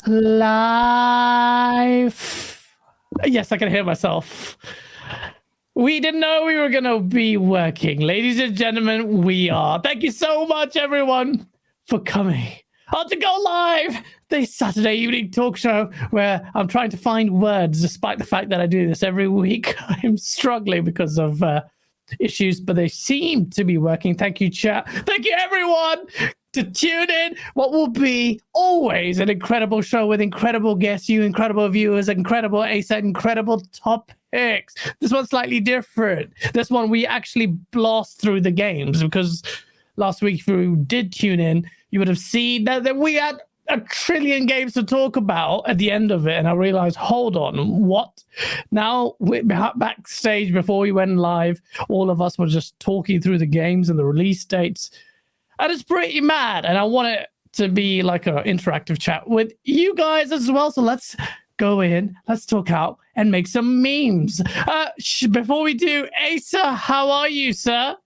Live. Yes, I can hear myself. We didn't know we were going to be working. Ladies and gentlemen, we are. Thank you so much, everyone, for coming on to Go Live, the Saturday evening talk show where I'm trying to find words despite the fact that I do this every week. I'm struggling because of issues, but they seem to be working. Thank you, chat. Thank you, everyone, to tune in. What will be always an incredible show with incredible guests, you incredible viewers, incredible Asa, incredible topics. This one's slightly different. This one we actually blast through the games, because last week if you did tune in, you would have seen that we had a trillion games to talk about at the end of it, and I realized, hold on, what? Now we're backstage before we went live, all of us were just talking through the games and the release dates, and it's pretty mad, and I want it to be like an interactive chat with you guys as well, so let's go in, let's talk out and make some memes. Before we do, Asa, how are you, sir?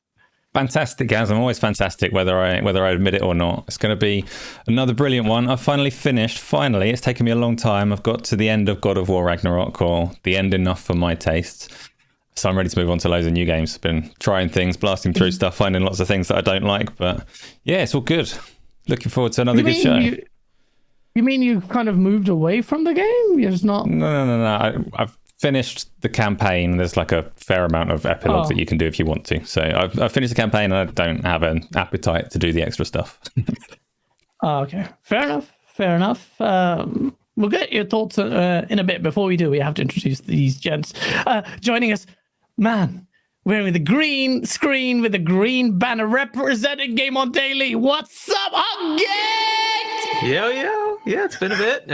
Fantastic, guys. I'm always fantastic, whether I admit it or not. It's going to be another brilliant one. I've finally finished. Finally, it's taken me a long time. I've got to the end of God of War Ragnarok, or the end enough for my tastes. So I'm ready to move on to loads of new games. Been trying things, blasting through stuff, finding lots of things that I don't like. But yeah, it's all good. Looking forward to another good show. You mean you've kind of moved away from the game? You're just not... No. I've finished the campaign. There's like a fair amount of epilogues that you can do if you want to. So I've finished the campaign and I don't have an appetite to do the extra stuff. Okay, fair enough. We'll get your thoughts in a bit. Before we do, we have to introduce these gents. Joining us, man, wearing the green screen with the green banner representing GameOnDaily. What's up, Hargeet? Yeah, it's been a bit.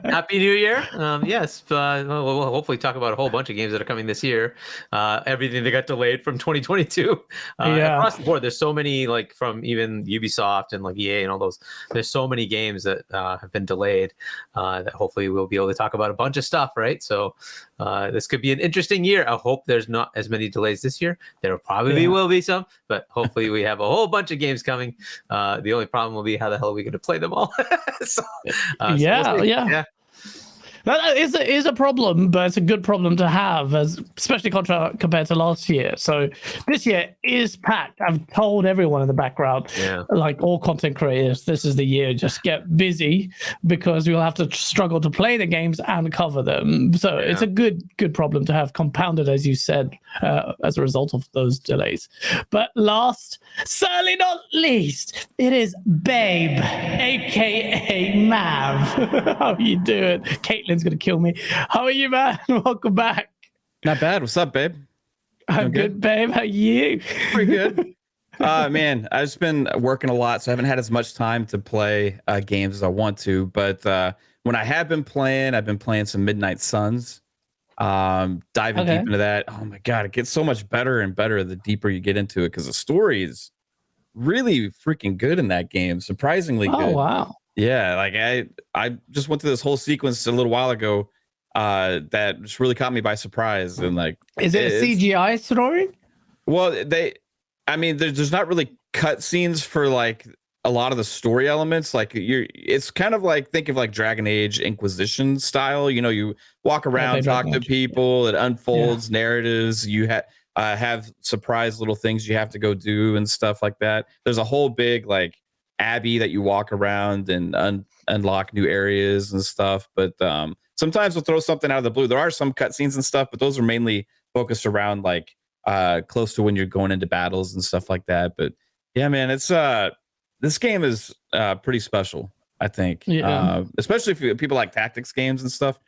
Happy New Year. Yes, we'll hopefully talk about a whole bunch of games that are coming this year. Everything that got delayed from 2022. Across the board, there's so many, like from even Ubisoft and like EA and all those. There's so many games that have been delayed that hopefully we'll be able to talk about a bunch of stuff, right? So this could be an interesting year. I hope there's not as many delays this year. There probably will be some, but hopefully we have a whole bunch of games coming. The only problem will be how the hell are we going to play them all? Yeah. That is a problem, but it's a good problem to have, especially compared to last year. So this year is packed. I've told everyone in the background, like all content creators, this is the year. Just get busy, because we'll have to struggle to play the games and cover them. So it's a good problem to have, compounded, as you said, as a result of those delays. But last, certainly not least, it is Babe, aka Mav. How you doing? Caitlin's gonna kill me. How are you, man? Welcome back. Not bad. What's up, babe? I'm good, babe. How are you? Pretty good. Man, I've just been working a lot, so I haven't had as much time to play games as I want to. But when I have been playing, I've been playing some Midnight Suns. Diving deep into that. Oh my god, it gets so much better and better the deeper you get into it, because the story is really freaking good in that game. Surprisingly good. Oh wow. Yeah, like I just went through this whole sequence a little while ago that just really caught me by surprise. And like, is it a CGI story? Well, there's not really cut scenes for like a lot of the story elements. Like it's kind of like, think of like Dragon Age Inquisition style. You know, you walk around, talk to people, it unfolds narratives. You have surprise little things you have to go do and stuff like that. There's a whole big like abbey that you walk around and unlock new areas and stuff, but sometimes we'll throw something out of the blue. There are some cutscenes and stuff, but those are mainly focused around like close to when you're going into battles and stuff like that. But yeah, man, it's this game is pretty special, I think. Especially if people like tactics games and stuff.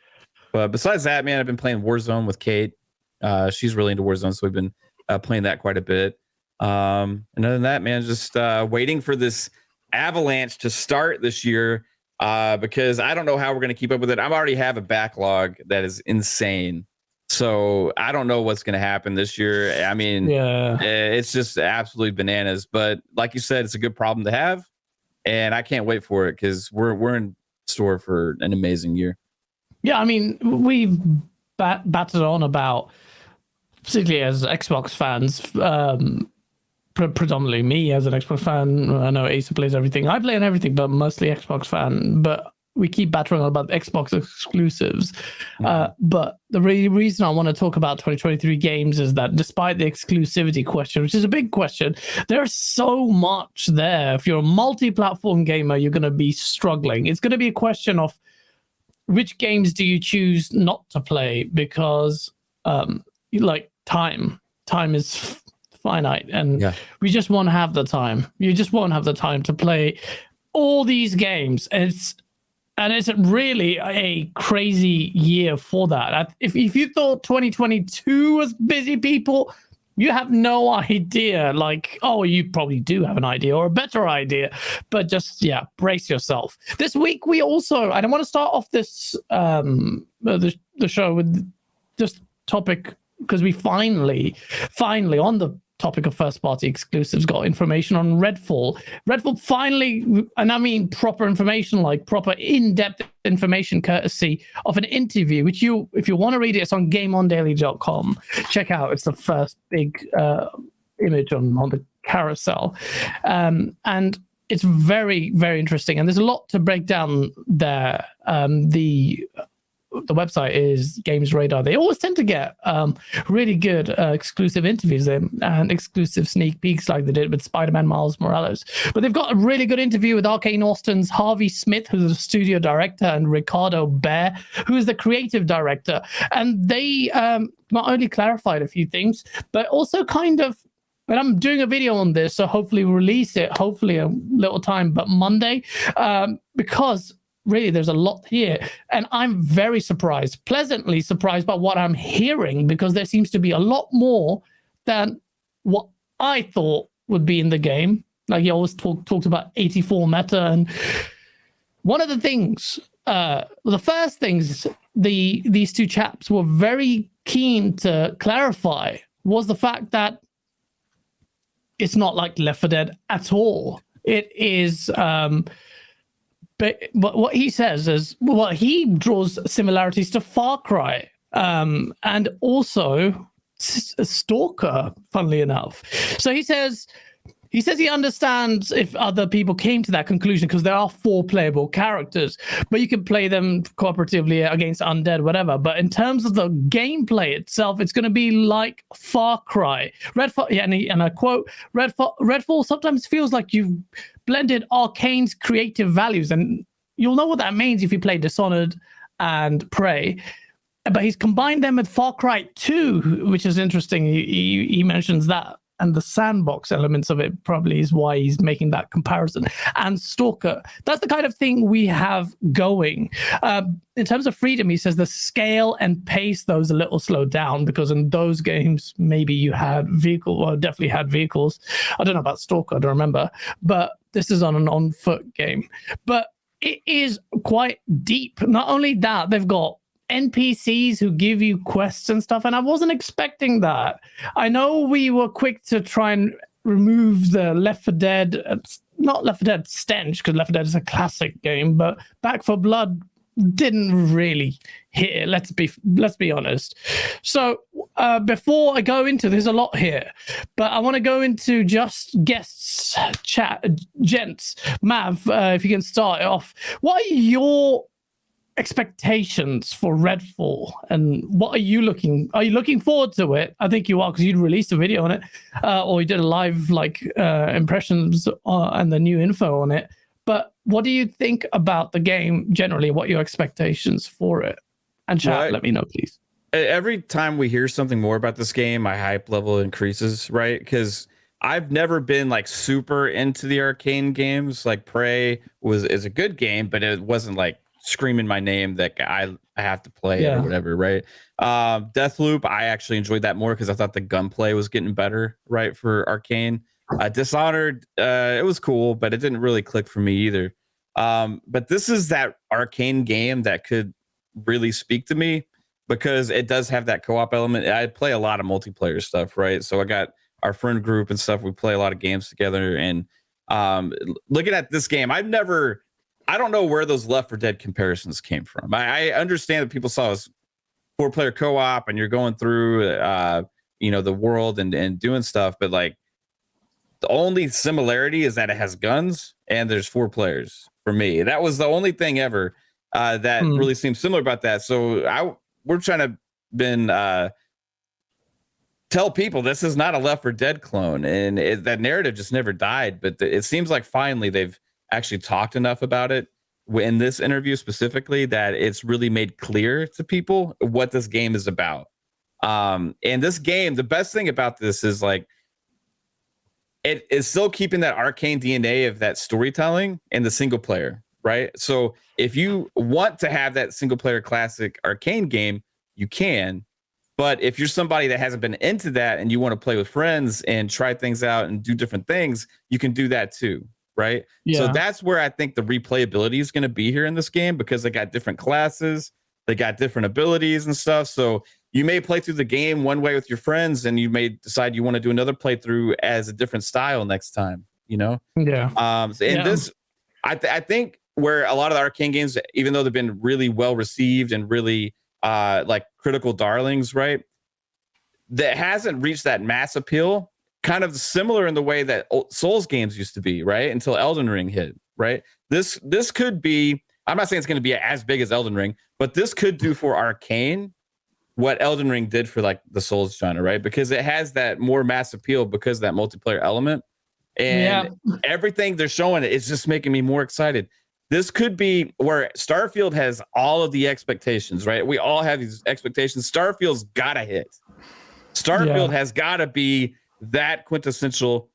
But besides that, man, I've been playing Warzone with Kate. She's really into Warzone, so we've been playing that quite a bit. And other than that, man, just waiting for this Avalanche to start this year, because I don't know how we're going to keep up with it. I already have a backlog that is insane, so I don't know what's going to happen this year. I mean, it's just absolutely bananas. But like you said, it's a good problem to have, and I can't wait for it, because we're in store for an amazing year. Yeah, I mean, we've batted on about, particularly as Xbox fans, predominantly me as an Xbox fan. I know Asa plays everything. I play on everything, but mostly Xbox fan. But we keep battering on about Xbox exclusives, but the reason I want to talk about 2023 games is that despite the exclusivity question, which is a big question, there's so much there. If you're a multi-platform gamer, you're going to be struggling. It's going to be a question of which games do you choose not to play, because like time is finite, and we just won't have the time. You just won't have the time to play all these games. And it's really a crazy year for that. If you thought 2022 was busy, people, you have no idea. Like, oh, you probably do have an idea or a better idea, but just, brace yourself. This week, we also, and I want to start off this, the show with just topic, because we finally on the topic of first party exclusives got information on Redfall. Redfall finally, and I mean proper information, like proper in-depth information courtesy of an interview, which if you want to read it, it's on GameOnDaily.com. Check out, it's the first big image on the carousel. And it's very, very interesting. And there's a lot to break down there. The website is Games Radar. They always tend to get really good exclusive interviews and exclusive sneak peeks, like they did with Spider-Man Miles Morales. But they've got a really good interview with Arcane Austin's Harvey Smith, who's the studio director, and Ricardo Bear, who is the creative director. And they not only clarified a few things, but also kind of, and I'm doing a video on this, so hopefully we'll release it, hopefully a little time, but Monday, because really, there's a lot here. And I'm very surprised, pleasantly surprised by what I'm hearing, because there seems to be a lot more than what I thought would be in the game. Like, he always talked about 84 meta. And one of the things, the first things these two chaps were very keen to clarify was the fact that it's not like Left 4 Dead at all. It is... But what he says is, well, he draws similarities to Far Cry, and also Stalker, funnily enough. So he says he understands if other people came to that conclusion, because there are 4 playable characters, but you can play them cooperatively against undead, whatever. But in terms of the gameplay itself, it's going to be like Far Cry. Redfall, and I quote, Redfall sometimes feels like you've blended Arcane's creative values, and you'll know what that means if you play Dishonored and Prey. But he's combined them with Far Cry 2, which is interesting. He mentions that, and the sandbox elements of it probably is why he's making that comparison. And Stalker, that's the kind of thing we have going. In terms of freedom, he says the scale and pace, those a little slowed down, because in those games, maybe you had definitely had vehicles. I don't know about Stalker, I don't remember. But this is on an on-foot game. But it is quite deep. Not only that, they've got NPCs who give you quests and stuff, and I wasn't expecting that. I know we were quick to try and remove the Left 4 Dead, not Left 4 Dead stench, because Left 4 Dead is a classic game, but Back 4 Blood didn't really hit it. Let's be honest. So before I go into, there's a lot here, but I want to go into just guests chat, gents. Mav, if you can start it off, what are your expectations for Redfall, and what are you looking forward to it? I think you are, because you'd released a video on it, or you did a live impressions and the new info on it. But what do you think about the game generally? What are your expectations for it? And chat, let me know, please. Every time we hear something more about this game, my hype level increases, right? Because I've never been like super into the Arcane games. Like Prey is a good game, but it wasn't like screaming my name that I have to play it or whatever, right? Deathloop, I actually enjoyed that more because I thought the gunplay was getting better, right, for Arcane. Dishonored, it was cool, but it didn't really click for me either. But this is that Arcane game that could really speak to me, because it does have that co-op element. I play a lot of multiplayer stuff, right? So I got our friend group and stuff. We play a lot of games together, and looking at this game, I don't know where those Left 4 Dead comparisons came from. I understand that people saw this 4-player co-op and you're going through, the world and doing stuff, but like the only similarity is that it has guns and there's 4 players for me. That was the only thing ever. that really seems similar about that. So we're trying to tell people this is not a Left 4 Dead clone, and that narrative just never died. But it seems like finally they've actually talked enough about it in this interview specifically that it's really made clear to people what this game is about. And this game, the best thing about this is like it is still keeping that arcane DNA of that storytelling in the single player, right? So if you want to have that single player classic arcane game, you can. But if you're somebody that hasn't been into that and you want to play with friends and try things out and do different things, you can do that too, right? Yeah. So that's where I think the replayability is going to be here in this game, because they got different classes, they got different abilities and stuff. So you may play through the game one way with your friends, and you may decide you want to do another playthrough as a different style next time, you know? Yeah. This, I think where a lot of the arcane games, even though they've been really well received and really like critical darlings, right? That hasn't reached that mass appeal, kind of similar in the way that Souls games used to be, right? Until Elden Ring hit, right? This could be, I'm not saying it's going to be as big as Elden Ring, but this could do for arcane what Elden Ring did for like the Souls genre, right? Because it has that more mass appeal because of that multiplayer element. And everything they're showing it is just making me more excited. This could be where Starfield has all of the expectations, right? We all have these expectations. Starfield's got to hit. Starfield has got to be that quintessential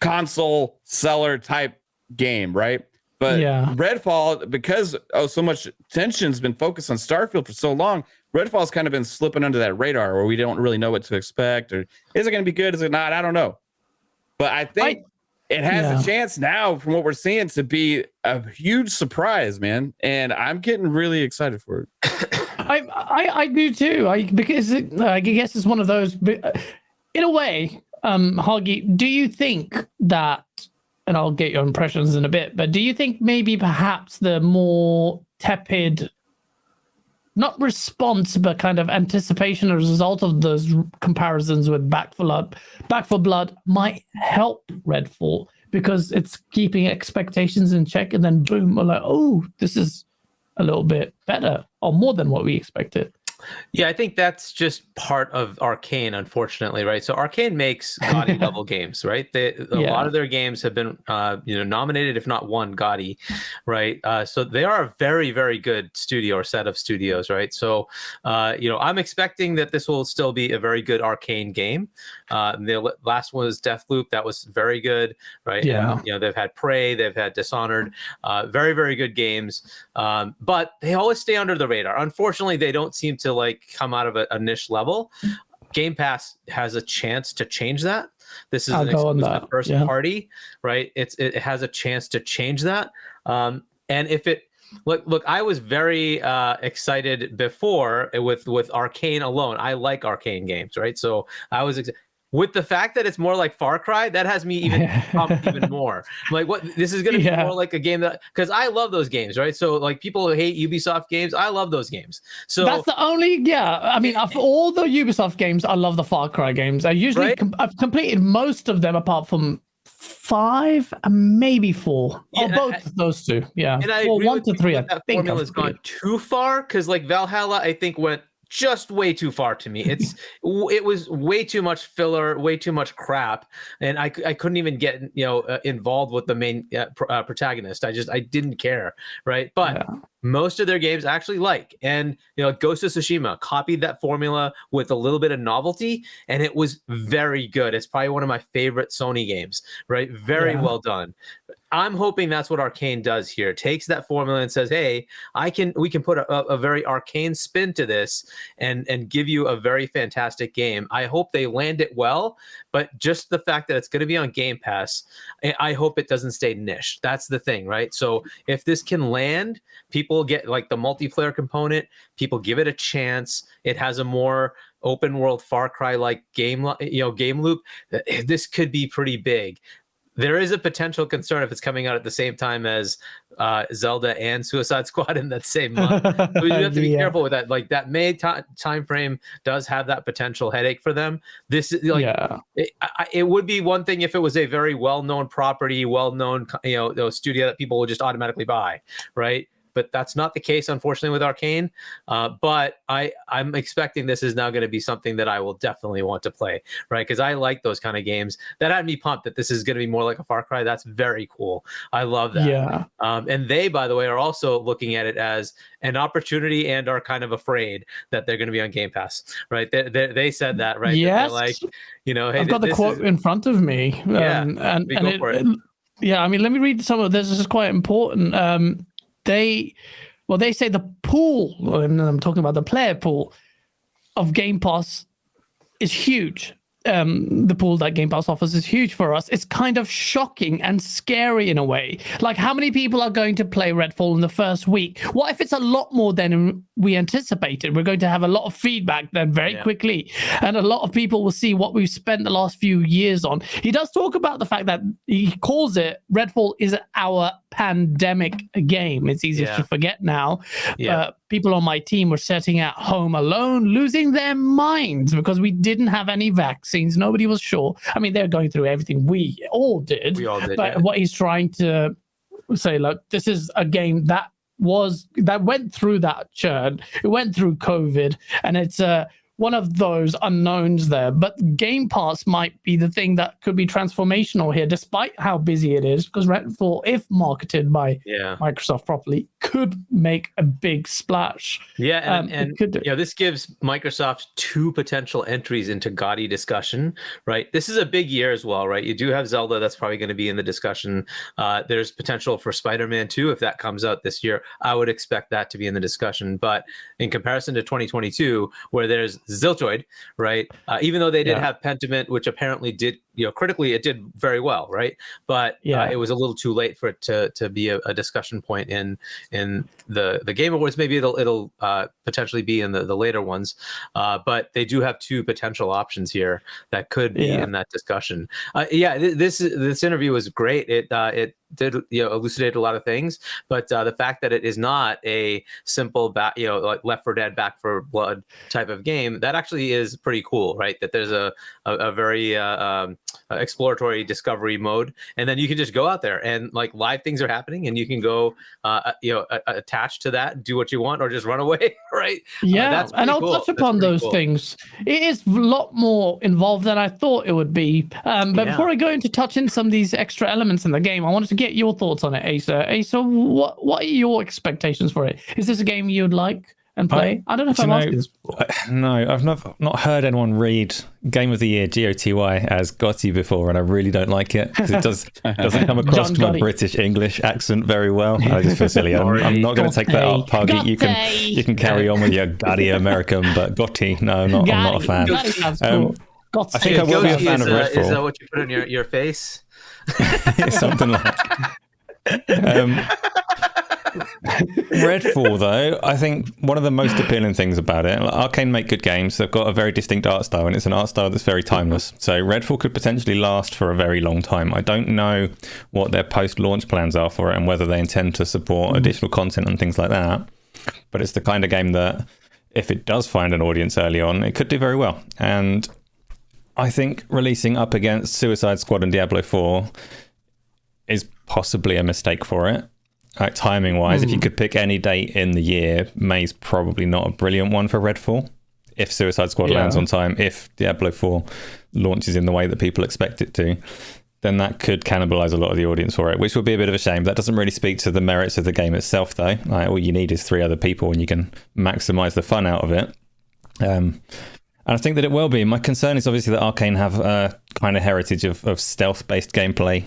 console seller type game, right? But Redfall, because so much attention's been focused on Starfield for so long, Redfall's kind of been slipping under that radar where we don't really know what to expect, or is it going to be good? Is it not? I don't know. But I think it has a chance now, from what we're seeing, to be a huge surprise, man. And I'm getting really excited for it. I do too. Because I guess it's one of those. In a way, Hargeet, do you think that? And I'll get your impressions in a bit. But do you think maybe perhaps the more tepid, not response, but kind of anticipation as a result of those comparisons with Back 4 Blood might help Redfall, because it's keeping expectations in check, and then boom, we're like, oh, this is a little bit better or more than what we expected. Yeah, I think that's just part of Arcane, unfortunately, right? So Arcane makes GOTY level games, right? A lot of their games have been, nominated, if not won GOTY, right? So they are a very, very good studio or set of studios, right? So, I'm expecting that this will still be a very good Arcane game. The last one was Deathloop. That was very good, right? Yeah. And, they've had Prey, they've had Dishonored, very, very good games. But they always stay under the radar. Unfortunately, they don't seem to like come out of a niche level. Game Pass has a chance to change that. This is an exclusive first party, right? It has a chance to change that. And if it look, I was very excited before with Arcane alone. I like Arcane games, right? So I was with the fact that it's more like Far Cry, that has me even pumped even more. I'm like, what? This is going to be more like a game that, because I love those games, right? So like people who hate Ubisoft games, I love those games. So that's the only, I mean, of all the Ubisoft games, I love the Far Cry games. I usually I've completed most of them apart from 5 and maybe 4. Or both of those two. Yeah. And I agree 1 to 3. I that think formula's gone too far, because like Valhalla, I think went just way too far to me. It was way too much filler, way too much crap, and I couldn't even get involved with the main protagonist. I didn't care, right? But most of their games I actually like, and Ghost of Tsushima copied that formula with a little bit of novelty, and it was very good. It's probably one of my favorite Sony games, right? Very well done. I'm hoping that's what Arcane does here. Takes that formula and says, "Hey, we can put a very Arcane spin to this and give you a very fantastic game." I hope they land it well, but just the fact that it's going to be on Game Pass, I hope it doesn't stay niche. That's the thing, right? So if this can land, people get like the multiplayer component. People give it a chance. It has a more open world Far Cry like game loop. This could be pretty big. There is a potential concern if it's coming out at the same time as Zelda and Suicide Squad in that same month. So you have to be careful with that. Like that May time frame does have that potential headache for them. This is like it would be one thing if it was a very well-known property, well-known studio that people would just automatically buy, right? but that's not the case, unfortunately, with Arcane. But I'm expecting this is now going to be something that I will definitely want to play, right? Because I like those kind of games. That had me pumped that this is going to be more like a Far Cry. That's very cool. I love that. Yeah. And they, by the way, are also looking at it as an opportunity and are kind of afraid that they're going to be on Game Pass, right? They said that, right? Yes. That like, you know, hey, I've got the quote in front of me. Yeah. Yeah, I mean, let me read some of this. This is quite important. They say the pool, and I'm talking about the player pool of Game Pass is huge. The pool that Game Pass offers is huge for us. It's kind of shocking and scary in a way. Like, how many people are going to play Redfall in the first week? What if it's a lot more than we anticipated? We're going to have a lot of feedback then very quickly, and a lot of people will see what we've spent the last few years on. He does talk about the fact that he calls it Redfall is our pandemic game. It's easy to forget now. People on my team were sitting at home alone, losing their minds because we didn't have any vaccines. Nobody was sure. I mean, they're going through everything we all did. But what he's trying to say, look, this is a game that went through that churn. It went through COVID, and it's one of those unknowns there. But Game Pass might be the thing that could be transformational here, despite how busy it is, because Redfall, if marketed by Microsoft properly, could make a big splash. Yeah, and this gives Microsoft two potential entries into gaudy discussion, right? This is a big year as well, right? You do have Zelda that's probably going to be in the discussion. There's potential for Spider-Man 2 if that comes out this year. I would expect that to be in the discussion. But in comparison to 2022, where there's Ziltoid, right? Even though they did have Pentiment, which apparently did, critically it did very well, right? But it was a little too late for it to be a discussion point in the Game Awards. Maybe it'll potentially be in the later ones. But they do have two potential options here that could be in that discussion. This interview was great. It did elucidate a lot of things, but the fact that it is not a simple like Left 4 Dead Back 4 Blood type of game, that actually is pretty cool, right? That there's a very exploratory discovery mode, and then you can just go out there and like live things are happening, and you can go attach to that, do what you want, or just run away, right? That's and I'll touch upon those things. It is a lot more involved than I thought it would be. But before I go into touching some of these extra elements in the game, I wanted to get your thoughts on it, Asa. Asa, what are your expectations for it? Is this a game you'd like and play? I don't know if I'm asking this before. No, I've not heard anyone read Game of the Year GOTY as GOTY before, and I really don't like it because it doesn't come across my British English accent very well. I just feel silly. I'm not going to take that up, Hargeet. You can carry on with your GOTY American, but GOTY, no, I'm not a fan. I think I will be a fan of Redfall. Is that what you put on your face? Something like Redfall, though, I think one of the most appealing things about it, Arcane make good games. They've got a very distinct art style, and it's an art style that's very timeless. So Redfall could potentially last for a very long time. I don't know what their post-launch plans are for it and whether they intend to support additional content and things like that. But it's the kind of game that, if it does find an audience early on, it could do very well. And I think releasing up against Suicide Squad and Diablo 4 is possibly a mistake for it. Like, timing wise, if you could pick any date in the year, May's probably not a brilliant one for Redfall. If Suicide Squad lands on time, if Diablo 4 launches in the way that people expect it to, then that could cannibalize a lot of the audience for it, which would be a bit of a shame. That doesn't really speak to the merits of the game itself, though. Like, all you need is 3 other people and you can maximize the fun out of it. And I think that it will be. My concern is obviously that Arcane have a kind of heritage of stealth-based gameplay,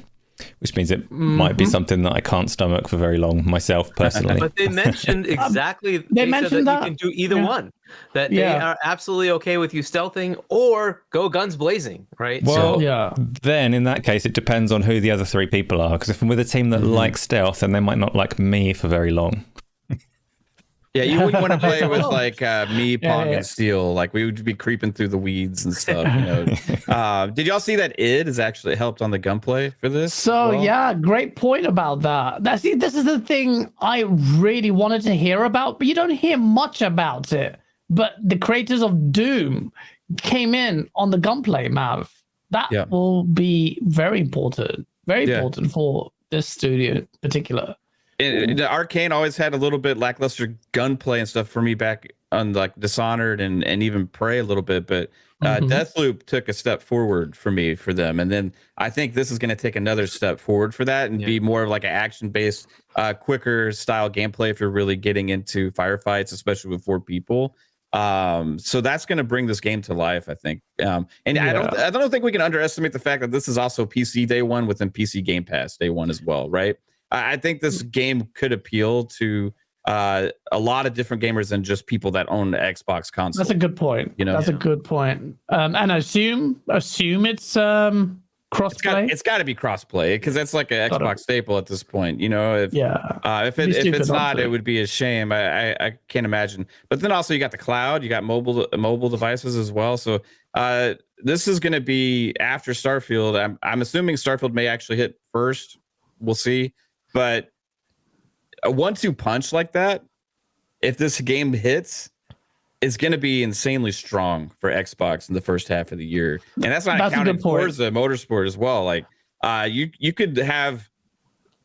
which means it might be something that I can't stomach for very long myself, personally. But they mentioned exactly they mentioned that you can do either one. That they are absolutely okay with you stealthing or go guns blazing, right? Well, then in that case, it depends on who the other 3 people are. Because if I'm with a team that likes stealth, then they might not like me for very long. Yeah, you wouldn't want to play with like me, Pong, and Steel. Like, we would be creeping through the weeds and stuff. Did y'all see that id has actually helped on the gunplay for this? So great point about that. This is the thing I really wanted to hear about, but you don't hear much about it. But the creators of Doom came in on the gunplay, Mav. That will be very important. Very important for this studio in particular. The Arcane always had a little bit lackluster gunplay and stuff for me back on like Dishonored and even Prey a little bit, but Deathloop took a step forward for me for them, and then I think this is going to take another step forward for that and be more of like an action-based, quicker style gameplay if you're really getting into firefights, especially with 4 people. So that's going to bring this game to life, I think. And I don't think we can underestimate the fact that this is also PC day one within PC Game Pass day one as well, right? I think this game could appeal to a lot of different gamers than just people that own the Xbox console. That's a good point. That's a good point. And I assume it's crossplay. It's got to be crossplay because that's like an Xbox staple at this point. If it's not, it would be a shame. I can't imagine. But then also you got the cloud, you got mobile devices as well. So this is going to be after Starfield. I'm assuming Starfield may actually hit first. We'll see. But a 1-2 punch like that, if this game hits, is going to be insanely strong for Xbox in the first half of the year, and that's not counting Forza Motorsport as well. Like, you could have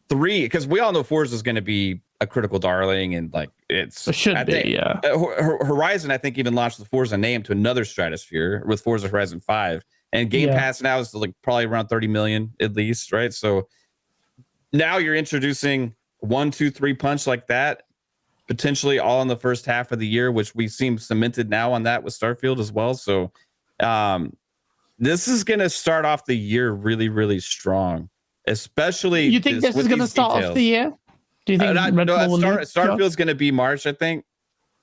3, because we all know Forza is going to be a critical darling, and like it should be. Horizon, I think, even launched the Forza name to another stratosphere with Forza Horizon 5, and Game Pass now is like probably around 30 million at least, right? So now you're introducing 1-2-3 punch like that, potentially all in the first half of the year, which we seem cemented now on that with Starfield as well. So this is going to start off the year really, really strong, especially. You think this is going to start off the year? Do you think Starfield's going to be March, I think.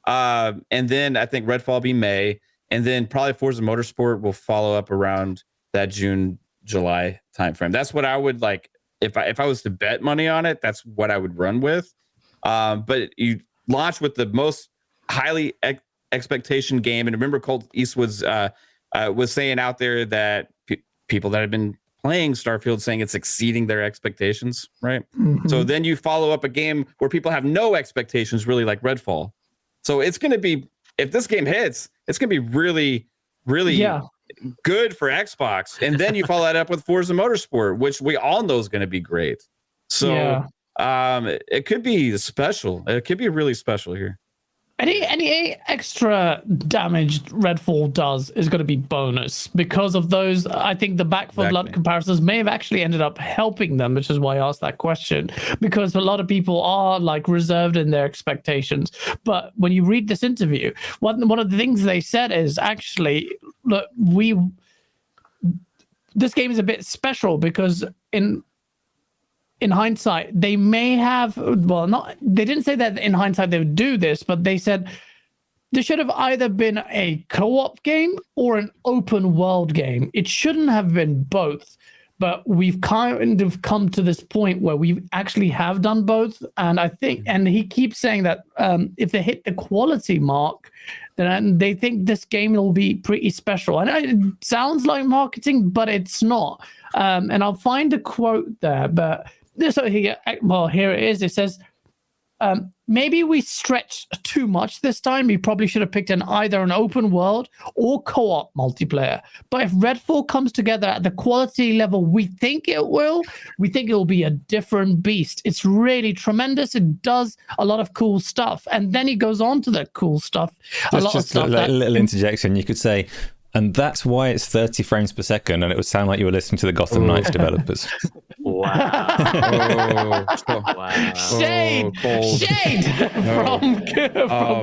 And then I think Redfall will be May. And then probably Forza Motorsport will follow up around that June, July timeframe. That's what I would like. If I was to bet money on it, that's what I would run with. But you launch with the most highly expectation game, and remember, Colt Eastwood's was saying out there that people that have been playing Starfield saying it's exceeding their expectations, right? So then you follow up a game where people have no expectations, really, like Redfall. So it's going to be, if this game hits, it's going to be really, really good for Xbox. And then you follow that up with Forza Motorsport, which we all know is going to be great. So it could be special. It could be really special here. Any extra damage Redfall does is going to be bonus because of those. I think the Back 4 Blood comparisons may have actually ended up helping them, which is why I asked that question, because a lot of people are like reserved in their expectations. But when you read this interview, one of the things they said is actually, look, this game is a bit special because in hindsight, they may have, they didn't say that in hindsight they would do this, but they said there should have either been a co-op game or an open world game. It shouldn't have been both, but we've kind of come to this point where we actually have done both. And I think, and he keeps saying that if they hit the quality mark, then they think this game will be pretty special. And it sounds like marketing, but it's not. And I'll find a quote there, but here it is. It says, maybe we stretched too much this time. We probably should have picked either an open world or co-op multiplayer. But if Redfall comes together at the quality level we think it will be a different beast. It's really tremendous. It does a lot of cool stuff. And then he goes on to the cool stuff. A little interjection. You could say, and that's why it's 30 frames per second, and it would sound like you were listening to the Gotham Knights developers. Wow. Shade from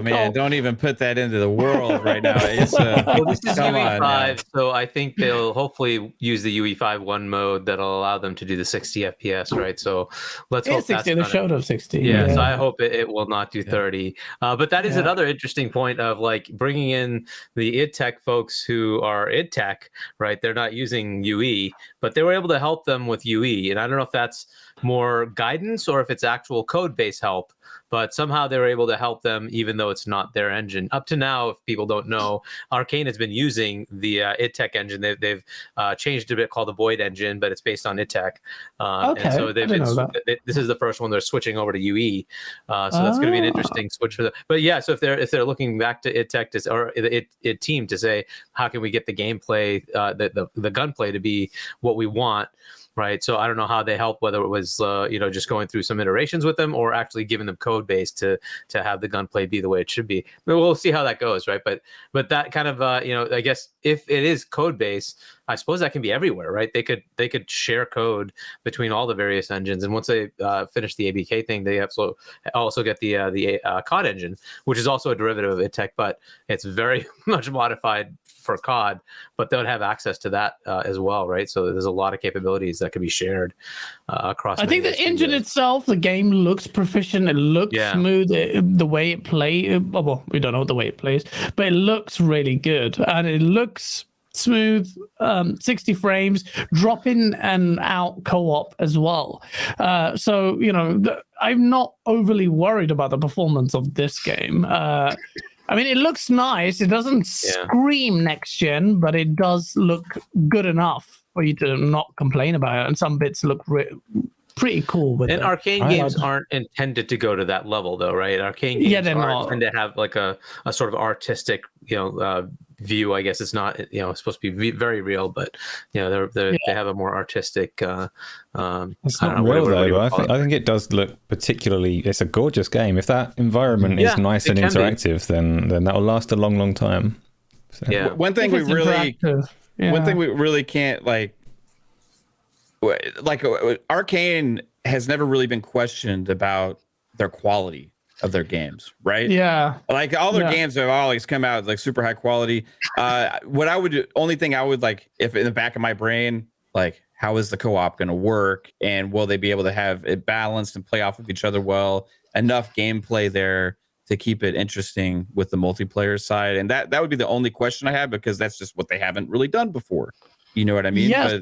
man, don't even put that into the world right now. It's well, this is UE5, so I think they'll hopefully use the UE5 one mode that'll allow them to do the 60 FPS, right? So let's hope 60. They showed up 60. Yeah, so I hope it will not do 30. But that is another interesting point of like bringing in the id Tech folks who are id Tech, right? They're not using UE, but they were able to help them with UE. And I don't know if that's more guidance or if it's actual code base help but somehow they were able to help them, even though it's not their engine. Up to now, if people don't know, Arcane has been using the id Tech engine. They've changed a bit, called the Void engine, but it's based on id Tech. Okay, and so this is the first one they're switching over to UE. So that's going to be an interesting switch for them. But yeah, so if they're looking back to id Tech or id Team to say, how can we get the gameplay, the gunplay to be what we want? Right. So I don't know how they help, whether it was, just going through some iterations with them or actually giving them code base to have the gunplay be the way it should be. But we'll see how that goes. Right. But that kind of, I guess if it is code base, I suppose that can be everywhere. Right. They could share code between all the various engines. And once they finish the ABK thing, they also get the COD engine, which is also a derivative of id Tech, but it's very much modified for COD, but they'll have access to that as well, right? So there's a lot of capabilities that can be shared across. I think the engine itself, the game looks proficient. It looks smooth. The way it plays, well, we don't know the way it plays, but it looks really good, and it looks smooth. 60 frames, drop in and out co-op as well. So I'm not overly worried about the performance of this game. I mean, it looks nice. It doesn't scream next gen, but it does look good enough for you to not complain about it. And some bits look pretty cool. With Arcane games aren't intended to go to that level, though, right? Arcane games tend to have like a sort of artistic, view. I guess it's not, supposed to be very real, but they have a more artistic. It's not real though. I think it does look particularly. It's a gorgeous game. If that environment is nice and interactive, then that will last a long, long time. So. Yeah. One thing we really can't like Arcane has never really been questioned about their quality of their games, right? Yeah. Like all their games have always come out like super high quality. Only thing I would like, if in the back of my brain, like, how is the co-op going to work, and will they be able to have it balanced and play off of each other well, enough gameplay there to keep it interesting with the multiplayer side? And that would be the only question I have, because that's just what they haven't really done before. You know what I mean? Yes,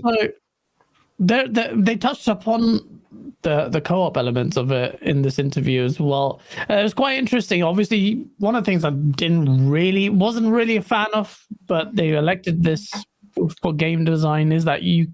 they touched upon the co-op elements of it in this interview as well. It was quite interesting. Obviously, one of the things I wasn't really a fan of, but they elected this for game design, is that you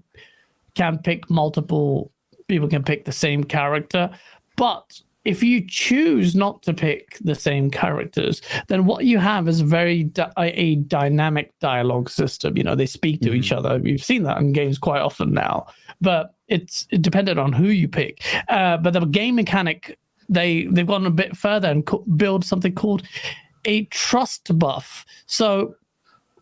can pick multiple people can pick the same character, but if you choose not to pick the same characters, then what you have is a dynamic dialogue system. They speak to each other. We've seen that in games quite often now, but it depended on who you pick. But the game mechanic, they've gone a bit further and build something called a trust buff. So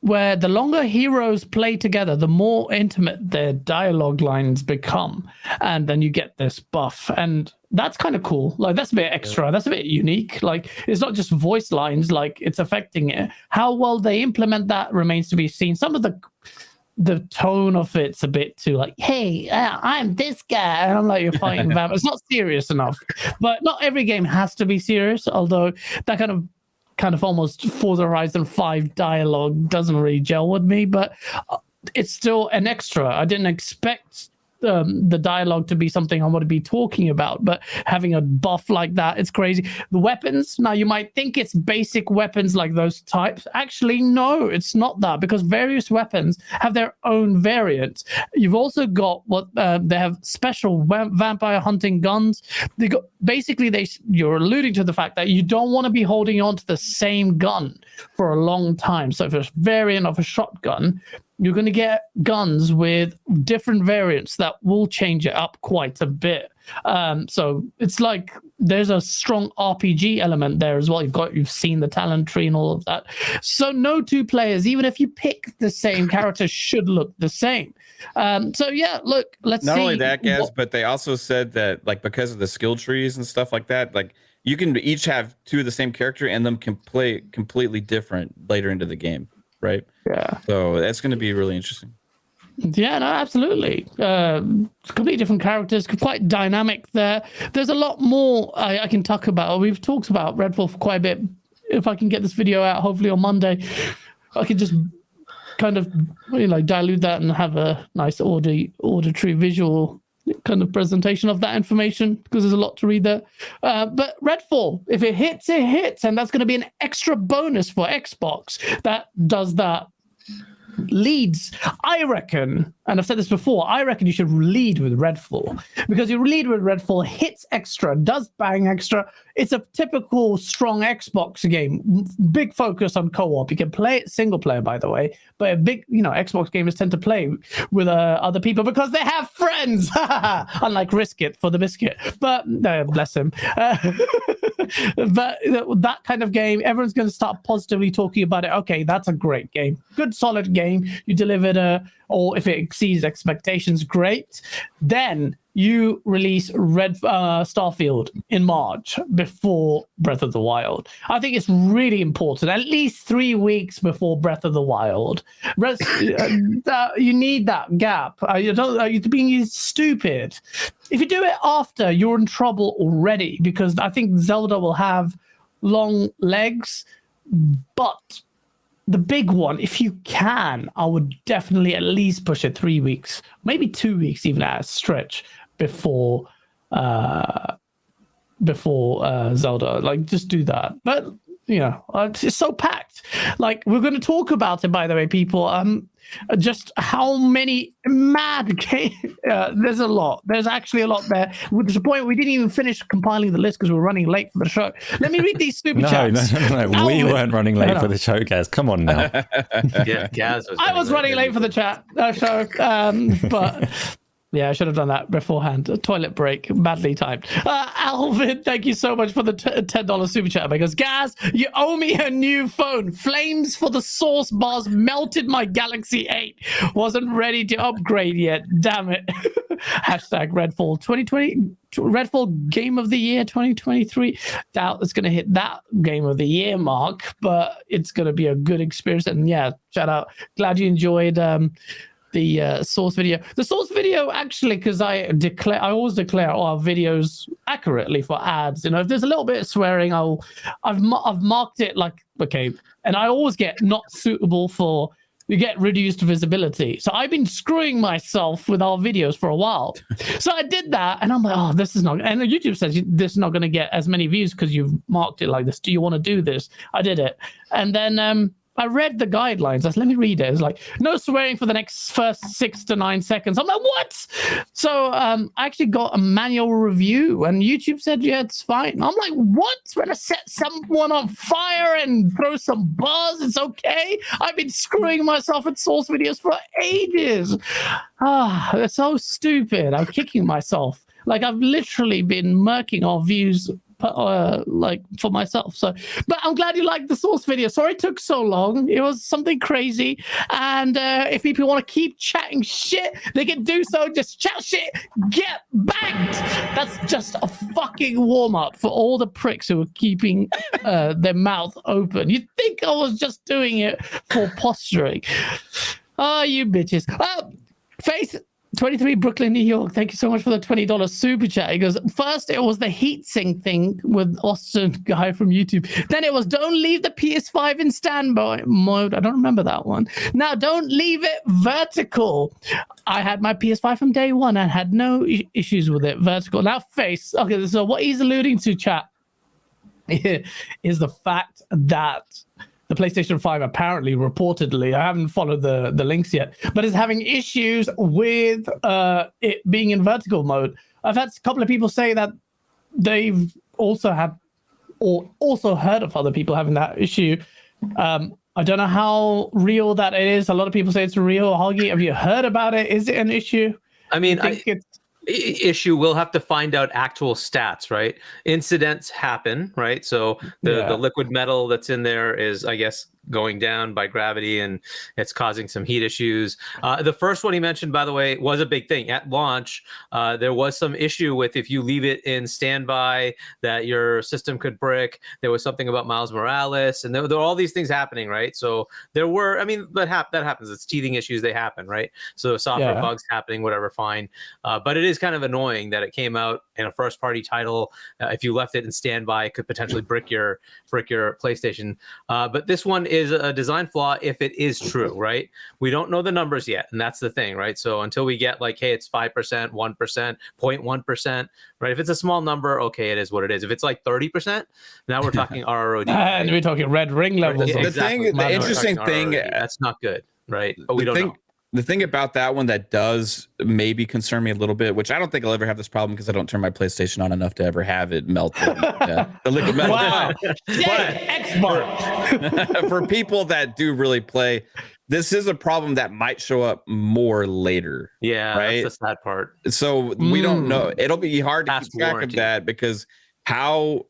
where the longer heroes play together, the more intimate their dialogue lines become, and then you get this buff, and that's kind of cool. Like, that's a bit extra. That's a bit unique. Like, it's not just voice lines, like, it's affecting it. How well they implement that remains to be seen. Some of the tone of it's a bit too like, hey, I'm this guy, and I'm like, you're fighting vampires. It's not serious enough. But not every game has to be serious, although that kind of almost Forza Horizon 5 dialogue doesn't really gel with me, but it's still an extra. I didn't expect the dialogue to be something I want to be talking about, but having a buff like that, it's crazy. The weapons, now you might think it's basic weapons like those types. Actually, no, it's not that, because various weapons have their own variants. You've also got they have special vampire hunting guns. They got you're alluding to the fact that you don't want to be holding on to the same gun for a long time. So if it's a variant of a shotgun, you're going to get guns with different variants that will change it up quite a bit. So it's like there's a strong RPG element there as well. You've seen the talent tree and all of that. So no two players, even if you pick the same character, should look the same. So yeah, look, let's see. Not only that, Gaz, but they also said that, like, because of the skill trees and stuff like that, like, you can each have two of the same character and them can play completely different later into the game. Right. Yeah. So that's going to be really interesting. Yeah, no, absolutely. Completely different characters, quite dynamic there. There's a lot more I can talk about. We've talked about Redfall for quite a bit. If I can get this video out, hopefully on Monday, I can just kind of dilute that and have a nice auditory visual kind of presentation of that information because there's a lot to read there. But Redfall, if it hits, it hits, and that's going to be an extra bonus for Xbox that does that. Leads, I reckon, and I've said this before, I reckon you should lead with Redfall, because you lead with Redfall, hits extra, does bang extra. It's a typical strong Xbox game, big focus on co-op. You can play it single player, by the way, but a big, Xbox gamers tend to play with other people because they have friends, unlike Risk It for the biscuit. But bless him. But that kind of game, everyone's going to start positively talking about it. Okay, that's a great game, good solid game. You delivered or if it exceeds expectations, great. Then you release Starfield in March before Breath of the Wild. I think it's really important, at least 3 weeks before Breath of the Wild. You need that gap. You're being stupid. If you do it after, you're in trouble already, because I think Zelda will have long legs, but the big one, if you can, I would definitely at least push it 3 weeks, maybe 2 weeks, even at a stretch before Zelda. Like, just do that. But it's so packed. Like, we're going to talk about it, by the way, people. Just how many mad games. There's a lot. There's actually a lot there. With the point we didn't even finish compiling the list because we're running late for the show. Let me read these super chats. No. We weren't running late for the show, Gaz. Come on now. Yeah, Gaz was. I was running late for the show. But. Yeah, I should have done that beforehand. A toilet break, badly timed. Alvin, thank you so much for the $10 super chat. Because Gaz, you owe me a new phone. Flames for the sauce bars melted my Galaxy 8. Wasn't ready to upgrade yet. Damn it. Hashtag Redfall 2020. Redfall Game of the Year 2023. Doubt it's going to hit that Game of the Year mark, but it's going to be a good experience. And yeah, shout out. Glad you enjoyed the source video. The source video, actually, because I always declare our videos accurately for ads. If there's a little bit of swearing, I've marked it like, okay, and I always get not suitable for. You get reduced visibility. So I've been screwing myself with our videos for a while. So I did that, and I'm like, oh, this is not. And YouTube says this is not going to get as many views because you've marked it like this. Do you want to do this? I did it, and then I read the guidelines. I said, let me read it. It's like, no swearing for the first 6 to 9 seconds. I'm like, what? So I actually got a manual review, and YouTube said, yeah, it's fine. I'm like, what? We're going to set someone on fire and throw some bars? It's okay? I've been screwing myself at source videos for ages. It's so stupid. I'm kicking myself. Like, I've literally been murking our views like for myself. So, but I'm glad you liked the source video. Sorry it took so long. It was something crazy. And if people want to keep chatting shit, they can do so. Just chat shit, get banked. That's just a fucking warm-up for all the pricks who are keeping their mouth open. You'd think I was just doing it for posturing. Oh, you bitches. Faith 23 Brooklyn, New York. Thank you so much for the $20 super chat. He goes, first it was the heatsink thing with Austin guy from YouTube. Then it was don't leave the PS5 in standby mode. I don't remember that one. Now don't leave it vertical. I had my PS5 from day one and had no issues with it vertical. Now face. Okay, so what he's alluding to, chat, is the fact that the PlayStation 5 apparently, reportedly, I haven't followed the links yet, but is having issues with it being in vertical mode. I've had a couple of people say that they've also had or also heard of other people having that issue. I don't know how real that it is. A lot of people say it's real. Hargeet, have you heard about it? Is it an issue? I mean, issue, we'll have to find out actual stats, right? Incidents happen, right? So the liquid metal that's in there is, I guess, going down by gravity, and it's causing some heat issues. The first one he mentioned, by the way, was a big thing at launch. There was some issue with if you leave it in standby that your system could brick. There was something about Miles Morales, and there were all these things happening, right? So there were, I mean, that happens. It's teething issues, they happen, right? So software bugs happening, whatever, fine. But it is kind of annoying that it came out in a first-party title. If you left it in standby, it could potentially brick your PlayStation. But this one is a design flaw if it is true, right? We don't know the numbers yet, and that's the thing, right? So until we get like, hey, it's 5%, 1%, 0.1%, right? If it's a small number, okay, it is what it is. If it's like 30%, now we're talking RROD. And we're talking red ring levels. Yeah, exactly. The interesting thing, that's not good, right? But we don't know. The thing about that one that does maybe concern me a little bit, which I don't think I'll ever have this problem because I don't turn my PlayStation on enough to ever have it melt the liquid metal. Wow. But Xbox. for people that do really play, this is a problem that might show up more later. Yeah, right? That's the sad part. So we don't know. It'll be hard to keep track of that because how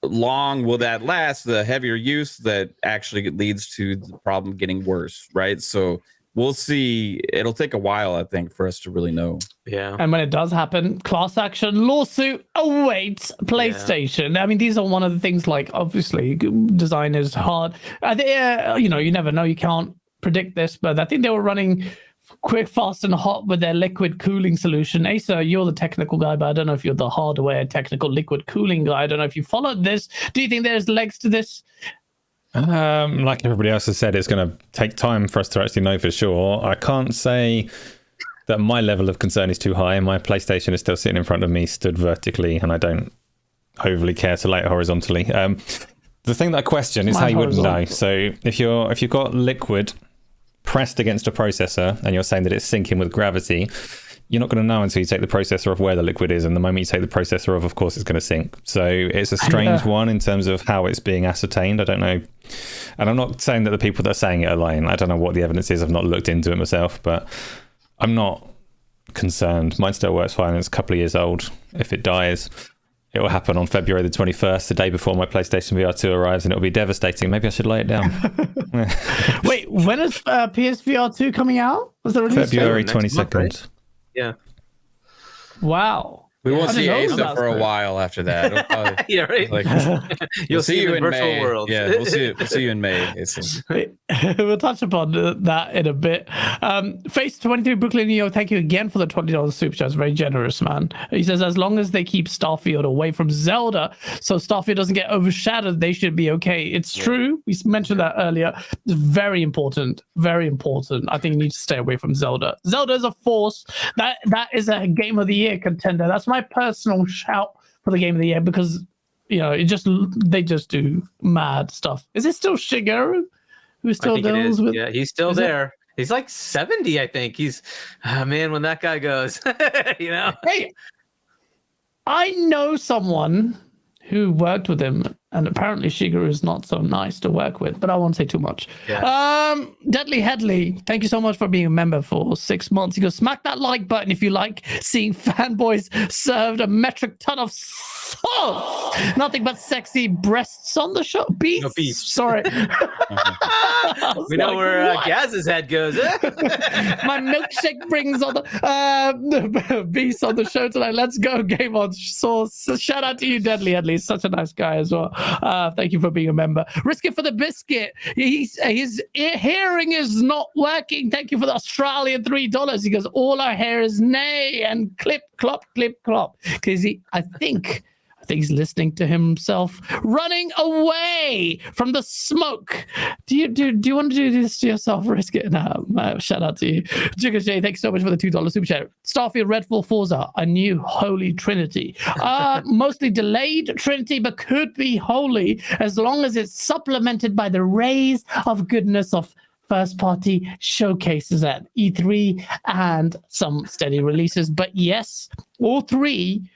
long will that last? The heavier use that actually leads to the problem getting worse, right? So we'll see. It'll take a while, I think, for us to really know. Yeah. And when it does happen, class action lawsuit awaits PlayStation. Yeah. I mean, these are one of the things, like, obviously, design is hard. I think, you never know. You can't predict this, but I think they were running quick, fast, and hot with their liquid cooling solution. Asa, you're the technical guy, but I don't know if you're the hardware technical liquid cooling guy. I don't know if you followed this. Do you think there's legs to this? Like everybody else has said, it's going to take time for us to actually know for sure. I can't say that my level of concern is too high. My PlayStation is still sitting in front of me, stood vertically, and I don't overly care to lay it horizontally. The thing that I question is how you wouldn't know. So if you've got liquid pressed against a processor and you're saying that it's syncing with gravity, you're not going to know until you take the processor off where the liquid is, and the moment you take the processor off, of course, it's going to sync. So it's a strange one in terms of how it's being ascertained. I don't know, and I'm not saying that the people that are saying it are lying. I don't know what the evidence is. I've not looked into it myself, but I'm not concerned. Mine still works fine. It's a couple of years old. If it dies, it will happen on February the 21st, the day before my PlayStation VR 2 arrives, and it'll be devastating. Maybe I should lay it down. Wait, when is PSVR 2 coming out? Was the release February 22nd. Right? Yeah. Wow. We won't see Asa for a while after that. Probably, yeah, right. Like, You'll see you in virtual May. world. Yeah, we'll see you in May. We'll touch upon that in a bit. Face 23 Brooklyn Neo, thank you again for the $20 super chat. It's very generous, man. He says, as long as they keep Starfield away from Zelda, so Starfield doesn't get overshadowed, they should be okay. It's true. We mentioned that earlier. It's very important. Very important. I think you need to stay away from Zelda. Zelda is a force. That is a Game of the Year contender. That's my personal shout for the Game of the Year because they just do mad stuff. Is it still Shigeru who still deals with? Yeah, he's still there. He's like 70, I think. He's man, when that guy goes, Hey, I know someone who worked with him, and apparently Shigeru is not so nice to work with, but I won't say too much. Yeah. Deadly Headley, thank you so much for being a member for 6 months. He goes, smack that like button if you like seeing fanboys served a metric ton of sauce. Nothing but sexy breasts on the show. Beef. No, beef. Sorry. We know where Gaz's head goes. My milkshake brings on the beast on the show tonight. Let's go, Game On. So shout out to you, Deadly Headley. He's such a nice guy as well. Thank you for being a member. Risk it for the biscuit. His hearing is not working. Thank you for the Australian $3. He goes, all our hair is nay and clip, clop, clip, clop. Because I think he's listening to himself running away from the smoke. Do you want to do this to yourself? Risk it. No, shout out to you. Jigga J, thanks so much for the $2 super chat. Starfield, Redfall, Forza, a new holy trinity. Mostly delayed trinity, but could be holy as long as it's supplemented by the rays of goodness of first party showcases at E3 and some steady releases. But yes, all three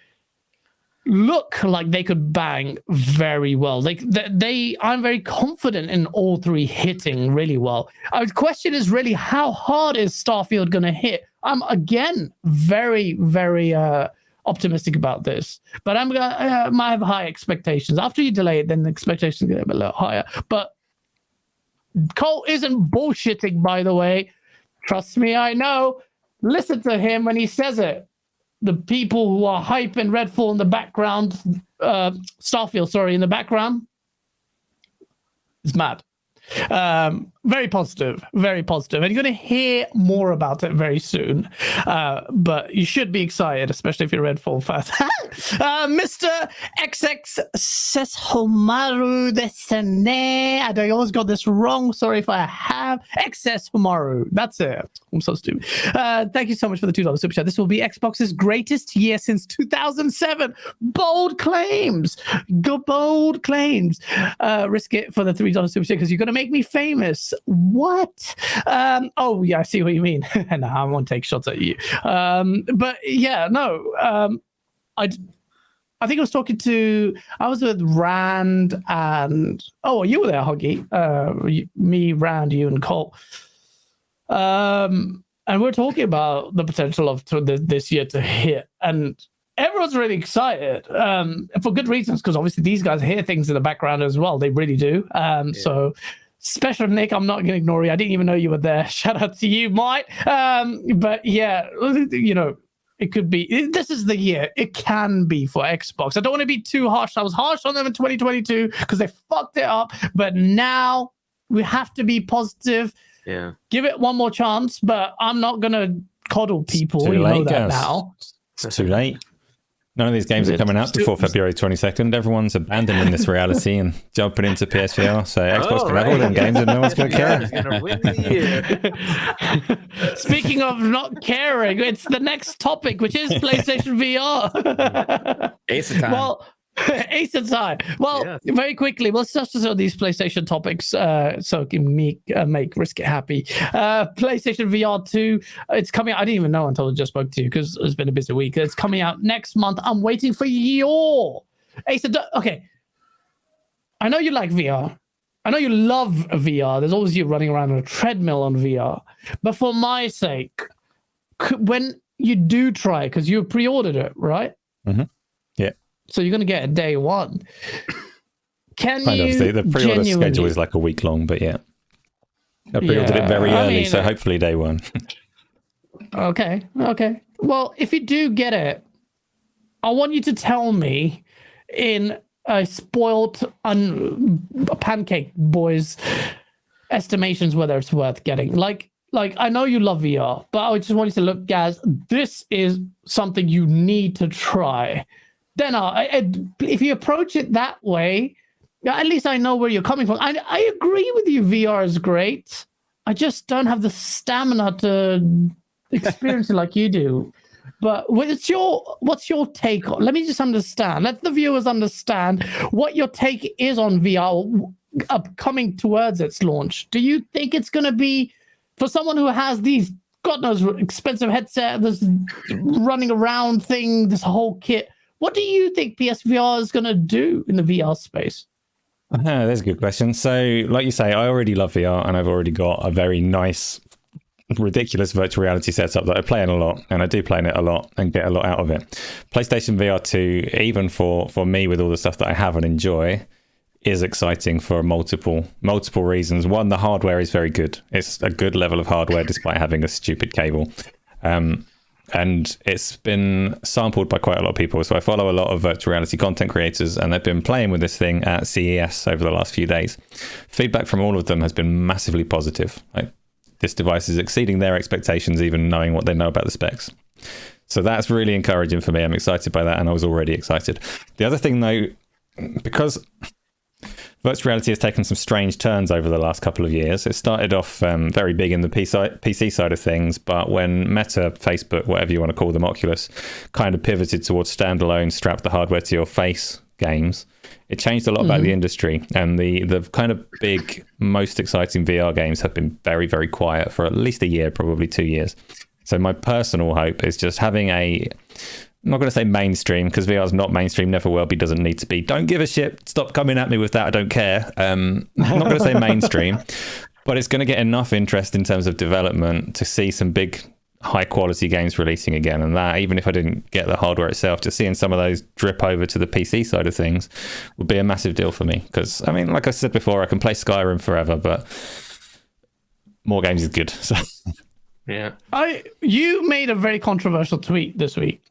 look like they could bang very well. I'm very confident in all three hitting really well. Our question is really, how hard is Starfield going to hit? I'm again very, very optimistic about this, but I'm gonna might have high expectations. After you delay it, then the expectations get a little higher. But Cole isn't bullshitting, by the way. Trust me, I know. Listen to him when he says it. The people who are hyping Redfall in the background, Starfield, sorry, in the background, it's mad. Very positive, very positive. And you're going to hear more about it very soon. But you should be excited, especially if you're a Redfall fan. Mr. XX Seshomaru Desene. I always got this wrong. Sorry if I have. XS Homaru. That's it. I'm so stupid. Thank you so much for the $2 super chat. This will be Xbox's greatest year since 2007. Bold claims. Go bold claims. Risk it for the $3 super chat because you're going to make me famous. What? Oh, yeah, I see what you mean. No, I won't take shots at you. But yeah, no. I think I was with Rand and you were there, Hoggy. Me, Rand, you, and Cole. And we're talking about the potential of this year to hit, and everyone's really excited for good reasons, because obviously these guys hear things in the background as well. They really do. So special Nick, I'm not going to ignore you. I didn't even know you were there. Shout out to you, mate. But yeah, you know, it could be. This is the year. It can be for Xbox. I don't want to be too harsh. I was harsh on them in 2022 because they fucked it up. But now we have to be positive. Yeah. Give it one more chance. But I'm not going to coddle people. It's too you late, know that guys. now. It's too late. None of these games are coming out before February 22nd. Everyone's abandoning this reality and jumping into PSVR. So Xbox can have all them games and no one's going to care. He's gonna win the year. Speaking of not caring, it's the next topic, which is PlayStation VR. Ace of time. Well, Ace of time. Well, very quickly, let's touch on these PlayStation topics so it can make Risk It happy. PlayStation VR 2, it's coming out. I didn't even know until I just spoke to you because it's been a busy week. It's coming out next month. I'm waiting for your Ace of Okay. I know you like VR. I know you love VR. There's always you running around on a treadmill on VR. But for my sake, when you do try, because you pre-ordered it, right? Mm-hmm. Yeah. So you're going to get it day one. Can kind you of. The pre-order schedule is like a week long, but yeah. I pre-ordered it very early, so hopefully day one. Okay. Well, if you do get it, I want you to tell me in a spoiled pancake boys estimations whether it's worth getting. Like I know you love VR, but I just want you to look, guys, this is something you need to try. Then if you approach it that way, at least I know where you're coming from. I agree with you. VR is great. I just don't have the stamina to experience it like you do. But what's your take on? Let me just understand. Let the viewers understand what your take is on VR coming towards its launch. Do you think it's going to be for someone who has these God knows expensive headset, this running around thing, this whole kit? What do you think PSVR is going to do in the VR space? That's a good question. So, like you say, I already love VR, and I've already got a very nice, ridiculous virtual reality setup that I play in a lot, and I do play in it a lot and get a lot out of it. PlayStation VR 2, even for me with all the stuff that I have and enjoy, is exciting for multiple reasons. One, the hardware is very good. It's a good level of hardware despite having a stupid cable. And it's been sampled by quite a lot of people. So I follow a lot of virtual reality content creators, and they've been playing with this thing at CES over the last few days. Feedback from all of them has been massively positive. Like, this device is exceeding their expectations, even knowing what they know about the specs. So that's really encouraging for me. I'm excited by that, and I was already excited. The other thing, though, because virtual reality has taken some strange turns over the last couple of years. It started off very big in the PC side of things, but when Meta, Facebook, whatever you want to call them, Oculus, kind of pivoted towards standalone, strap the hardware to your face games, it changed a lot about the industry. And the kind of big, most exciting VR games have been very, very quiet for at least a year, probably 2 years. So my personal hope is just having I'm not going to say mainstream, because VR is not mainstream, never will be, doesn't need to be. Don't give a shit. Stop coming at me with that. I don't care. I'm not going to say mainstream, but it's going to get enough interest in terms of development to see some big, high-quality games releasing again. And that, even if I didn't get the hardware itself, just seeing some of those drip over to the PC side of things would be a massive deal for me. Because, I mean, like I said before, I can play Skyrim forever, but more games is good. So. Yeah. You made a very controversial tweet this week.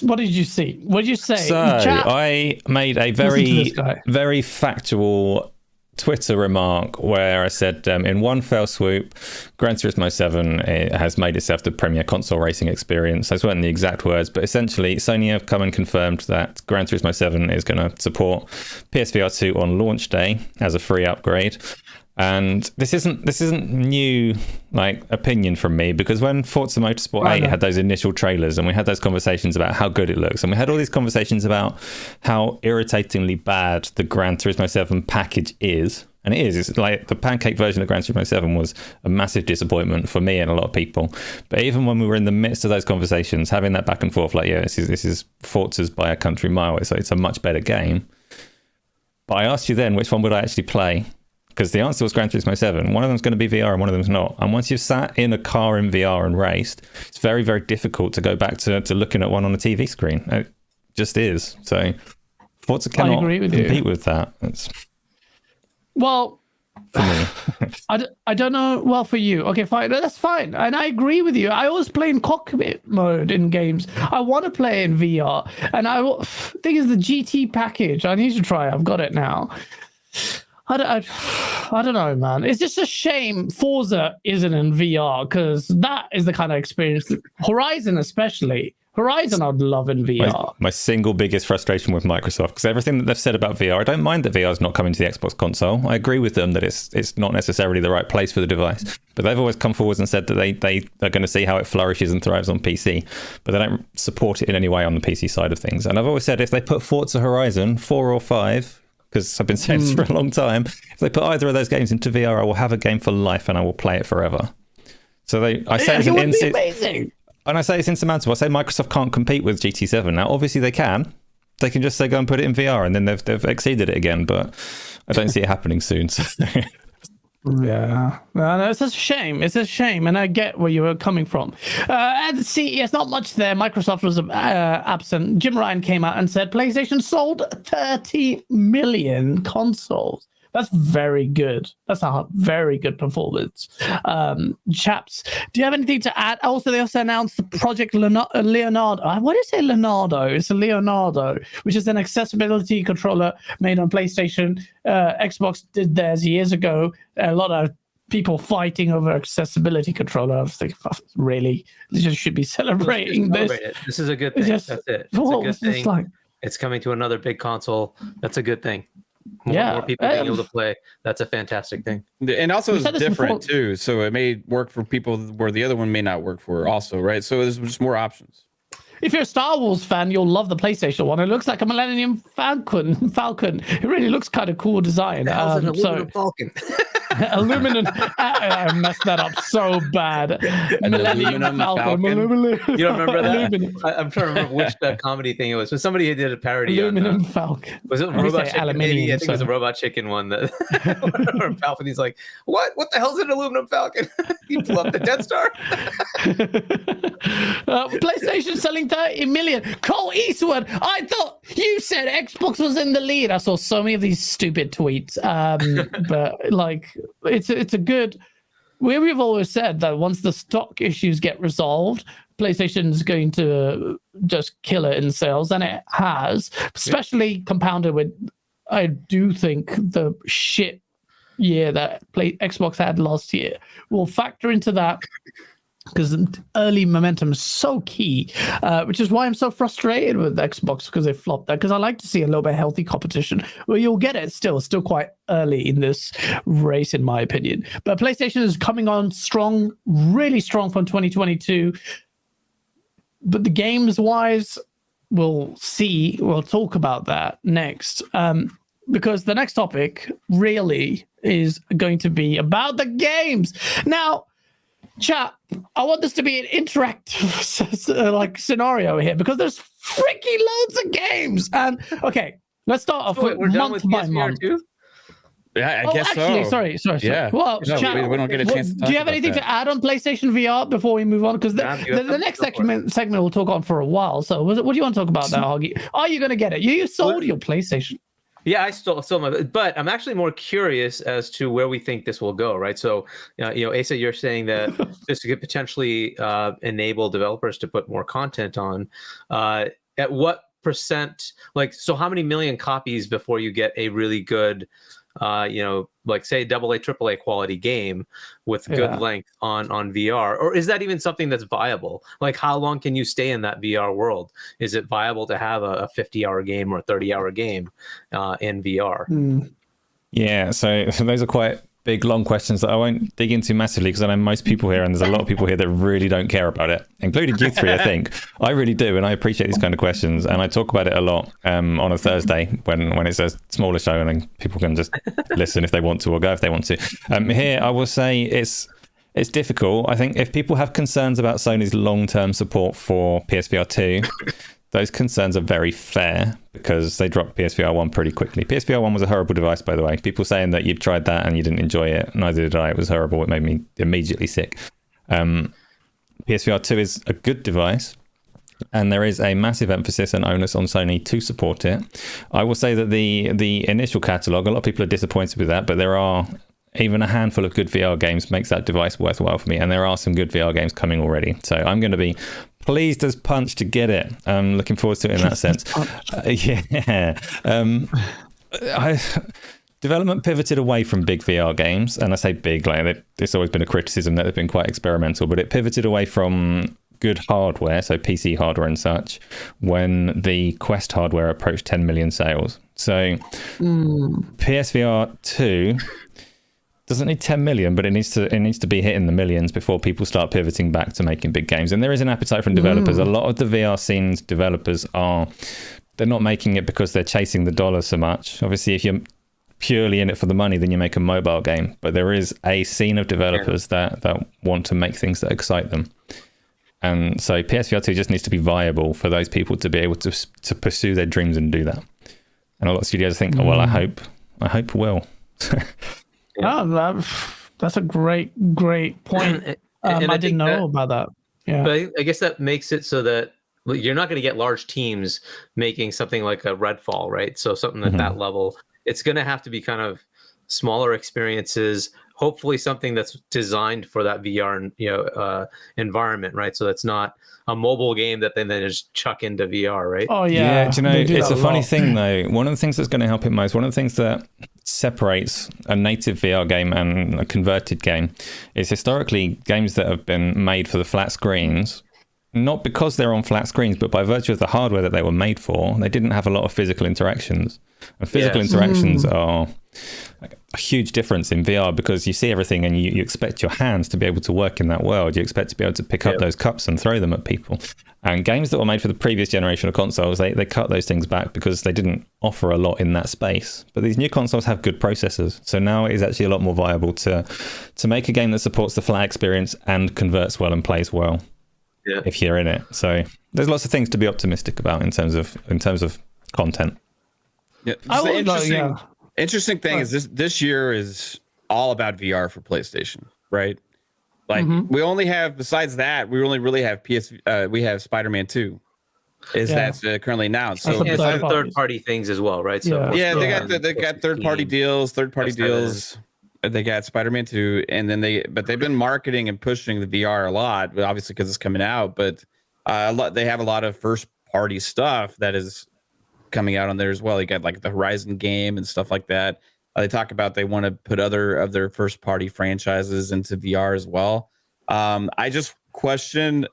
What did you see? What did you say? So I made a very factual Twitter remark where I said, in one fell swoop, Gran Turismo 7 has made itself the premier console racing experience. Those weren't the exact words, but essentially Sony have come and confirmed that Gran Turismo 7 is going to support PSVR 2 on launch day as a free upgrade. And this isn't new opinion from me, because when Forza Motorsport 8 had those initial trailers and we had those conversations about how good it looks, and we had all these conversations about how irritatingly bad the Gran Turismo 7 package is, and it's like the pancake version of Gran Turismo 7 was a massive disappointment for me and a lot of people. But even when we were in the midst of those conversations, having that back and forth, this is Forza's by a country mile, so it's a much better game. But I asked you then, which one would I actually play? Because the answer was Gran Turismo 7. One of them's going to be VR and one of them's not. And once you've sat in a car in VR and raced, it's very, very difficult to go back to looking at one on a TV screen. It just is. So Forza cannot compete with that. Well, for me. I don't know. Well, for you. Okay, fine. That's fine. And I agree with you. I always play in cockpit mode in games. I want to play in VR. And thing is, the GT package, I need to try it. I've got it now. I don't know, man. It's just a shame Forza isn't in VR, because that is the kind of experience. Horizon, especially. Horizon, I'd love in VR. My single biggest frustration with Microsoft, because everything that they've said about VR, I don't mind that VR is not coming to the Xbox console. I agree with them that it's not necessarily the right place for the device. But they've always come forward and said that they are going to see how it flourishes and thrives on PC. But they don't support it in any way on the PC side of things. And I've always said if they put Forza Horizon 4 or 5... because I've been saying this for a long time, if they put either of those games into VR, I will have a game for life and I will play it forever. So I say it's amazing. And I say it's insurmountable. I say Microsoft can't compete with GT7. Now, obviously they can. They can just say go and put it in VR, and then they've exceeded it again. But I don't see it happening soon. So. Yeah, no, it's a shame. It's a shame, and I get where you were coming from. At CES, not much there. Microsoft was absent. Jim Ryan came out and said PlayStation sold 30 million consoles. That's very good. That's a very good performance. Chaps, do you have anything to add? Also, they also announced the Project Leonardo. Why do you say Leonardo? It's a Leonardo, which is an accessibility controller made on PlayStation. Xbox did theirs years ago. A lot of people fighting over accessibility controller. I was thinking, really, you just should be celebrating this. This is a good thing. That's it. It's a good thing. It's coming to another big console. That's a good thing. More people being able to play. That's a fantastic thing. And also it's different too. So it may work for people where the other one may not work for also, right? So there's just more options. If you're a Star Wars fan, you'll love the PlayStation one. It looks like a Millennium Falcon. It really looks kind of cool design. An aluminum Falcon. Aluminum. I messed that up so bad. Millennium Falcon. You don't remember that? I'm trying to remember which comedy thing it was. So somebody did a parody. Aluminum Falcon. Was it Robot Chicken? Maybe? I think it was a Robot Chicken one. Or Falcon. He's like, what? What the hell's an aluminum Falcon? You blew up the Death Star. PlayStation selling 30 million. Cole Eastwood. I thought you said Xbox was in the lead. I saw so many of these stupid tweets. But it's a good. We've always said that once the stock issues get resolved, PlayStation is going to just kill it in sales, and it has, especially compounded with, I do think, the shit year that Xbox had last year will factor into that, because early momentum is so key, which is why I'm so frustrated with Xbox, because they flopped that, because I like to see a little bit of healthy competition. Well, you'll get it still quite early in this race, in my opinion. But PlayStation is coming on strong, really strong from 2022. But the games-wise, we'll see. We'll talk about that next. Because the next topic really is going to be about the games. Now, chat, I want this to be an interactive scenario here, because there's freaking loads of games. And okay, let's start off with month by month. Yeah, I guess so. Sorry. Yeah. Well, chat, we don't get a chance to talk. Do you have anything to add on PlayStation VR before we move on? Because the next segment we'll talk on for a while. So what do you want to talk about now, Hargeet? Are you going to get it? You sold your PlayStation. Yeah, I still my, but I'm actually more curious as to where we think this will go, right? So, Asa, you're saying that this could potentially enable developers to put more content on. At what percent, so how many million copies before you get a really good like say AA, AAA quality game with good length on VR? Or is that even something that's viable? Like, how long can you stay in that VR world? Is it viable to have a 50-hour game or a 30-hour game in VR? Yeah, so those are quite big, long questions that I won't dig into massively, because I know most people here, and there's a lot of people here that really don't care about it, including you three, I think. I really do, and I appreciate these kind of questions, and I talk about it a lot on a Thursday when it's a smaller show, and then people can just listen if they want to, or go if they want to. Here, I will say it's difficult. I think if people have concerns about Sony's long-term support for PSVR 2, those concerns are very fair, because they dropped PSVR 1 pretty quickly. PSVR 1 was a horrible device, by the way. People saying that you've tried that and you didn't enjoy it. Neither did I. It was horrible. It made me immediately sick. PSVR 2 is a good device, and there is a massive emphasis and onus on Sony to support it. I will say that the initial catalogue, a lot of people are disappointed with that, but there are even a handful of good VR games makes that device worthwhile for me, and there are some good VR games coming already. So I'm going to be pleased as punch to get it. I'm looking forward to it in that sense. Development pivoted away from big VR games, and I say big, like it's always been a criticism that they've been quite experimental, but it pivoted away from good hardware, so PC hardware and such, when the Quest hardware approached 10 million sales. So PSVR 2 doesn't need 10 million, but it needs to be hitting the millions before people start pivoting back to making big games. And there is an appetite from developers. A lot of the VR scene's developers they're not making it because they're chasing the dollar so much. Obviously, if you're purely in it for the money, then you make a mobile game. But there is a scene of developers that want to make things that excite them. And so PSVR 2 just needs to be viable for those people to be able to pursue their dreams and do that. And a lot of studios think, oh, well, I hope will. That's a great point. And I didn't know about that. Yeah, but I guess that makes it so that you're not going to get large teams making something like a Redfall, right? So something at that level, it's going to have to be kind of smaller experiences. Hopefully, something that's designed for that VR, environment, right? So that's not a mobile game that they then just chuck into VR, right? Oh yeah. Do you know, it's a funny thing though. One of the things that's going to help it most, one of the things that separates a native VR game and a converted game, is historically games that have been made for the flat screens, not because they're on flat screens, but by virtue of the hardware that they were made for, they didn't have a lot of physical interactions. And physical interactions are a huge difference in VR, because you see everything and you expect your hands to be able to work in that world. You expect to be able to pick up those cups and throw them at people. And games that were made for the previous generation of consoles, they cut those things back because they didn't offer a lot in that space. But these new consoles have good processors. So now it is actually a lot more viable to make a game that supports the flat experience and converts well and plays well if you're in it. So there's lots of things to be optimistic about in terms of content. Yeah, interesting thing is this year is all about VR for PlayStation, right? Like we only have, besides that, we only really have we have Spider-Man 2 that's currently announced. So it's third-party things as well, right? So they got third-party deals. They got Spider-Man 2, and then they've been marketing and pushing the VR a lot, obviously because it's coming out. But they have a lot of first-party stuff that is coming out on there as well. You got like the Horizon game and stuff like that. They talk about they want to put other of their first party franchises into VR as well. I just question,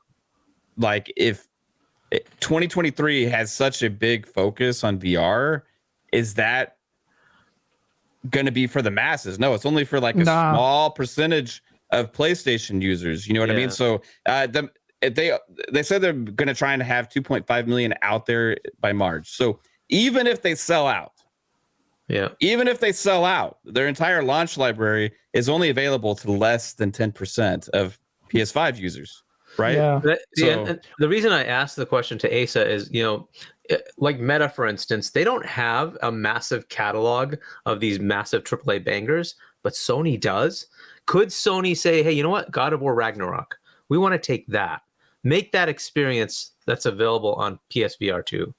like, if 2023 has such a big focus on VR, is that going to be for the masses? No, it's only for like a small percentage of PlayStation users. You know what I mean? So they said they're going to try and have 2.5 million out there by March. So even if they sell out, their entire launch library is only available to less than 10% of PS5 users, right? And the reason I asked the question to Asa is, like Meta, for instance, they don't have a massive catalog of these massive AAA bangers, but Sony does. Could Sony say, hey, you know what? God of War Ragnarok, we want to take that, make that experience that's available on PSVR 2.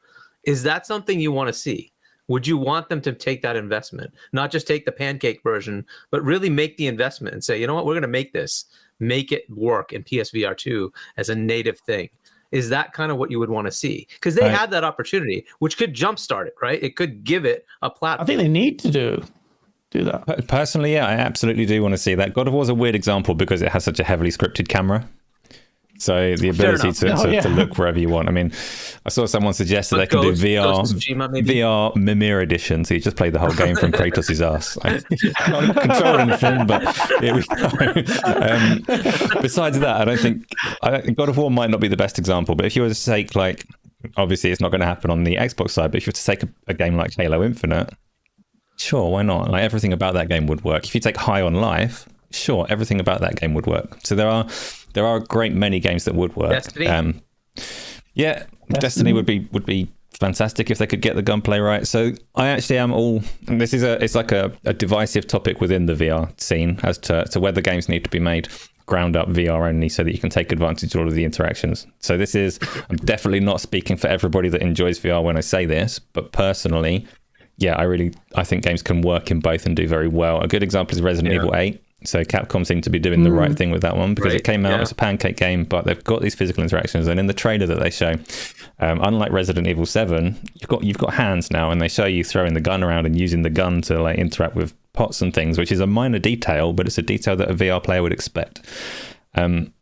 Is that something you want to see? Would you want them to take that investment, not just take the pancake version, but really make the investment and say, you know what, we're going to make it work in PSVR 2 as a native thing? Is that kind of what you would want to see? Because they had that opportunity, which could jumpstart it, right? It could give it a platform. I think they need to do. do that. Personally, yeah, I absolutely do want to see that. God of War is a weird example because it has such a heavily scripted camera. So the ability to look wherever you want. I mean, I saw someone suggest that they can do VR Mimir edition, so you just play the whole game from Kratos' ass. I'm not controlling anything, but here we go. Besides that, I think God of War might not be the best example, but if you were to take, like, obviously it's not going to happen on the Xbox side, but if you were to take a game like Halo Infinite, sure, why not? Like, everything about that game would work. If you take High on Life, sure, everything about that game would work. So there are a great many games that would work. Destiny? Destiny would be fantastic if they could get the gunplay right. So I actually am all. And this is it's like a divisive topic within the VR scene as to whether games need to be made ground up VR only so that you can take advantage of all of the interactions. So I'm definitely not speaking for everybody that enjoys VR when I say this, but personally, yeah, I think games can work in both and do very well. A good example is Resident Evil 8. So Capcom seemed to be doing the right thing with that one because it came out as a pancake game, but they've got these physical interactions. And in the trailer that they show, unlike Resident Evil 7, you've got hands now, and they show you throwing the gun around and using the gun to like interact with pots and things, which is a minor detail, but it's a detail that a VR player would expect. And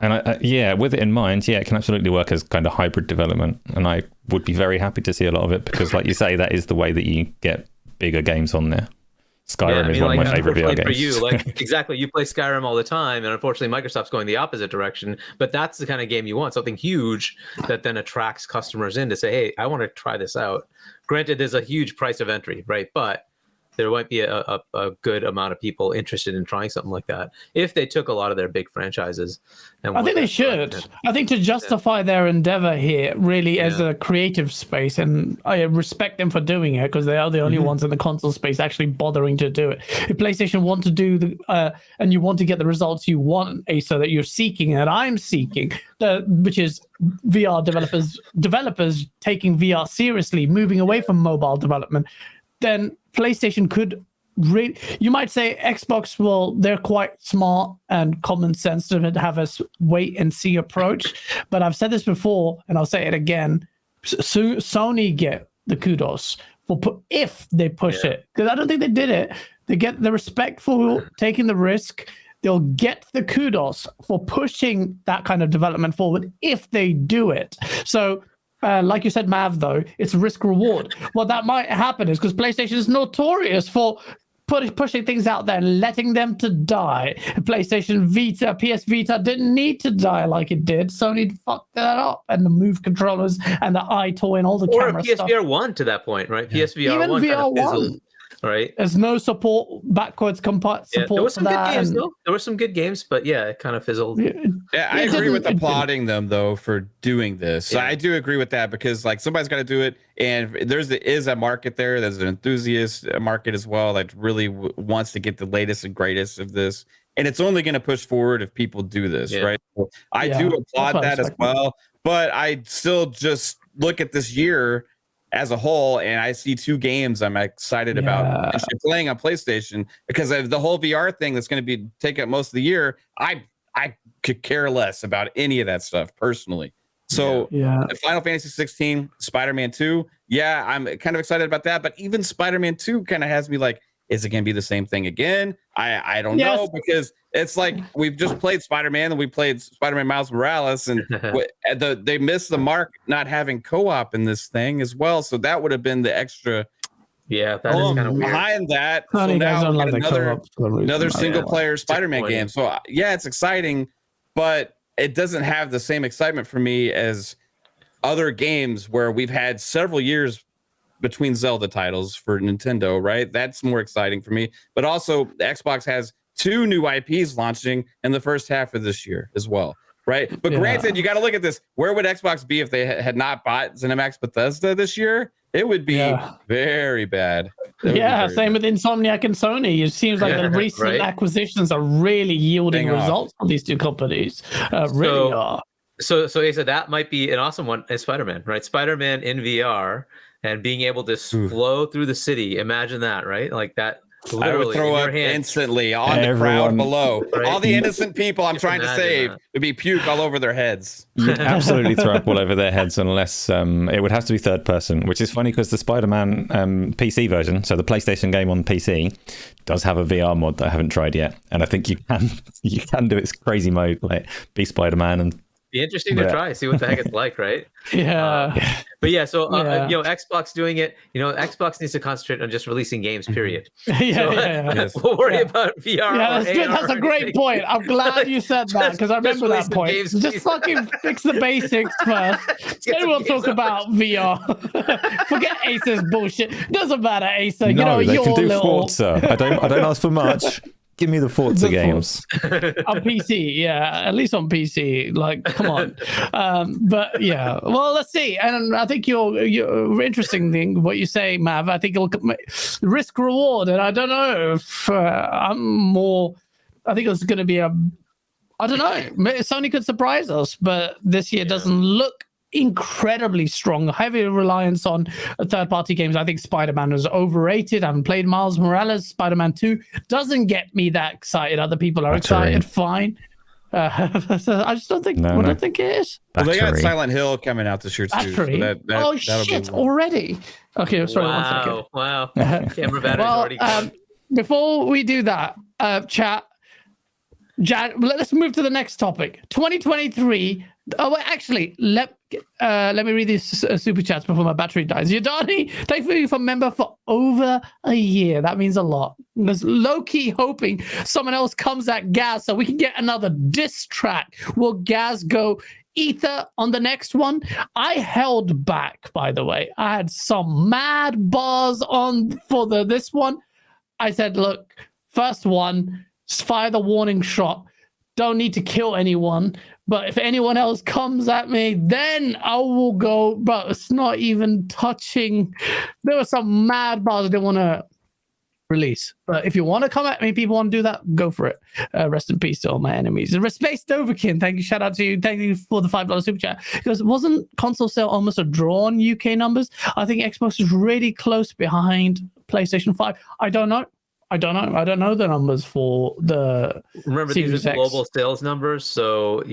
with it in mind, it can absolutely work as kind of hybrid development, and I would be very happy to see a lot of it because, like you say, that is the way that you get bigger games on there. Skyrim is one of my favorite VR games. For you, like, exactly, you play Skyrim all the time, and unfortunately, Microsoft's going the opposite direction. But that's the kind of game you want, something huge that then attracts customers in to say, "Hey, I want to try this out." Granted, there's a huge price of entry, right? But there might be a good amount of people interested in trying something like that if they took a lot of their big franchises. And I think they should. I think to justify their endeavor here really as a creative space, and I respect them for doing it because they are the only ones in the console space actually bothering to do it. If PlayStation want to do and you want to get the results you want, so that you're seeking and I'm seeking, which is VR developers taking VR seriously, moving away from mobile development, then PlayStation could you might say Xbox they're quite smart and common sense to have a wait and see approach. But I've said this before and I'll say it again. Sony get the kudos if they push it, because I don't think they did it. They get the respect for taking the risk. They'll get the kudos for pushing that kind of development forward if they do it. So like you said, Mav, though, it's risk reward. What that might happen is because PlayStation is notorious for pushing things out there and letting them to die. PlayStation Vita, PS Vita didn't need to die like it did. Sony fucked that up, and the Move controllers and the iToy and all the camera stuff. Or PSVR 1 to that point, right? PSVR even 1 VR kind of 1. fizzled. Right. There's no backwards support. There were some good games, though. There were some good games, but it kind of fizzled. Yeah, I agree with applauding them though for doing this. So I do agree with that because like somebody's got to do it, and there is a market there. There's an enthusiast market as well that really wants to get the latest and greatest of this, and it's only going to push forward if people do this, right? So I do applaud that as well, but I still just look at this year as a whole, and I see two games I'm excited about playing on PlayStation because of the whole VR thing that's going to take up most of the year. I could care less about any of that stuff personally. So Final Fantasy 16, Spider-Man 2, I'm kind of excited about that. But even Spider-Man 2 kind of has me like, is it going to be the same thing again? I don't know, because it's like we've just played Spider-Man and we played Spider-Man Miles Morales, and they missed the mark not having co-op in this thing as well. So that would have been the extra. Yeah, that is kind of weird. Behind that, so now another single-player Spider-Man game. So it's exciting, but it doesn't have the same excitement for me as other games where we've had several years between Zelda titles for Nintendo, right? That's more exciting for me. But also, Xbox has 2 new IPs launching in the first half of this year as well, right? But granted, you got to look at this. Where would Xbox be if they had not bought ZeniMax Bethesda this year? It would be very bad. Same with Insomniac and Sony. It seems like the recent acquisitions are really yielding results on these two companies. Really are. So Asa, that might be an awesome one as Spider-Man, right? Spider-Man in VR and being able to flow through the city. Imagine that, right? Like that Literally, I would throw in your up hand. instantly on the crowd below. Right? All the innocent people I'm Just trying to imagine save that. would be puke all over their heads. You'd absolutely throw up all over their heads unless it would have to be third person, which is funny because the Spider-Man PC version, so the PlayStation game on PC, does have a VR mod that I haven't tried yet, and I think you can do its crazy mode, like be Spider-Man and. Be interesting to try, see what the heck it's like, right? Yeah. But yeah, so Xbox doing it. Xbox needs to concentrate on just releasing games. Period. Yes. We'll worry about VR. Yeah, that's good. That's a great point. I'm glad you said that because I remember that point. Just fucking fix the basics first. Then we'll talk about VR. Forget Acer's bullshit. Doesn't matter, Acer. No, they can do little... Forza. I don't ask for much. Give me the Forza games. On PC, yeah, at least on PC. Like, come on. But yeah, well, let's see. And I think you're interesting thing what you say, Mav. I think it'll risk reward, and I don't know if I'm more. I think it's going to be I don't know. Sony could surprise us, but this year doesn't look incredibly strong. Heavy reliance on third-party games. I think Spider-Man was overrated. I haven't played Miles Morales. Spider-Man 2 doesn't get me that excited. Other people are excited. Fine. So I just don't think. I don't think it is. Well, they got Silent Hill coming out this year too. So shit! Already. Okay, sorry. 1 second. Wow. Camera battery's already gone. Before we do that, chat. Let's move to the next topic. 2023. Oh, wait, actually, let me read these super chats before my battery dies. Yadani, thank you for member for over a year. That means a lot. There's low-key hoping someone else comes at Gaz so we can get another diss track. Will Gaz go Ether on the next one? I held back, by the way. I had some mad bars on for this one. I said, look, first one, just fire the warning shot. Don't need to kill anyone. But if anyone else comes at me, then I will go. But it's not even touching. There were some mad bars I didn't want to release. But if you want to come at me, people want to do that, go for it. Rest in peace to all my enemies. Space Doverkin, thank you. Shout out to you. Thank you for the $5 super chat. Because wasn't console sale almost a draw on UK numbers? I think Xbox is really close behind PlayStation 5. I don't know. I don't know the numbers for the Remember, Series these are X. global sales numbers. So,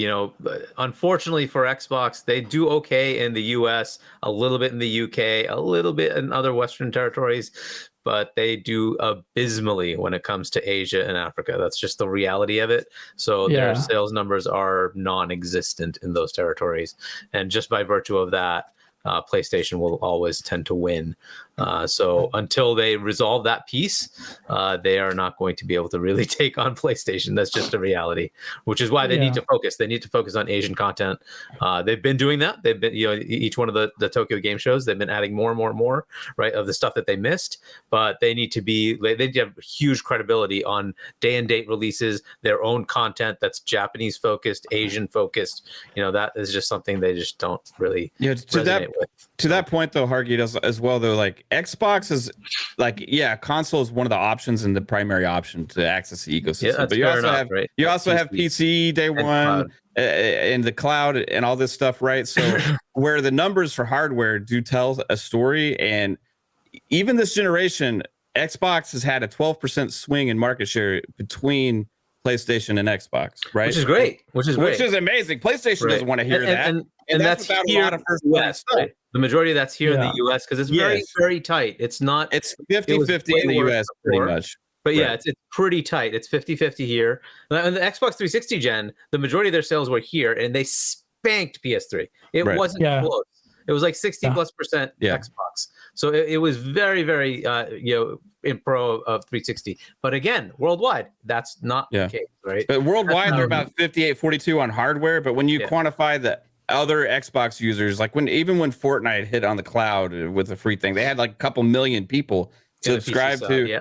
unfortunately for Xbox, they do okay in the US, a little bit in the UK, a little bit in other Western territories, but they do abysmally when it comes to Asia and Africa. That's just the reality of it. So their sales numbers are non-existent in those territories. And just by virtue of that, PlayStation will always tend to win. So until they resolve that piece, they are not going to be able to really take on PlayStation. That's just a reality, which is why they need to focus. They need to focus on Asian content. They've been doing that. They've been, each one of the Tokyo Game Shows, they've been adding more and more and more, right, of the stuff that they missed. But they need to have huge credibility on day and date releases, their own content that's Japanese focused, Asian focused. That is just something they just don't really resonate with. To that point, though, Hargeet, as well, though, like Xbox is console is one of the options and the primary option to access the ecosystem. Yeah, but you also have PC day one and the cloud and all this stuff, right? So where the numbers for hardware do tell a story, and even this generation, Xbox has had a 12% swing in market share between PlayStation and Xbox, right? Which is great. Which is amazing. PlayStation doesn't want to hear that. And that's about here a lot of first-party stuff. right? The majority of that's here in the US because it's very, very tight. It's not. It's 50-50 in the US, pretty much. But it's pretty tight. It's 50-50 here. And the Xbox 360 gen, the majority of their sales were here, and they spanked PS3. It wasn't close. It was like 60+% Xbox. So it was very, very, in pro of 360. But again, worldwide, that's not the case, right? But worldwide, they're about 58-42 on hardware. But when you quantify the other Xbox users, like when Fortnite hit on the cloud with a free thing, they had like a couple million people subscribe to.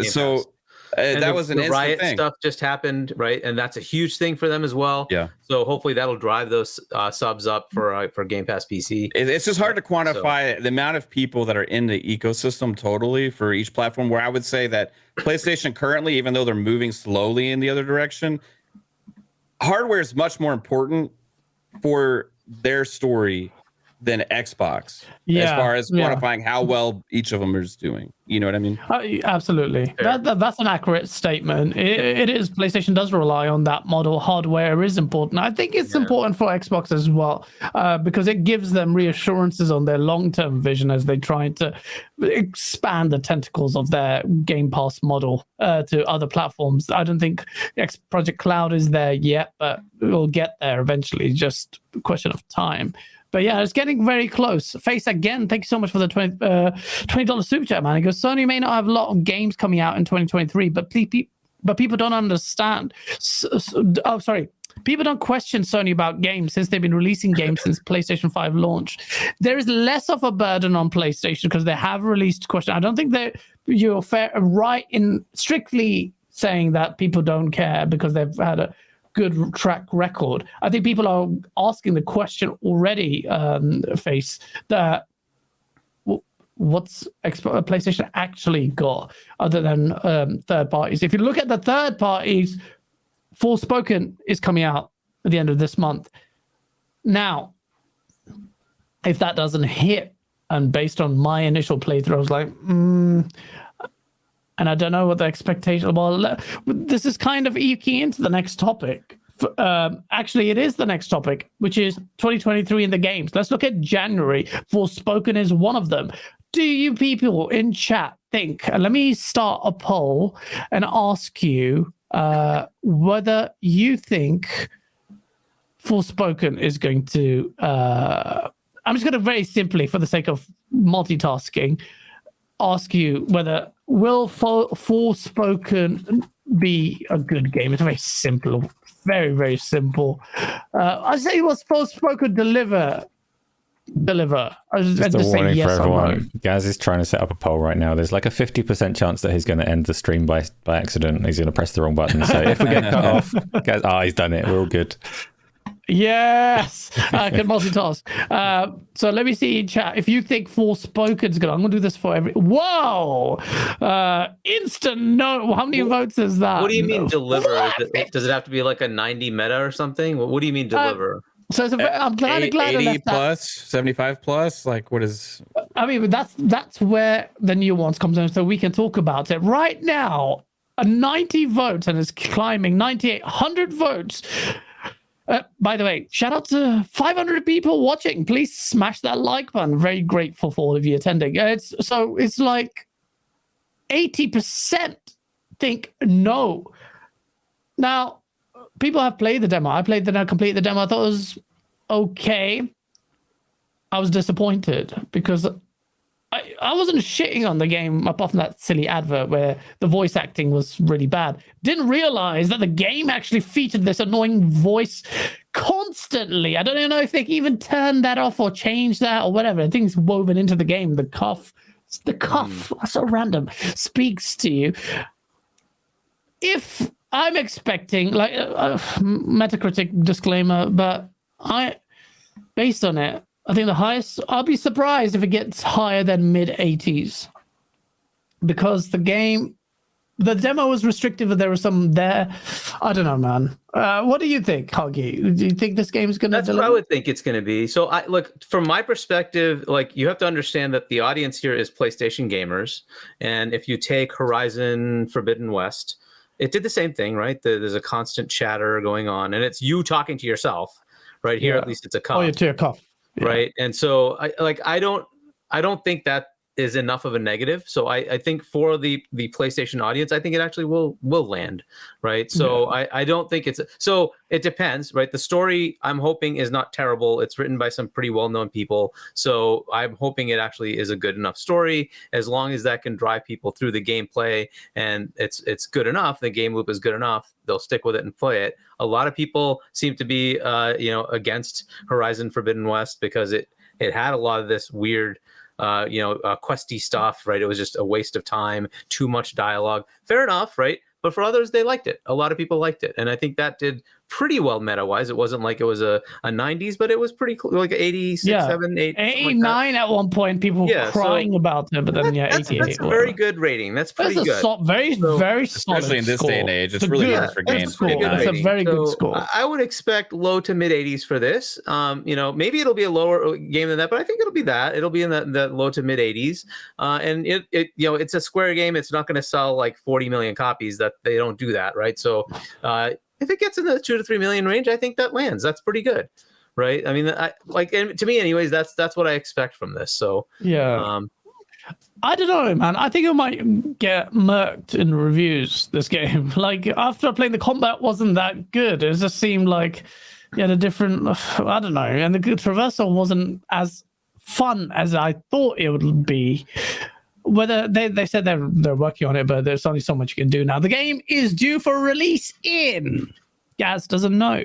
So that was an instant Riot thing. Stuff just happened, right? And that's a huge thing for them as well. Yeah. So hopefully that'll drive those subs up for Game Pass PC. It's just hard to quantify the amount of people that are in the ecosystem totally for each platform. Where I would say that PlayStation currently, even though they're moving slowly in the other direction, hardware is much more important for their story than Xbox Yeah, as far as quantifying how well each of them is doing. You know what I mean? Absolutely. That's an accurate statement. It is. PlayStation does rely on that model. Hardware is important. I think it's important for Xbox as well, because it gives them reassurances on their long-term vision as they try to expand the tentacles of their Game Pass model to other platforms. I don't think Project Cloud is there yet, but we'll get there eventually. Just a question of time. But yeah, it's getting very close. Face again, thank you so much for the $20 super chat, man. He goes, Sony may not have a lot of games coming out in 2023, but people don't understand. People don't question Sony about games since they've been releasing games since PlayStation 5 launch. There is less of a burden on PlayStation because they have released question. I don't think that you're right in strictly saying that people don't care because they've had a good track record. I think people are asking the question already, Face, that what's PlayStation actually got other than third parties. If you look at the third parties, Forspoken is coming out at the end of this month. Now, if that doesn't hit, and based on my initial playthrough, I was like, and I don't know what the expectation. Well, this is kind of eking into the next topic. Actually, it is the next topic, which is 2023 in the games. Let's look at January. Forspoken is one of them. Do you people in chat think? Let me start a poll and ask you whether you think Forspoken is going to. I'm just going to very simply, for the sake of multitasking, ask you whether will Forspoken be a good game. It's very simple, very, very simple. I say, was Forspoken deliver? I was just a just warning say yes for everyone. or no. Gaz is trying to set up a poll right now. There's like a 50% chance that he's going to end the stream by accident. He's going to press the wrong button. So if we get cut off, Gaz, he's done it. We're all good. Yes, I can multitask. So let me see in chat. If you think Forspoken's good, I'm going to do this for every. Whoa! Instant no. How many votes is that? What do you mean deliver? Does it have to be like a 90 meta or something? What do you mean deliver? So I'm glad 80 I left plus, 75 plus. Like, what is? I mean, that's where the nuance comes in. So we can talk about it right now. A 90 votes and it's climbing 100 votes. By the way, shout out to 500 people watching. Please smash that like button. Very grateful for all of you attending. It's like 80% think no. Now, people have played the demo. I completed the demo. I thought it was okay. I was disappointed because I wasn't shitting on the game apart from that silly advert where the voice acting was really bad. Didn't realize that the game actually featured this annoying voice constantly. I don't even know if they can even turn that off or change that or whatever. I think it's woven into the game. The cough, so random, speaks to you. If I'm expecting, like, Metacritic disclaimer, but based on it, I think the highest, I'll be surprised if it gets higher than mid-80s. Because the demo was restrictive, but there was some there. I don't know, man. What do you think, Hargeet? Do you think this game's going to deliver? That's what I would think it's going to be. So, look, from my perspective, like, you have to understand that the audience here is PlayStation gamers. And if you take Horizon Forbidden West, it did the same thing, right? There's a constant chatter going on, and it's you talking to yourself, right? Here, at least it's a cough. Oh, you're to your cough. Yeah. Right. And so I don't think that is enough of a negative. So I think for the PlayStation audience, I think it actually will land. Right. So I don't think so it depends. Right. The story, I'm hoping, is not terrible. It's written by some pretty well-known people. So I'm hoping it actually is a good enough story, as long as that can drive people through the gameplay and it's good enough. The game loop is good enough. They'll stick with it and play it. A lot of people seem to be, against Horizon Forbidden West because it had a lot of this weird, questy stuff, right? It was just a waste of time, too much dialogue. Fair enough, right? But for others, they liked it. A lot of people liked it. And I think that did pretty well meta-wise. It wasn't like it was a 90s, but it was pretty like 86, 7, 8. 89 at one point. People were crying about it, but then that's 88. That's a very good rating. That's pretty good. Very solid. Especially in this day and age, it's really hard for games. That's a very good score. I would expect low to mid 80s for this. Maybe it'll be a lower game than that, but I think it'll be that. It'll be in the low to mid 80s. And it's a Square game. It's not going to sell like 40 million copies. That they don't do that, right? So if it gets in the 2 to 3 million range, I think that lands. That's pretty good, right? I mean, and to me, anyways, that's what I expect from this. So yeah, I don't know, man. I think it might get murked in reviews. This game, like after playing, the combat wasn't that good. It just seemed like the different. I don't know, and the traversal wasn't as fun as I thought it would be. Whether they said they're working on it, but there's only so much you can do now. The game is due for release in Gaz doesn't know.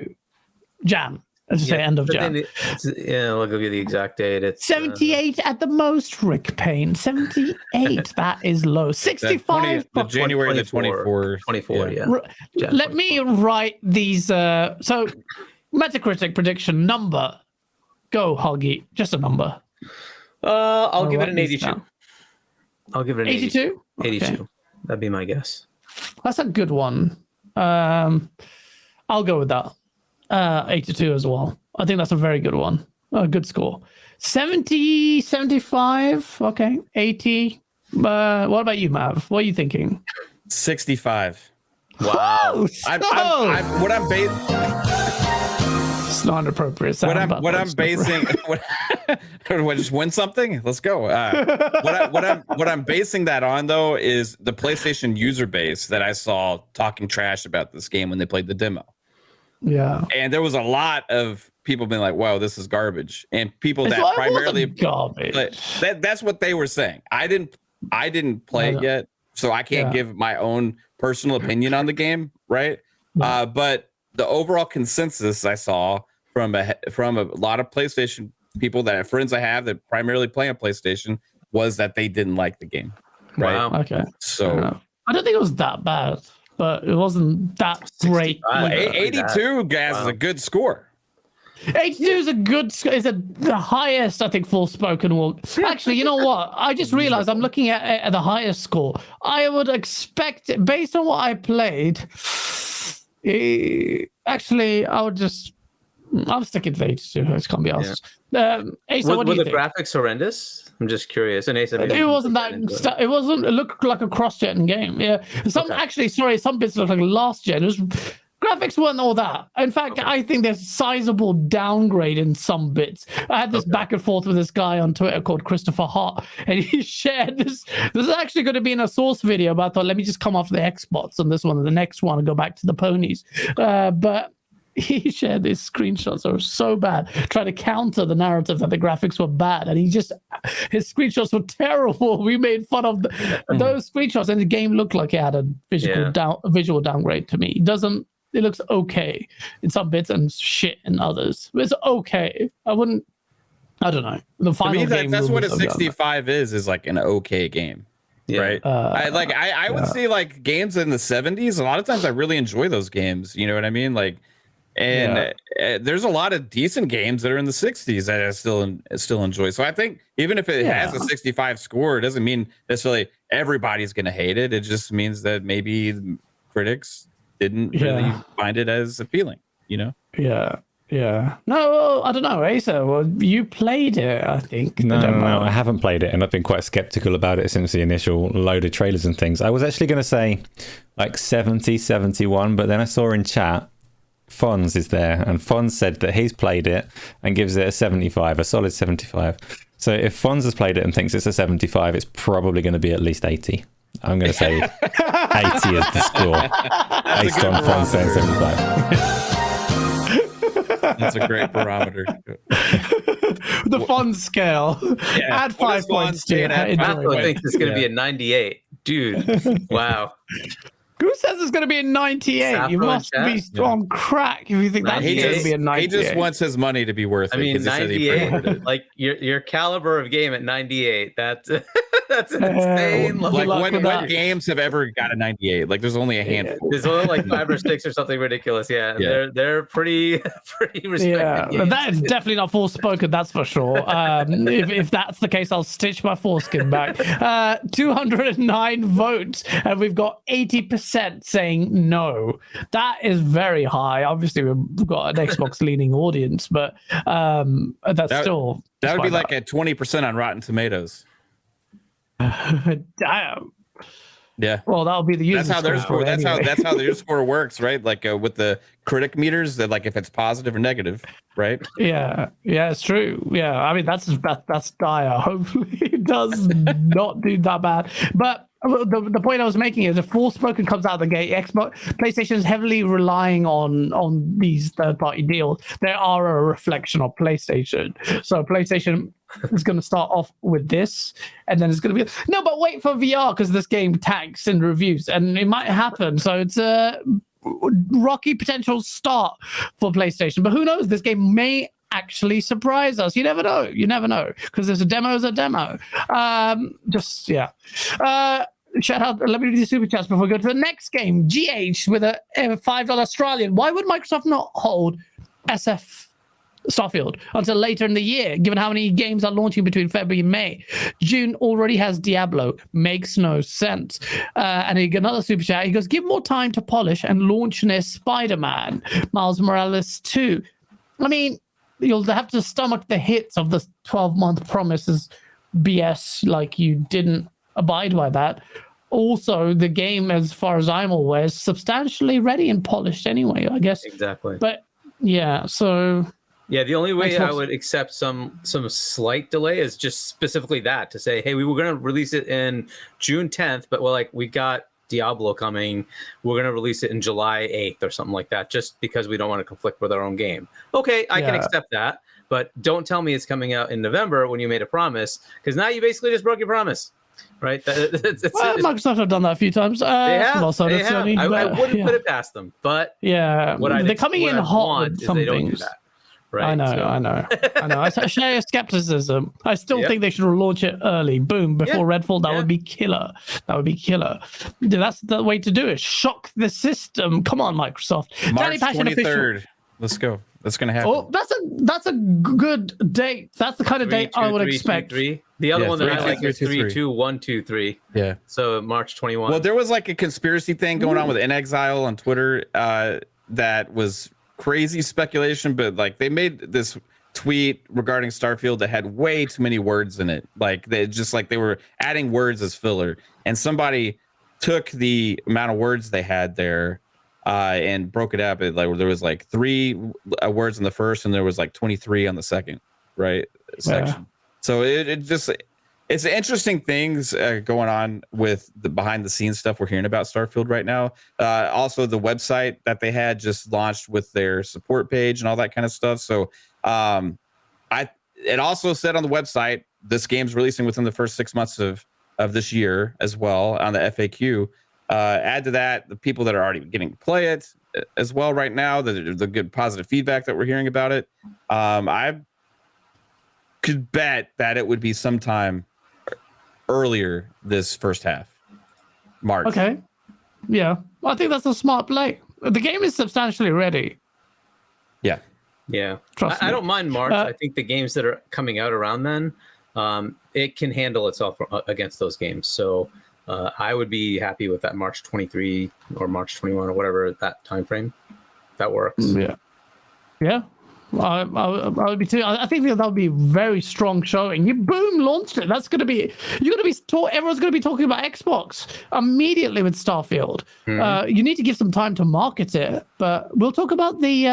Jan. Let's say end of Jan. I'll give you the exact date. It's 78 at the most, Rick Payne. 78. That is low. 65. January the 24th. 24, yeah. Let me write these. So Metacritic prediction number. Go, Hargeet. Just a number. I'll give it an 82. I'll give it an 82. 82. Okay. That'd be my guess. That's a good one. I'll go with that. 82 as well. I think that's a very good one. A good score. 70, 75. Okay. 80. What about you, Mav? What are you thinking? 65. Wow. What I'm basing. It's not appropriate. What I'm basing. What, just win something? Let's go. What I'm basing that on though is the PlayStation user base that I saw talking trash about this game when they played the demo. Yeah, and there was a lot of people being like, "Wow, this is garbage," and people that primarily garbage. That's what they were saying. I didn't play it yet, so I can't give my own personal opinion on the game, right? Yeah. But the overall consensus I saw from a lot of PlayStation people friends I have that primarily play on PlayStation was that they didn't like the game. Right? Wow. Okay. So I don't think it was that bad, but it wasn't that great. 82 gas is a good score. 82 is a good score. Is the highest I think Forspoken will. Actually, you know what? I just realized I'm looking at the highest score. I would expect it based on what I played. Actually, I'm sticking to 82. It can't be asked. Asa, what do you think? Were the graphics horrendous? I'm just curious. And Asa, it wasn't that. It wasn't. It looked like a cross-gen game. Yeah. Some bits looked like last gen. Graphics weren't all that. In fact, I think there's sizable downgrade in some bits. I had this back and forth with this guy on Twitter called Christopher Hart, and he shared this. This is actually going to be in a source video, but I thought, let me just come off the Xbox on this one and the next one and go back to the ponies. But he shared these screenshots that were so bad, trying to counter the narrative that the graphics were bad, and his screenshots were terrible. We made fun of those screenshots, and the game looked like it had a visual downgrade to me. It looks okay in some bits and shit in others. But it's okay. I don't know. The final game. That's what a 65 is like an okay game. Yeah. Right. I would say like games in the 70s. A lot of times I really enjoy those games. You know what I mean? Like, and there's a lot of decent games that are in the 60s that I still enjoy. So I think even if it has a 65 score, it doesn't mean necessarily everybody's going to hate it. It just means that maybe critics didn't really find it as appealing, you know? Yeah. No, I don't know, Asa. Well, you played it, I think. No, I haven't played it, and I've been quite skeptical about it since the initial load of trailers and things. I was actually going to say like 70, 71, but then I saw in chat Fonz is there, and Fonz said that he's played it and gives it a 75, a solid 75. So if Fonz has played it and thinks it's a 75, it's probably going to be at least 80. I'm going to say 80 is the score based on Fonz saying 75. That's a great barometer. The Fonz scale. Add 5 points to it. I think it's going to be a 98. Dude, wow. Who says it's going to be a 98? You must be on crack if you think that's going to be a 98. He just wants his money to be worth it. I mean, 98, like your caliber of game at 98, that's That's insane. Like what games have ever got a 98? Like there's only a handful. There's only like 5 or 6 or something ridiculous. Yeah, they're pretty respected. Yeah, games. that is definitely not Forspoken, that's for sure. If that's the case, I'll stitch my foreskin back. 209 votes, and we've got 80% saying no. That is very high. Obviously, we've got an Xbox-leaning audience, but that's still... That would be like a 20% on Rotten Tomatoes. Damn. Yeah. Well, that'll be the user that's how their score. That's how their score works, right? Like with the critic meters, that like if it's positive or negative, right? Yeah, it's true. Yeah, I mean that's dire. Hopefully, it does not do that bad. But the point I was making is if Forspoken comes out of the gate, PlayStation is heavily relying on these third-party deals. They are a reflection of PlayStation. So PlayStation is going to start off with this, and then it's going to be no, but wait for VR because this game tanks in reviews, and it might happen. So it's a rocky potential start for PlayStation. But who knows? This game may actually surprise us. You never know because there's a demo is a demo. Shout out, let me do the super chats before we go to the next game. GH with a $5 Australian. Why would Microsoft not hold SF Starfield until later in the year, given how many games are launching between February and May? June already has Diablo. Makes no sense. And he got another super chat. He goes, give more time to polish and launch near Spider-Man. Miles Morales 2. I mean, you'll have to stomach the hits of the 12-month promises BS, like you didn't abide by that. Also, the game, as far as I'm aware, is substantially ready and polished anyway, I guess. Exactly. But yeah, so yeah, the only way I would accept some slight delay is just specifically that, to say, hey, we were going to release it in June 10th, but we got Diablo coming. We're going to release it in July 8th or something like that, just because we don't want to conflict with our own game. Okay, I can accept that, but don't tell me it's coming out in November when you made a promise, because now you basically just broke your promise. Right, Microsoft have done that a few times. They have. Sony, I wouldn't put it past them, but they're coming in hot with some things. That, right? I know. I share your skepticism. I still think they should launch it early. Boom, before Redfall. That would be killer. That's the way to do it. Shock the system. Come on, Microsoft. March 23rd. Let's go. That's going to happen. Oh, that's a good date. That's the kind of date I would expect. 3. The other one that I like is 3-2-1-2-3. Yeah. So March 21. Well, there was like a conspiracy thing going on with In Exile on Twitter that was crazy speculation, but like they made this tweet regarding Starfield that had way too many words in it. Like they were adding words as filler, and somebody took the amount of words they had there and broke it up. There was like 3 words in the first, and there was like 23 on the second, right? Section. So it's interesting things going on with the behind the scenes stuff we're hearing about Starfield right now. Also, the website that they had just launched with their support page and all that kind of stuff. So it also said on the website this game's releasing within the first 6 months of this year as well on the FAQ. Add to that the people that are already getting to play it as well right now, the good positive feedback that we're hearing about it. I could bet that it would be sometime earlier this first half, March. Okay. Yeah. I think that's a smart play. The game is substantially ready. Yeah. Yeah. I don't mind March. I think the games that are coming out around then, it can handle itself against those games. So I would be happy with that March 23 or March 21 or whatever that time frame. That works. Yeah. Yeah. I would be too. I think that would be very strong showing. You launched it. That's going to be. Everyone's going to be talking about Xbox immediately with Starfield. Mm-hmm. You need to give some time to market it, but we'll talk about the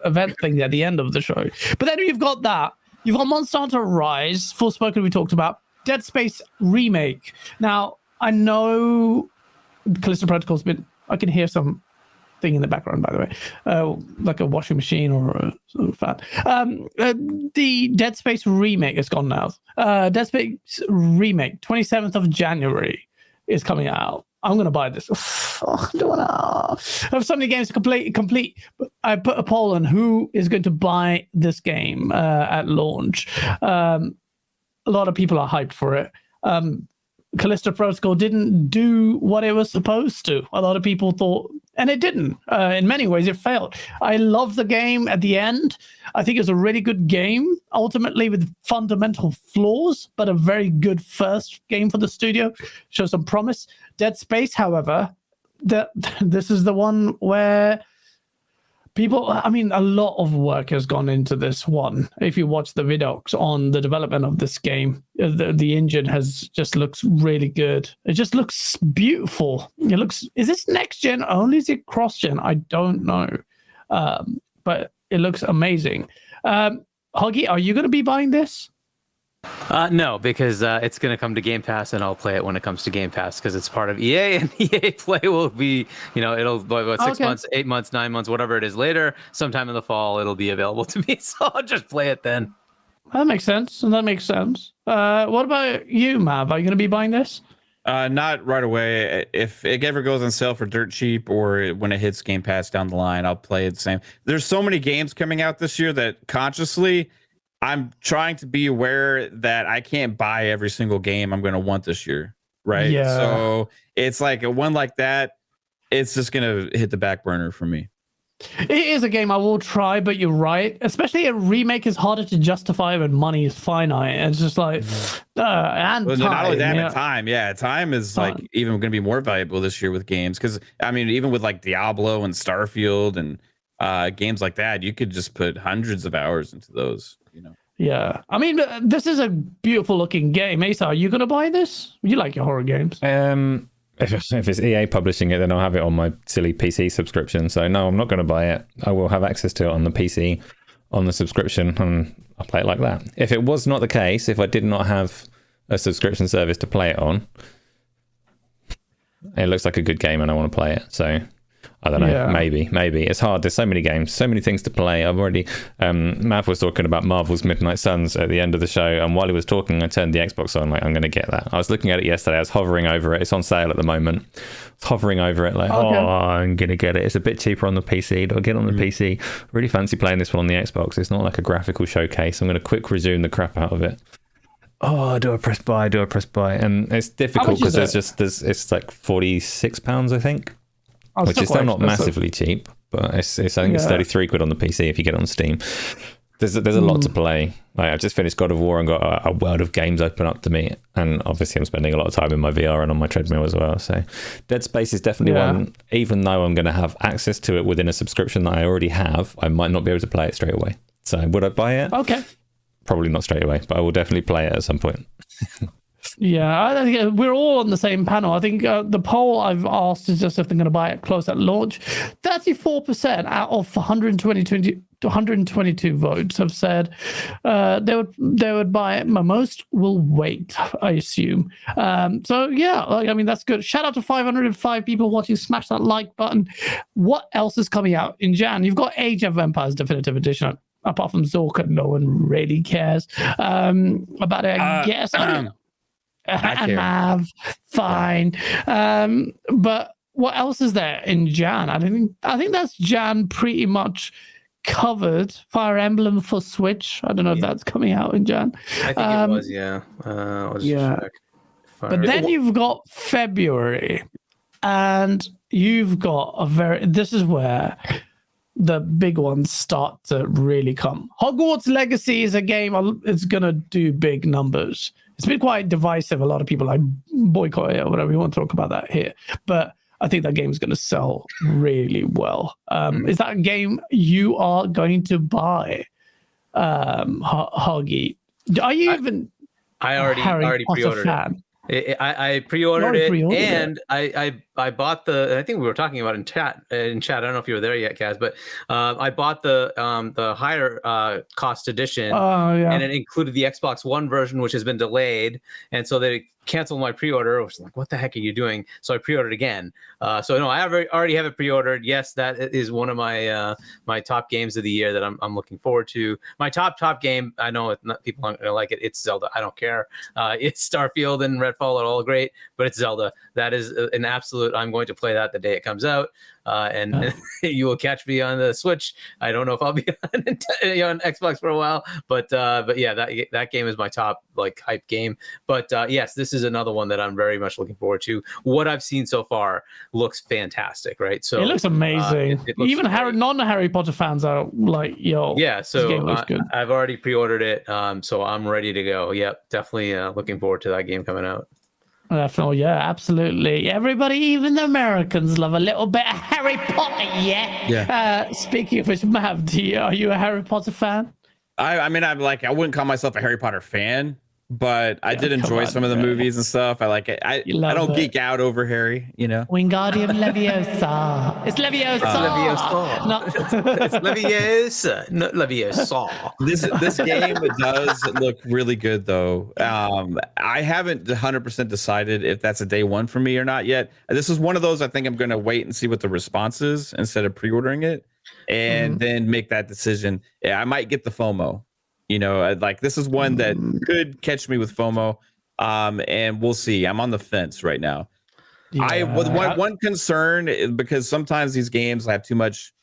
event thing at the end of the show. But then you've got that. You've got Monster Hunter Rise, Forspoken we talked about, Dead Space Remake. Now I know Callisto Protocol's been. I can hear some thing in the background, by the way, like a washing machine or a fan. The Dead Space Remake is gone now. Dead Space Remake, 27th of January is coming out. I'm going to buy this. I don't want to. I have so many games to complete. I put a poll on who is going to buy this game at launch. a lot of people are hyped for it. Callisto Protocol didn't do what it was supposed to. A lot of people thought, and it didn't. In many ways, it failed. I love the game at the end. I think it's a really good game, ultimately with fundamental flaws, but a very good first game for the studio. Shows some promise. Dead Space, however, this is the one where people, I mean, a lot of work has gone into this one. If you watch the vidocs on the development of this game, the engine just looks really good. It just looks beautiful. Is this next gen only? Is it cross gen? I don't know. But it looks amazing. Hoggy, are you going to be buying this? No, because it's going to come to Game Pass, and I'll play it when it comes to Game Pass because it's part of EA, and EA Play will be, it'll what 6 months, 8 months, 9 months, whatever it is later, sometime in the fall, it'll be available to me. So I'll just play it then. That makes sense. What about you, Mav? Are you going to be buying this? Not right away. If it ever goes on sale for dirt cheap or when it hits Game Pass down the line, I'll play it the same. There's so many games coming out this year that consciously I'm trying to be aware that I can't buy every single game I'm going to want this year. Right. Yeah. So it's like a one like that. It's just going to hit the back burner for me. It is a game I will try, but you're right. Especially a remake is harder to justify when money is finite. It's just like, and well, time. Not only that, but time. Yeah, time is like even going to be more valuable this year with games. Because I mean, even with like Diablo and Starfield and games like that, you could just put hundreds of hours into those. Yeah, I mean, this is a beautiful looking game. Asa, are you going to buy this? You like your horror games? If it's EA publishing it, then I'll have it on my silly PC subscription. So no, I'm not going to buy it. I will have access to it on the PC, on the subscription, and I'll play it like that. If it was not the case, if I did not have a subscription service to play it on, it looks like a good game and I want to play it. So I don't know. Yeah. Maybe it's hard. There's so many games, so many things to play. I've already Mav was talking about Marvel's Midnight Suns at the end of the show, and while he was talking I turned the Xbox on, like, I'm going to get that. I was looking at it yesterday. I was hovering over it. It's on sale at the moment. I was hovering over it like, okay. I'm going to get it. It's a bit cheaper on the PC. Do I get it on the PC? I really fancy playing this one on the Xbox. It's not like a graphical showcase. I'm going to quick resume the crap out of it. Do I press buy? And it's difficult because it's like £46, I think. Which is still not massively cheap, but I think it's 33 quid on the PC if you get it on Steam. There's a lot to play. Like, I've just finished God of War and got a world of games open up to me, and obviously I'm spending a lot of time in my VR and on my treadmill as well. So Dead Space is definitely one, even though I'm going to have access to it within a subscription that I already have, I might not be able to play it straight away. So would I buy it? Okay. Probably not straight away, but I will definitely play it at some point. Yeah, I think we're all on the same panel. I think the poll I've asked is just if they're going to buy it close at launch. 34% out of 122 votes have said they would buy it. Most will wait, I assume. So yeah, I mean, that's good. Shout out to 505 people watching. Smash that like button. What else is coming out in Jan? You've got Age of Empires Definitive Edition. Apart from Zorka, no one really cares about it, I guess. And Mav, fine. But what else is there in Jan? I think that's Jan pretty much covered. Fire Emblem for Switch. I don't know if that's coming out in Jan. I think it was, yeah. But then you've got February, and you've got this is where the big ones start to really come. Hogwarts Legacy is a game it's going to do big numbers. It's been quite divisive. A lot of people like boycott it or whatever. We won't talk about that here. But I think that game is going to sell really well. Is that a game you are going to buy, Hoggy? Are you even I already pre-ordered it. I pre-ordered it, and I bought I think we were talking about in chat. I don't know if you were there yet, Kaz, but I bought the higher cost edition, and it included the Xbox One version, which has been delayed, and so that it canceled my pre-order. I was like, what the heck are you doing? So I pre-ordered again. So no, I already have it pre-ordered. Yes, that is one of my my top games of the year that I'm looking forward to. My top game, I know people aren't gonna like it. It's Zelda. I don't care. It's Starfield and Redfall are all great, but it's Zelda. That is an absolute. I'm going to play that the day it comes out. And you will catch me on the Switch. I don't know if I'll be on Xbox for a while, but yeah, that game is my top like hype game. But yes, this is another one that I'm very much looking forward to. What I've seen so far looks fantastic, right? So it looks amazing. It looks even non-Harry Potter fans are like, yo, yeah. So this game looks good. I've already pre-ordered it, so I'm ready to go. Yep, definitely looking forward to that game coming out. Definitely, yeah, absolutely. Everybody, even the Americans, love a little bit of Harry Potter, yeah. Speaking of which, Mav, are you a Harry Potter fan? I mean, I wouldn't call myself a Harry Potter fan, but I did enjoy some of the movies and stuff. I like it. I don't geek out over Harry, you know. Wingardium Leviosa. It's Leviosa. It's Leviosa, not Leviosa. This game does look really good, though. I haven't 100% decided if that's a day one for me or not yet. This is one of those I think I'm going to wait and see what the response is instead of pre-ordering it, and then make that decision. Yeah, I might get the FOMO. You know, like this is one that could catch me with FOMO, and we'll see. I'm on the fence right now. Yeah. One concern, because sometimes these games have too much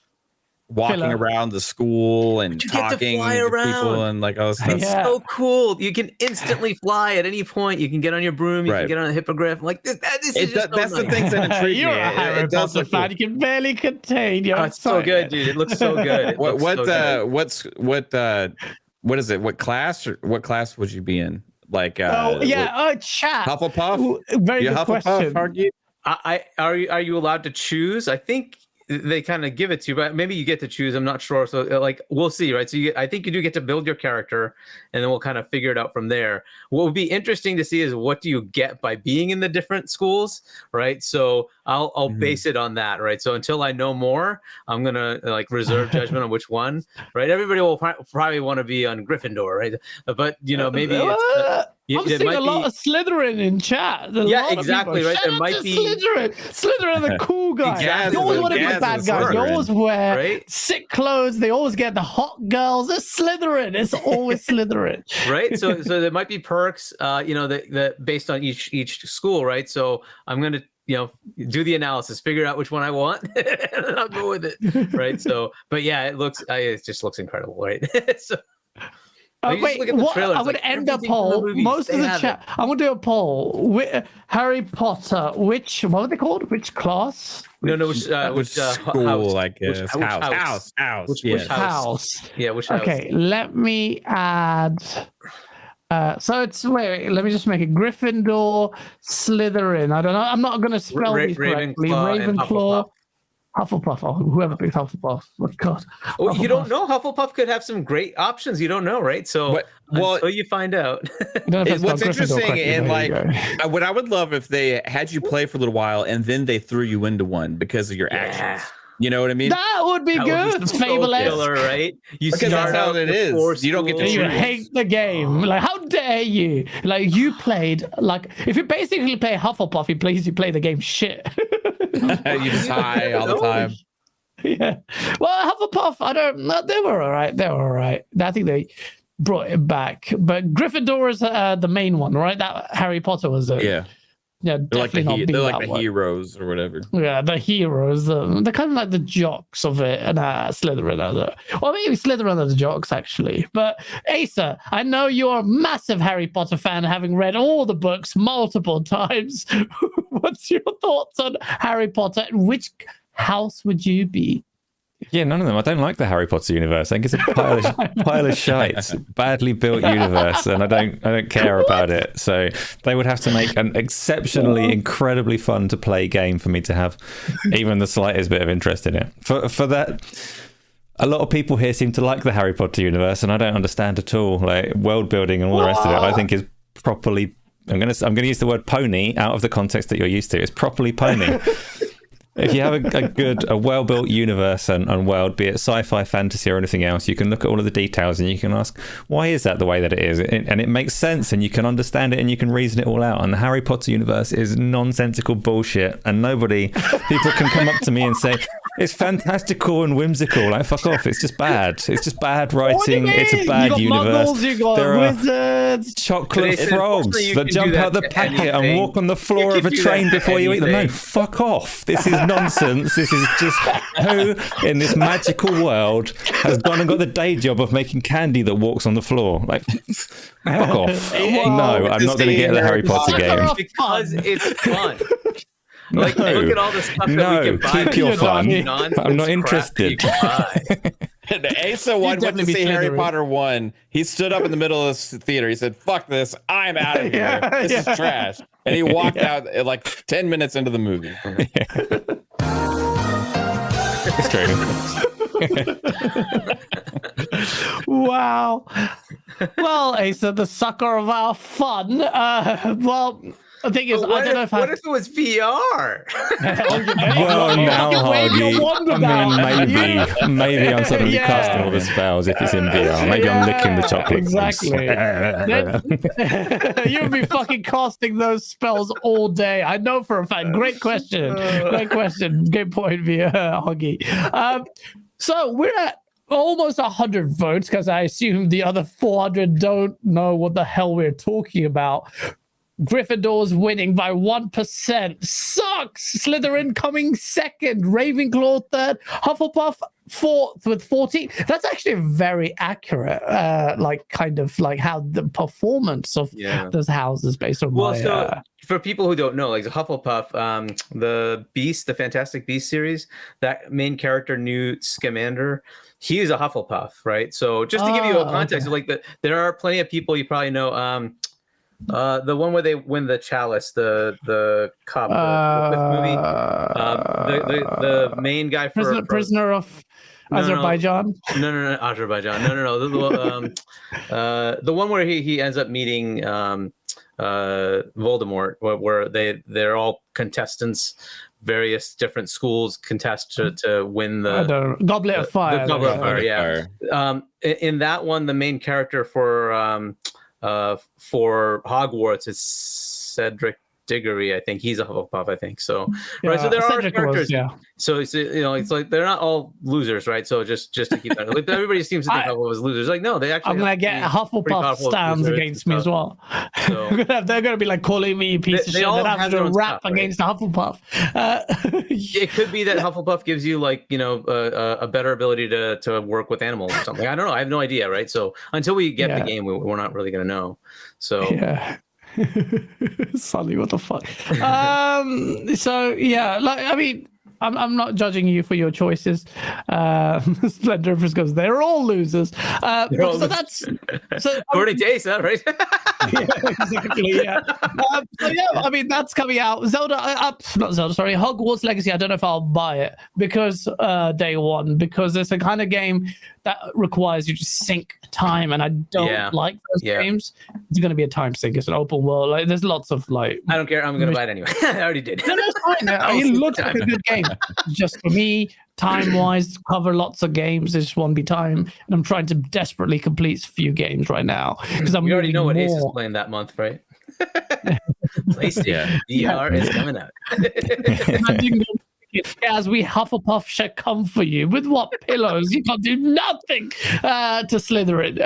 walking around the school and talking to people and like all this stuff. It's so cool. You can instantly fly at any point. You can get on your broom. You can get on a hippogriff. Like this is just that's the things that intrigue me. You're a Harry Potter fan. You can barely contain your. It's so good, dude. It looks so good. What is it? What class would you be in? Like chat. Hufflepuff? Very good question. Hargeet? Are you allowed to choose? I think they kind of give it to you, but maybe you get to choose. I'm not sure. So like we'll see, right? So I think you do get to build your character, and then we'll kind of figure it out from there. What would be interesting to see is what do you get by being in the different schools, right? So I'll base it on that, right? So until I know more, I'm gonna like reserve judgment on which one, right? Everybody will probably want to be on Gryffindor, right? But you know, maybe it's. I'm seeing a lot of Slytherin in chat. Exactly, right. There might be Slytherin, the cool guy. You always want to be the bad guy. You always wear sick clothes. They always get the hot girls. It's Slytherin. It's always Slytherin. Right. So there might be perks, that based on each school, right? So I'm gonna do the analysis, figure out which one I want, and then I'll go with it, right? So, but yeah, it just looks incredible, right? So. Wait, what? I'm going to end a poll. Most of the chat. I'm going to do a poll. Harry Potter. What are they called? Which class? No. Which school? I guess. House. Which house? Yeah. Which house? Okay. Let me add. So it's wait. Let me just make it Gryffindor, Slytherin. I don't know. I'm not going to spell these correctly. Ravenclaw. Hufflepuff, or whoever picked Hufflepuff. Oh, God. Well, you don't know. Hufflepuff could have some great options. You don't know, right? So until you find out. What's interesting, and like, what I would love if they had you play for a little while and then they threw you into one because of your actions. You know what I mean? That would be good. It's Fable-esque, right? Because that's how it is. You don't get to choose. You hate the game. Like, how dare you? Like, you played, like, if you basically play Hufflepuff, you play the game shit. You just high all the time. Yeah. Well, Hufflepuff, they were all right. I think they brought it back. But Gryffindor is the main one, right? That Harry Potter was Yeah, definitely they're like the heroes or whatever. Yeah, the heroes. They're kind of like the jocks of it, and Slytherin are maybe Slytherin are the jocks actually. But Asa, I know you're a massive Harry Potter fan, having read all the books multiple times. What's your thoughts on Harry Potter? And which house would you be? Yeah, none of them. I don't like the Harry Potter universe. I think it's a pile of shite, badly built universe, and I don't care about it. So they would have to make an exceptionally, incredibly fun to play game for me to have even the slightest bit of interest in it. For that, a lot of people here seem to like the Harry Potter universe, and I don't understand at all. Like world building and all the rest of it, I think is properly. I'm gonna use the word pony out of the context that you're used to. It's properly pony. If you have a well-built universe and world, be it sci-fi, fantasy, or anything else, you can look at all of the details and you can ask, why is that the way that it is? And it makes sense, and you can understand it, and you can reason it all out. And the Harry Potter universe is nonsensical bullshit, and people can come up to me and say, it's fantastical and whimsical. Like, fuck off. It's just bad. It's just bad writing. It's a bad universe. Muggles, you got there wizards. Chocolate frogs that jump out the packet and walk on the floor of a train before you eat them. No, fuck off. This is nonsense. This is just who in this magical world has gone and got the day job of making candy that walks on the floor. Like, fuck off. No, I'm not going to get the Harry Potter game. Because it's fun. Like, look at all the stuff that we can buy. Keep your fun. I'm not interested. Asa went to see Harry Potter 1. He stood up in the middle of the theater. He said, fuck this. I'm out of here. This is trash. And he walked out at like 10 minutes into the movie. It's true. Wow. Well, Asa, the sucker of our fun. The thing is, I don't know if what if it was VR? Well, now, Hargeet, maybe I'm suddenly casting all the spells if it's in VR. Maybe I'm licking the chocolate. Exactly. You'd be fucking casting those spells all day. I know for a fact. Great question. Great question. Great point, Hargeet. So we're at almost 100 votes because I assume the other 400 don't know what the hell we're talking about. Gryffindor's winning by 1%. Sucks. Slytherin coming second. Ravenclaw third. Hufflepuff fourth with 14. That's actually very accurate. Kind of like how the performance of those houses based on for people who don't know, like the Hufflepuff, the Fantastic Beasts series, that main character Newt Scamander, he is a Hufflepuff, right? So just to give you a context, there are plenty of people you probably know. The one where they win the chalice, the cop, the movie, the main guy for prisoner of Azerbaijan. No, Azerbaijan. No. The one where he ends up meeting Voldemort, where they're all contestants. Various different schools contest to win the Goblet of Fire. The Goblet of Fire, yeah. In that one, the main character for Hogwarts is Cedric Diggory. I think he's a Hufflepuff. I think so. Right. So there are characters. So it's it's like they're not all losers, right? So just to keep that. Like, everybody seems to think Hufflepuff is losers. Like no, they actually. I'm gonna get Hufflepuff stands against me as well. So they're gonna be like calling me piece of shit. Then I have to rap against Hufflepuff. It could be that Hufflepuff gives you a better ability to work with animals or something. I don't know. I have no idea, right? So until we get the game, we're not really gonna know. So yeah. Sully, what the fuck? I'm not judging you for your choices. Splendor goes, they're all losers. That's according to Asa, right? Exactly. Yeah. That's coming out. Hogwarts Legacy. I don't know if I'll buy it because day one, because it's a kind of game that requires you to sink time, and I don't like those games. It's going to be a time sink. It's an open world. Like there's lots of I don't care. I'm going to buy it anyway. I already did. No, it's fine. It looks like a good game. Just for me, time-wise, cover lots of games. There just won't be time, and I'm trying to desperately complete a few games right now because we already know what Ace is playing that month, right? PlayStation VR is coming out. As we Hufflepuff shall come for you with what pillows? You can't do nothing to Slytherin.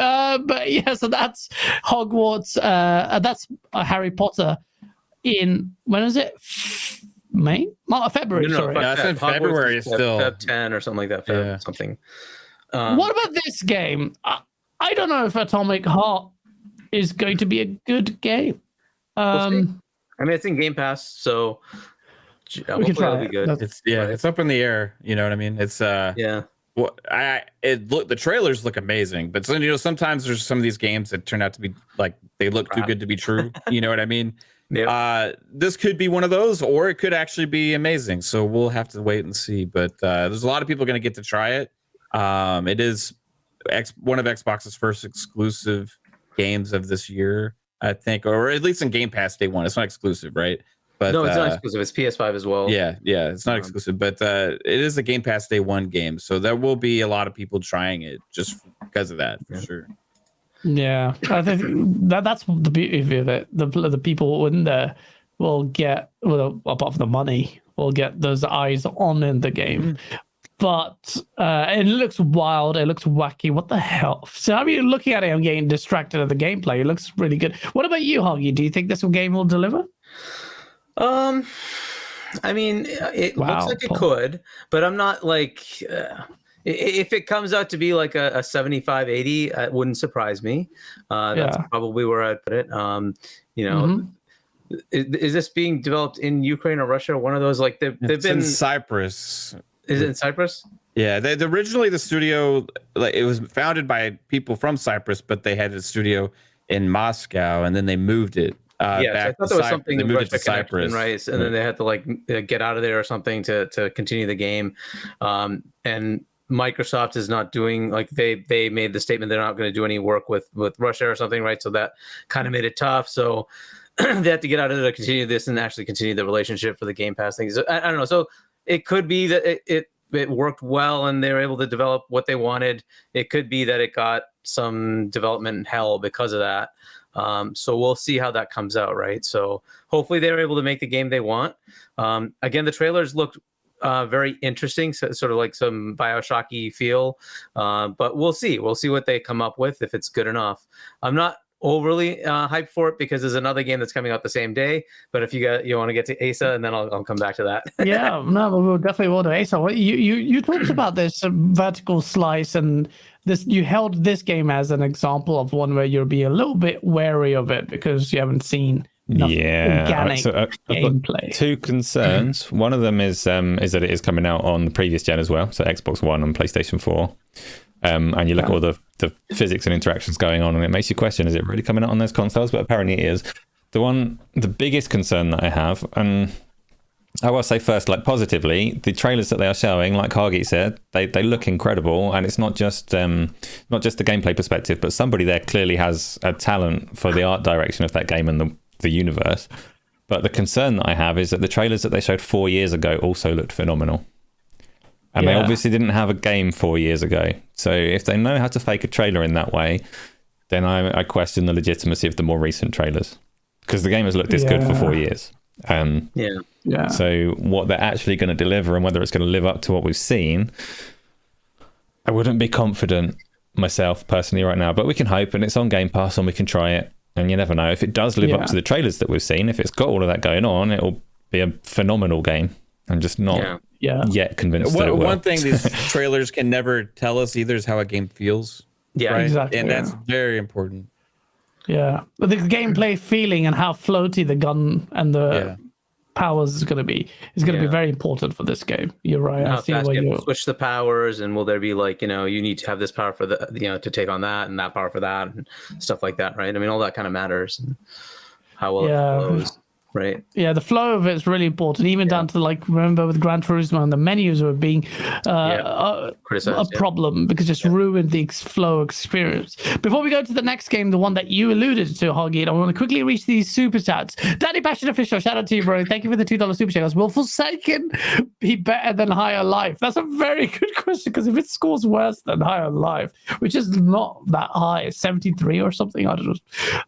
So that's Hogwarts. That's Harry Potter. In when is it? May? February. Sorry. No, it's in February still. Feb 10 or something like that. Something. What about this game? I don't know if Atomic Heart is going to be a good game. It's in Game Pass, so we can try. It'll be good. It's up in the air. You know what I mean? It's the trailers look amazing, but sometimes there's some of these games that turn out to be like they look too good to be true. You know what I mean? Yep. This could be one of those, or it could actually be amazing. So we'll have to wait and see. But there's a lot of people going to get to try it. It is one of Xbox's first exclusive games of this year, I think, or at least in Game Pass day one. It's not exclusive, right? But no, it's not exclusive. It's PS5 as well. Yeah, it's not exclusive, but it is a Game Pass Day 1 game, so there will be a lot of people trying it just because of that, for sure. Yeah, I think that's the beauty of it. The people in there will get, well, apart from the money, will get those eyes on in the game. But it looks wild. It looks wacky. What the hell? So I mean, looking at it, I'm getting distracted at the gameplay. It looks really good. What about you, Hoggy? Do you think this game will deliver? I mean, it looks like it could, but I'm not like, if it comes out to be like a 75, 80, it wouldn't surprise me. That's probably where I'd put it. You know, is this being developed in Ukraine or Russia? One of those, like they've been in Cyprus. Is it in Cyprus? Yeah, originally the studio, like, it was founded by people from Cyprus, but they had a studio in Moscow, and then they moved it. Back I thought there was something they in moved Russia it to Cyprus, right? And then they had to like get out of there or something to continue the game. And Microsoft is not doing, like, they made the statement they're not going to do any work with Russia or something, right? So that kind of made it tough. So they had to get out of there to continue this and actually continue the relationship for the Game Pass thing. So, I don't know. So it could be that it worked well and they were able to develop what they wanted. It could be that it got some development hell because of that. So we'll see how that comes out, right? So hopefully they were able to make the game they want. Again, the trailers looked very interesting, so, sort of like some Bioshocky feel. But we'll see. We'll see what they come up with, if it's good enough. I'm not overly hyped for it because there's another game that's coming out the same day. But if you want to get to Asa, and then I'll come back to that. Yeah, no, we'll definitely will to Asa. You talked about this vertical slice, and this, you held this game as an example of one where you'll be a little bit wary of it because you haven't seen enough organic gameplay. Two concerns. One of them is that it is coming out on the previous gen as well, so Xbox One and PlayStation 4. And you look at all the physics and interactions going on, and it makes you question, is it really coming out on those consoles? But apparently it is. The biggest concern that I have, and I will say first, like, positively, the trailers that they are showing, like Hargeet said, they look incredible, and it's not just the gameplay perspective, but somebody there clearly has a talent for the art direction of that game and the universe. But the concern that I have is that the trailers that they showed 4 years ago also looked phenomenal. And they obviously didn't have a game 4 years ago. So if they know how to fake a trailer in that way, then I question the legitimacy of the more recent trailers. Because the game has looked this good for 4 years. So what they're actually going to deliver and whether it's going to live up to what we've seen, I wouldn't be confident myself personally right now. But we can hope, and it's on Game Pass, and we can try it. And you never know. If it does live up to the trailers that we've seen, if it's got all of that going on, it'll be a phenomenal game. I'm just not yet convinced that it will. One thing these trailers can never tell us either is how a game feels. Yeah, right? Exactly. And that's very important. Yeah, but the gameplay feeling and how floaty the gun and the powers is going to be be very important for this game. You're right. How fast you switch the powers, and will there be like, you need to have this power for the to take on that, and that power for that, and stuff like that, right? I mean, all that kind of matters. And how well it flows. Right. Yeah, the flow of it's really important. Even down to, like, remember with Gran Turismo, and the menus were being a problem because it just ruined the flow experience. Before we go to the next game, the one that you alluded to, Hargeet, I want to quickly reach these super chats. Daddy Passion Official, shout out to you, bro. Thank you for the $2 super chat. Will Forsaken be better than Higher Life? That's a very good question, because if it scores worse than Higher Life, which is not that high, 73 or something, I don't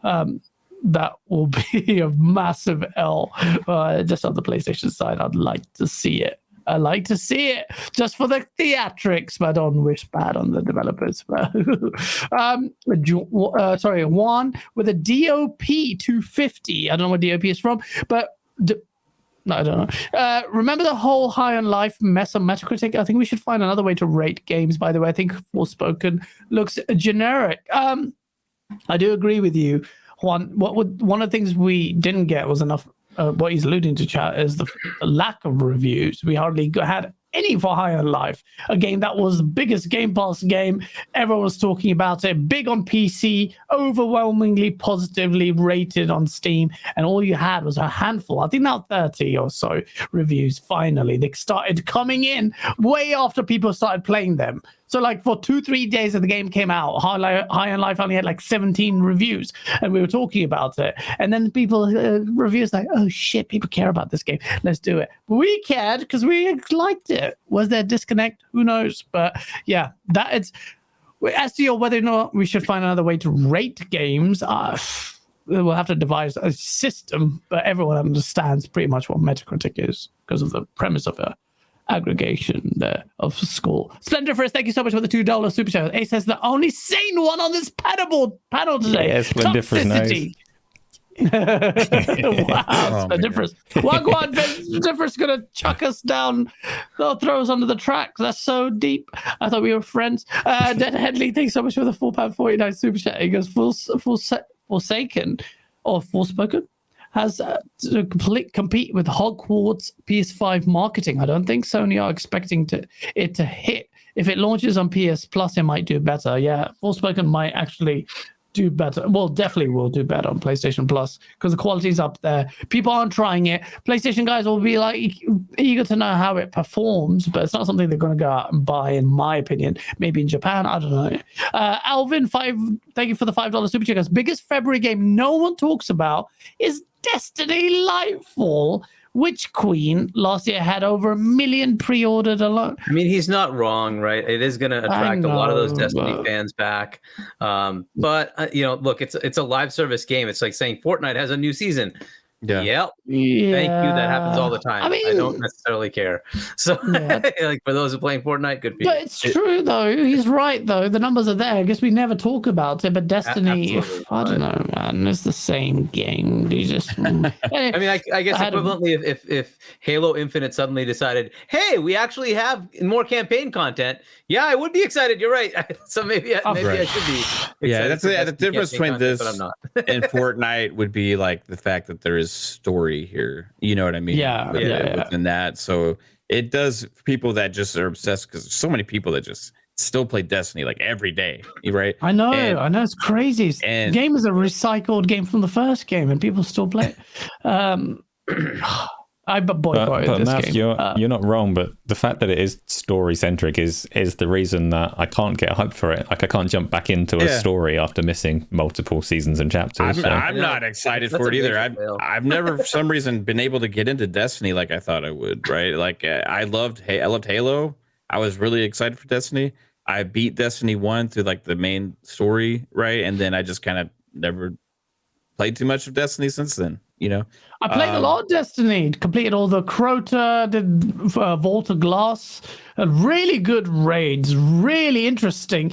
know. That will be a massive L. Just on the PlayStation side, I'd like to see it. I like to see it just for the theatrics, but I don't wish bad on the developers. Juan with a DOP 250. I don't know what DOP is from, but no, I don't know. Remember the whole High on Life mess on Metacritic? I think we should find another way to rate games. By the way, I think Forspoken looks generic. I do agree with you. One of the things we didn't get was enough. What he's alluding to, chat, is the lack of reviews. We hardly had any for High on Life, a game that was the biggest Game Pass game. Everyone was talking about it. Big on PC, overwhelmingly positively rated on Steam, and all you had was a handful. I think now 30 or so reviews. Finally, they started coming in way after people started playing them. So like for 2-3 days of the game came out, High on Life only had like 17 reviews, and we were talking about it. And then people reviews like, oh shit, people care about this game. Let's do it. But we cared because we liked it. Was there a disconnect? Who knows? But yeah, that it's. As to whether or not we should find another way to rate games, we'll have to devise a system, but everyone understands pretty much what Metacritic is because of the premise of it. Aggregation there of score. Splendor first, thank you so much for the $2 super chat. Ace says the only sane one on this panel today. Yeah, Splendiferous knows. Wow, Splendiferous. Wagwan, Splendiferous gonna chuck us down. They'll throw us under the tracks. That's so deep. I thought we were friends. Dead Headley, thanks so much for the £4.49 super chat. He goes Forsaken or Forspoken has to compete with Hogwarts PS5 marketing. I don't think Sony are expecting it to hit. If it launches on PS Plus, it might do better. Yeah, Forspoken might actually do better. Well, definitely will do better on PlayStation Plus because the quality's up there. People aren't trying it. PlayStation guys will be like eager to know how it performs, but it's not something they're going to go out and buy, in my opinion. Maybe in Japan, I don't know. Alvin, thank you for the $5 super chat. Biggest February game no one talks about is Destiny Lightfall. Witch Queen last year had over 1 million pre-ordered alone. I mean, he's not wrong, right? It is going to attract a lot of those Destiny fans back. But look, it's a live service game. It's like saying Fortnite has a new season. Yeah. Yep. Yeah. Thank you. That happens all the time. I mean, I don't necessarily care. So, like for those who are playing Fortnite, good for you. But it's true though. He's right though. The numbers are there. I guess we never talk about it. But Destiny, I don't know, man. It's the same game. You just. I mean, I guess equivalently, if Halo Infinite suddenly decided, hey, we actually have more campaign content. Yeah, I would be excited. You're right. So maybe I should be. Yeah, that's the difference between this and Fortnite would be like the fact that there is story here, you know what I mean? Within that, so it does for people that just are obsessed, because so many people that just still play Destiny like every day, right? I know it's crazy. The game is a recycled game from the first game, and people still play it. I boycotted this Matt, game. You're not wrong, but the fact that it is story centric is the reason that I can't get hyped for it. Like I can't jump back into a story after missing multiple seasons and chapters. I'm not excited for it either. I've never for some reason been able to get into Destiny like I thought I would. Right? Like I loved Halo. I was really excited for Destiny. I beat Destiny 1 through like the main story, right? And then I just kind of never played too much of Destiny since then. You know, I played a lot of Destiny, completed all the Crota, did Vault of Glass, really good raids, really interesting,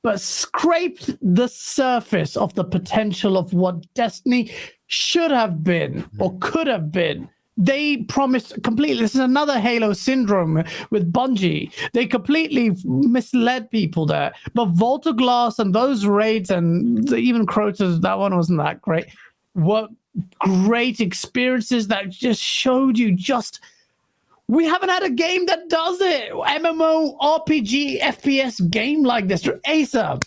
but scraped the surface of the potential of what Destiny should have been or could have been. They promised completely. This is another Halo syndrome with Bungie. They completely misled people there. But Vault of Glass and those raids and even Crota's, that one wasn't that great. What great experiences that just showed you we haven't had a game that does it. MMO RPG FPS game like this. Asa,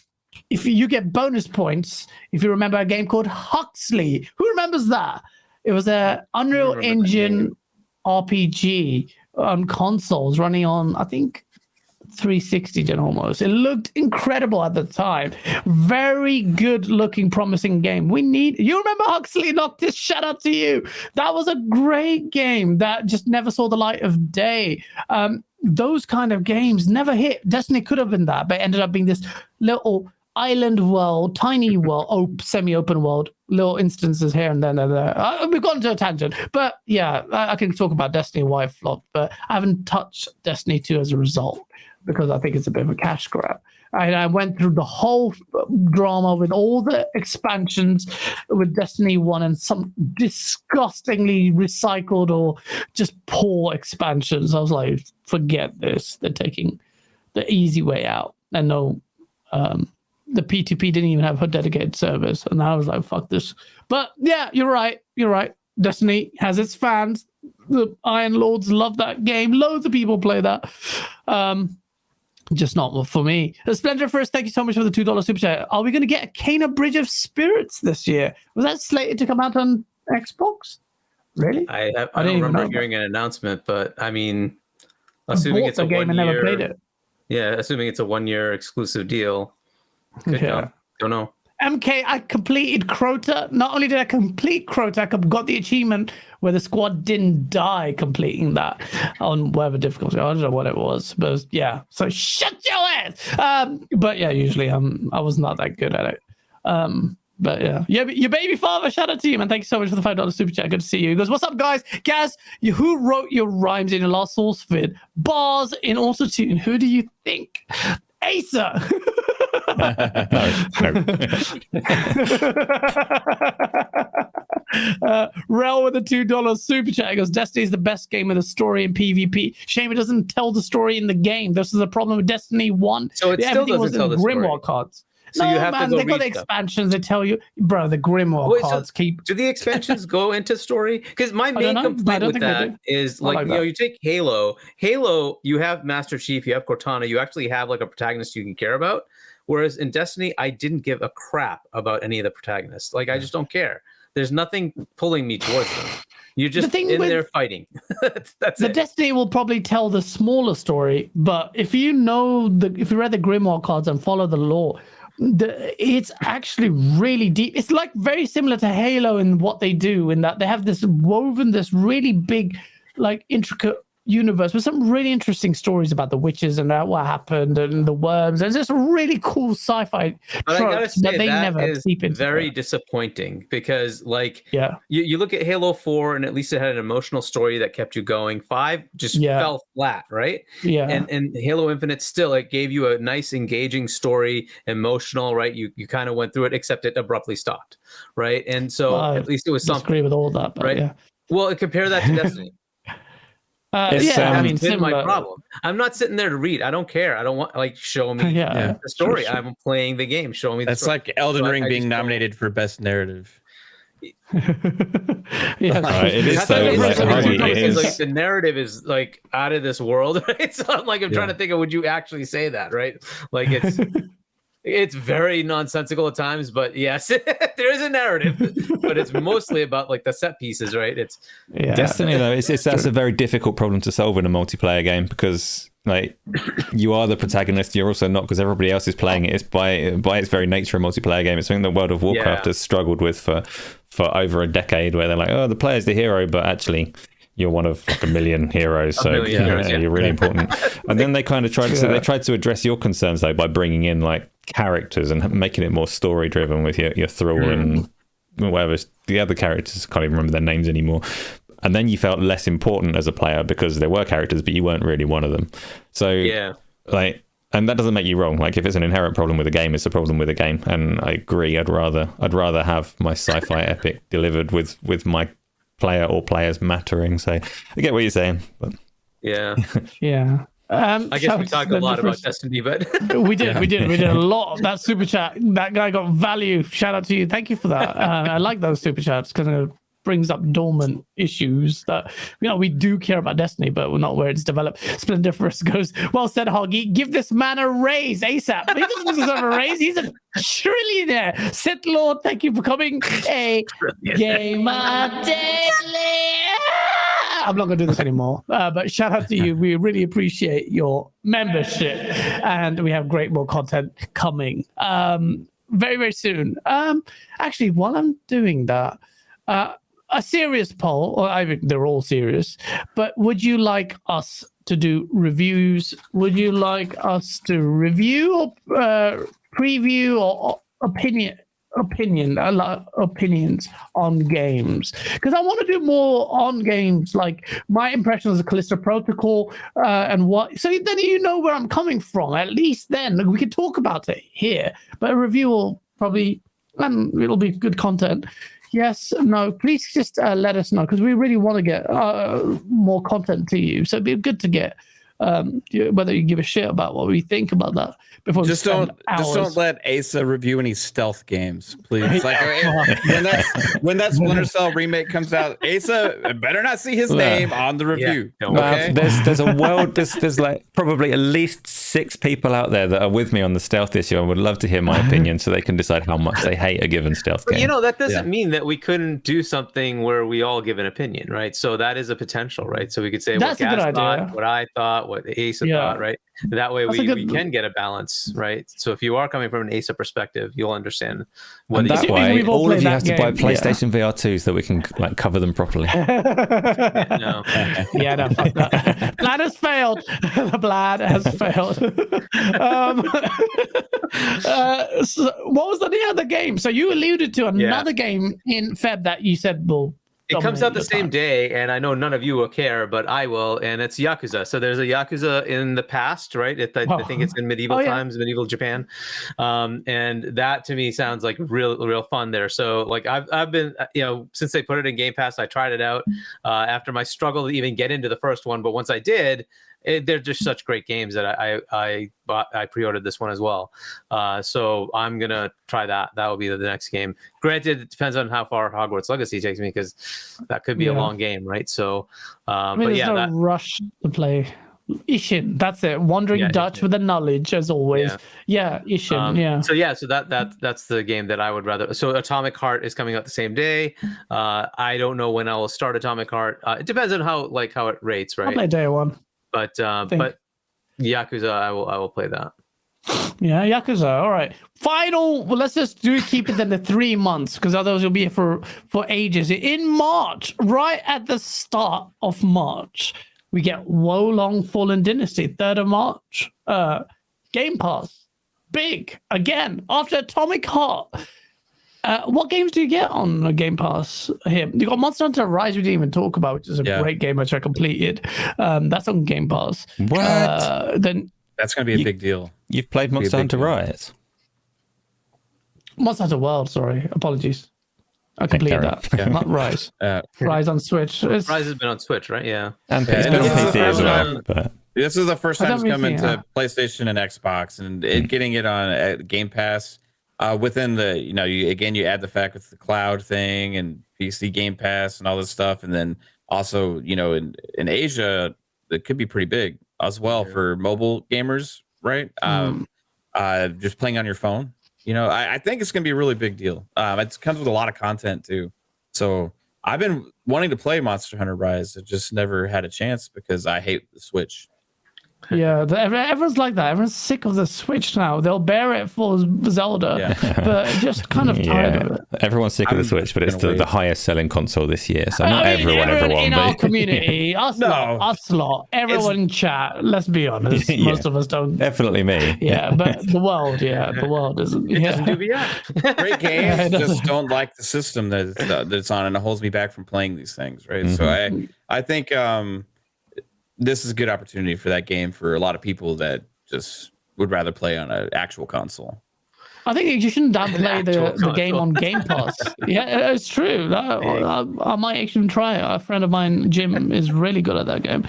if you get bonus points if you remember a game called Huxley. Who remembers that? It was a Unreal Engine RPG on consoles running on, I think, 360 did almost. It looked incredible at the time. Very good looking, promising game. You remember Huxley Noctis? Shout out to you. That was a great game that just never saw the light of day. Those kind of games never hit. Destiny could have been that, but it ended up being this little island world, tiny world, semi-open world, little instances here and there. We've gone to a tangent, but yeah, I can talk about Destiny why it flopped, but I haven't touched Destiny 2 as a result, because I think it's a bit of a cash grab. I went through the whole drama with all the expansions with Destiny 1 and some disgustingly recycled or just poor expansions. I was like, forget this. They're taking the easy way out. And no, the P2P didn't even have her dedicated service. And I was like, fuck this. But yeah, you're right. Destiny has its fans. The Iron Lords love that game. Loads of people play that. Just not for me. Splendor first, thank you so much for the $2 super chat. Are we going to get a Kena Bridge of Spirits this year? Was that slated to come out on Xbox? Really? I don't remember hearing an announcement, but I mean, assuming it's a game and never played it. Yeah, assuming it's a 1-year exclusive deal. Could come. Don't know. MK, I completed Crota. Not only did I complete Crota, I got the achievement where the squad didn't die completing that on whatever difficulty. I don't know what it was, but yeah. So shut your ass. But yeah, usually I was not that good at it. But yeah, your baby father. Shout out to you, man. Thank you so much for the $5 super chat. Good to see you. He goes, "What's up, guys? Gaz, who wrote your rhymes in your last source vid? Bars in autotune. Who do you think?" Asa. Rel with a $2 super chat. He goes, Destiny is the best game with a story in PvP. Shame it doesn't tell the story in the game. This is the problem with Destiny 1. So it still doesn't tell the story. Grimoire cards. So you have to go they got the read stuff. Expansions. They tell you, bro, the Grimoire cards keep. Do the expansions go into story? Because my main complaint with that is like you take Halo. Halo, you have Master Chief, you have Cortana, you actually have like a protagonist you can care about. Whereas in Destiny, I didn't give a crap about any of the protagonists. Like I just don't care. There's nothing pulling me towards them. You're just in there fighting. That's the it. Destiny will probably tell the smaller story, but if you if you read the Grimoire cards and follow the lore. It's actually really deep. It's like very similar to Halo in what they do, in that they have this really big, like intricate universe with some really interesting stories about the witches and what happened and the worms. There's just really cool sci-fi tropes that they never seep into. Very disappointing because you look at Halo 4 and at least it had an emotional story that kept you going. 5 just fell flat, right? Yeah. And Halo Infinite still, it gave you a nice engaging story, emotional, right? You kind of went through it, except it abruptly stopped, right? And so at least it was something. I disagree with all that, but right? Yeah. Well, compare that to Destiny. I mean, been my problem. I'm not sitting there to read. I don't care. I don't want show me the story. Sure. I'm playing the game. Show me. That's like Elden Ring being nominated for best narrative. It is so. The narrative is like out of this world, right? So I'm trying to think of, would you actually say that, right? Like it's very nonsensical at times, but yes, there is a narrative, but it's mostly about like the set pieces, right? Destiny though, that's a very difficult problem to solve in a multiplayer game because like you are the protagonist, you're also not, because everybody else is playing it. It's by its very nature a multiplayer game. It's something that World of Warcraft has struggled with for over a decade, where they're like, oh, the player's the hero, but actually you're one of like a million heroes, so you're really important. And then they kind of tried to address your concerns though by bringing in like characters and making it more story driven with your Thrall and whatever the other characters. I can't even remember their names anymore. And then you felt less important as a player because there were characters, but you weren't really one of them. So and that doesn't make you wrong. Like if it's an inherent problem with a game, it's a problem with a game. And I agree. I'd rather have my sci-fi epic delivered with my player or players mattering. So I get what you're saying, but yeah. I guess we talked a lot about Destiny, but we did a lot of that super chat. That guy got value. Shout out to you. Thank you for that. I like those super chats because it brings up dormant issues that we do care about Destiny, but we're not where it's developed. Splendiferous goes, well said, Hoggy. Give this man a raise ASAP. He doesn't deserve a raise. He's a trillionaire. Sith Lord, thank you for coming. A GameOnDaily. I'm not going to do this anymore, but shout out to you. We really appreciate your membership, and we have great more content coming very, very soon. Actually, while I'm doing that, a serious poll, or I think they're all serious, but would you like us to do reviews? Would you like us to review or preview or opinions on games? Because I want to do more on games, like my impressions of Callisto Protocol and what. So then you know where I'm coming from. At least then we can talk about it here. But a review will probably, and it'll be good content. Yes, no, please just let us know, because we really want to get more content to you. So it'd be good to get whether you give a shit about what we think about that before. Just don't let Asa review any stealth games, please. Like when that Splinter Cell remake comes out, Asa better not see his name on the review. Okay? There's like probably at least 6 people out there that are with me on the stealth issue and would love to hear my opinion, so they can decide how much they hate a given stealth game. That doesn't mean that we couldn't do something where we all give an opinion, right? So that is a potential, right? So we could say what Gaz thought, what I thought, what Asa thought, right? That way we can get a balance, right? So if you are coming from an Asa perspective, you'll understand what. And that way, we've all of you played have that to buy game, PlayStation VR 2 so that we can like cover them properly. No. Yeah, no, fuck that. Plan has failed. The plan has failed. So what was the other game? So you alluded to another game in Feb that you said will. It comes out the same day, and I know none of you will care, but I will, and it's Yakuza. So there's a Yakuza in the past, right? I think it's in medieval times, medieval Japan, and that to me sounds like real fun there. So like I've been, since they put it in Game Pass, I tried it out after my struggle to even get into the first one, but once I did, they're just such great games that I pre-ordered this one as well. So I'm gonna try that. That will be the next game. Granted, it depends on how far Hogwarts Legacy takes me, because that could be a long game, right? So, there's no rush to play. Ishin, that's it. Wandering Dutch with the knowledge, as always. Ishin. So that's the game that I would rather. So Atomic Heart is coming out the same day. I don't know when I will start Atomic Heart. It depends on how it rates, right? I'll play day one. But Yakuza, I will play that. Yeah, Yakuza. All right. Final. Well, let's just keep it in the 3 months, because otherwise you'll be here for ages. In March, right at the start of March, we get Wolong Fallen Dynasty, 3rd of March. Game Pass, big again after Atomic Heart. What games do you get on Game Pass here? You got Monster Hunter Rise, we didn't even talk about, which is a great game which I completed. That's on Game Pass. What? Then that's going to be a big deal. You've played Monster Hunter Rise? Monster Hunter World, sorry. Apologies. I completed that. Not Rise. Rise on Switch. Rise has been on Switch, right? Yeah. And it's been on PC as well. But... This is the first time it's coming to PlayStation and Xbox, and getting it on Game Pass. Within the, you add the fact with the cloud thing and PC Game Pass and all this stuff. And then also, in Asia, it could be pretty big as well for mobile gamers, right? Just playing on your phone. I think it's going to be a really big deal. It comes with a lot of content too. So I've been wanting to play Monster Hunter Rise. I just never had a chance because I hate the Switch. Yeah, everyone's like that. Everyone's sick of the Switch now. They'll bear it for Zelda, but just kind of tired of it. Everyone's sick of the Switch, but it's the highest selling console this year. So not everyone in our community, us lot, everyone in chat. Let's be honest, most of us don't. Definitely me. Yeah, but the world isn't. It doesn't do VR. Great games, just don't like the system that it's on, and it holds me back from playing these things. Right, so I think. This is a good opportunity for that game for a lot of people that just would rather play on an actual console. I think you shouldn't downplay the game on Game Pass. Yeah, it's true. I might actually try it. A friend of mine, Jim, is really good at that game.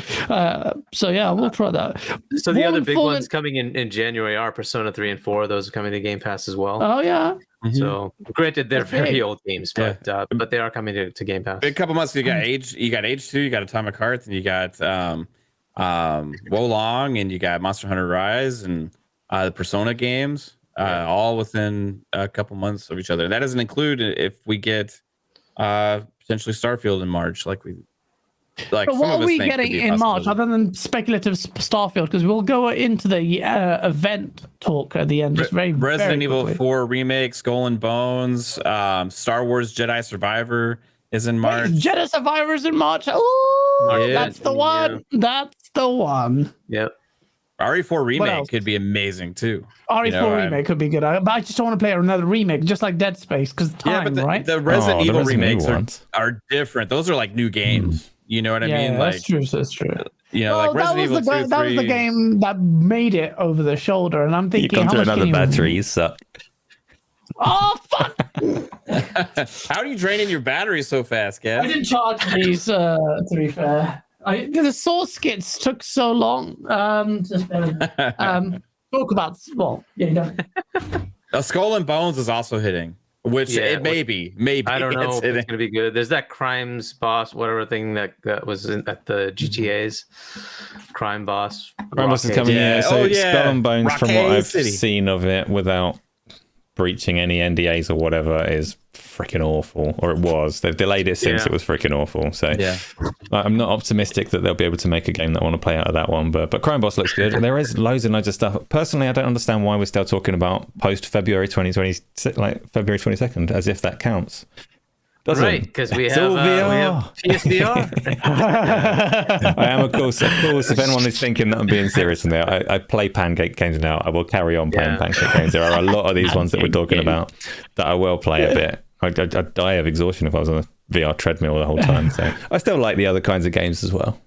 So yeah, we'll try that. So the other big ones coming in January are Persona 3 and 4. Those are coming to Game Pass as well. Oh yeah. So granted, they're very old games, but they are coming to Game Pass. A couple months. You got Age 2, you got Atomic Heart, and you got Wolong, and you got Monster Hunter Rise, and the Persona games. All within a couple months of each other. That doesn't include if we get potentially Starfield in March, but what are we getting in March other than speculative Starfield? Because we'll go into the event talk at the end. Just Resident Evil 4 remake, Skull and Bones, Star Wars Jedi Survivor is in March. Jedi Survivor's in March. Oh, that's the one. That's the one. Yep. RE4 remake could be amazing too. RE4 remake could be good, but I just don't want to play another remake, just like Dead Space, because time, right? The Resident Evil remakes are different. Those are like new games. You know what I mean? That's true. That's true. Like Resident Evil 2, 3. That was the game that made it over the shoulder, and I'm thinking, you come to another battery, you suck. Oh fuck! How do you drain in your batteries so fast, Gav? I didn't charge these. To be fair. The source skits took so long. Talk about Skull and Bones is also hitting, which it may be. Maybe I don't know if it's gonna be good. There's that crimes boss, whatever thing that was at the GTA's crime boss. Crime boss is coming. So Skull and Bones, from what I've seen of it, without breaching any NDAs or whatever is freaking awful, or it was. They've delayed it since it was freaking awful. So I'm not optimistic that they'll be able to make a game that I want to play out of that one. But Crime Boss looks good. There is loads and loads of stuff. Personally, I don't understand why we're still talking about post February 2020, like February 22nd, as if that counts. Doesn't. Right, because we have PSVR. I am, of course. If anyone is thinking that I'm being serious in there, I play Pancake games now. I will carry on playing Pancake games. There are a lot of these ones that we're talking about that I will play a bit. I'd die of exhaustion if I was on a VR treadmill the whole time. So I still like the other kinds of games as well.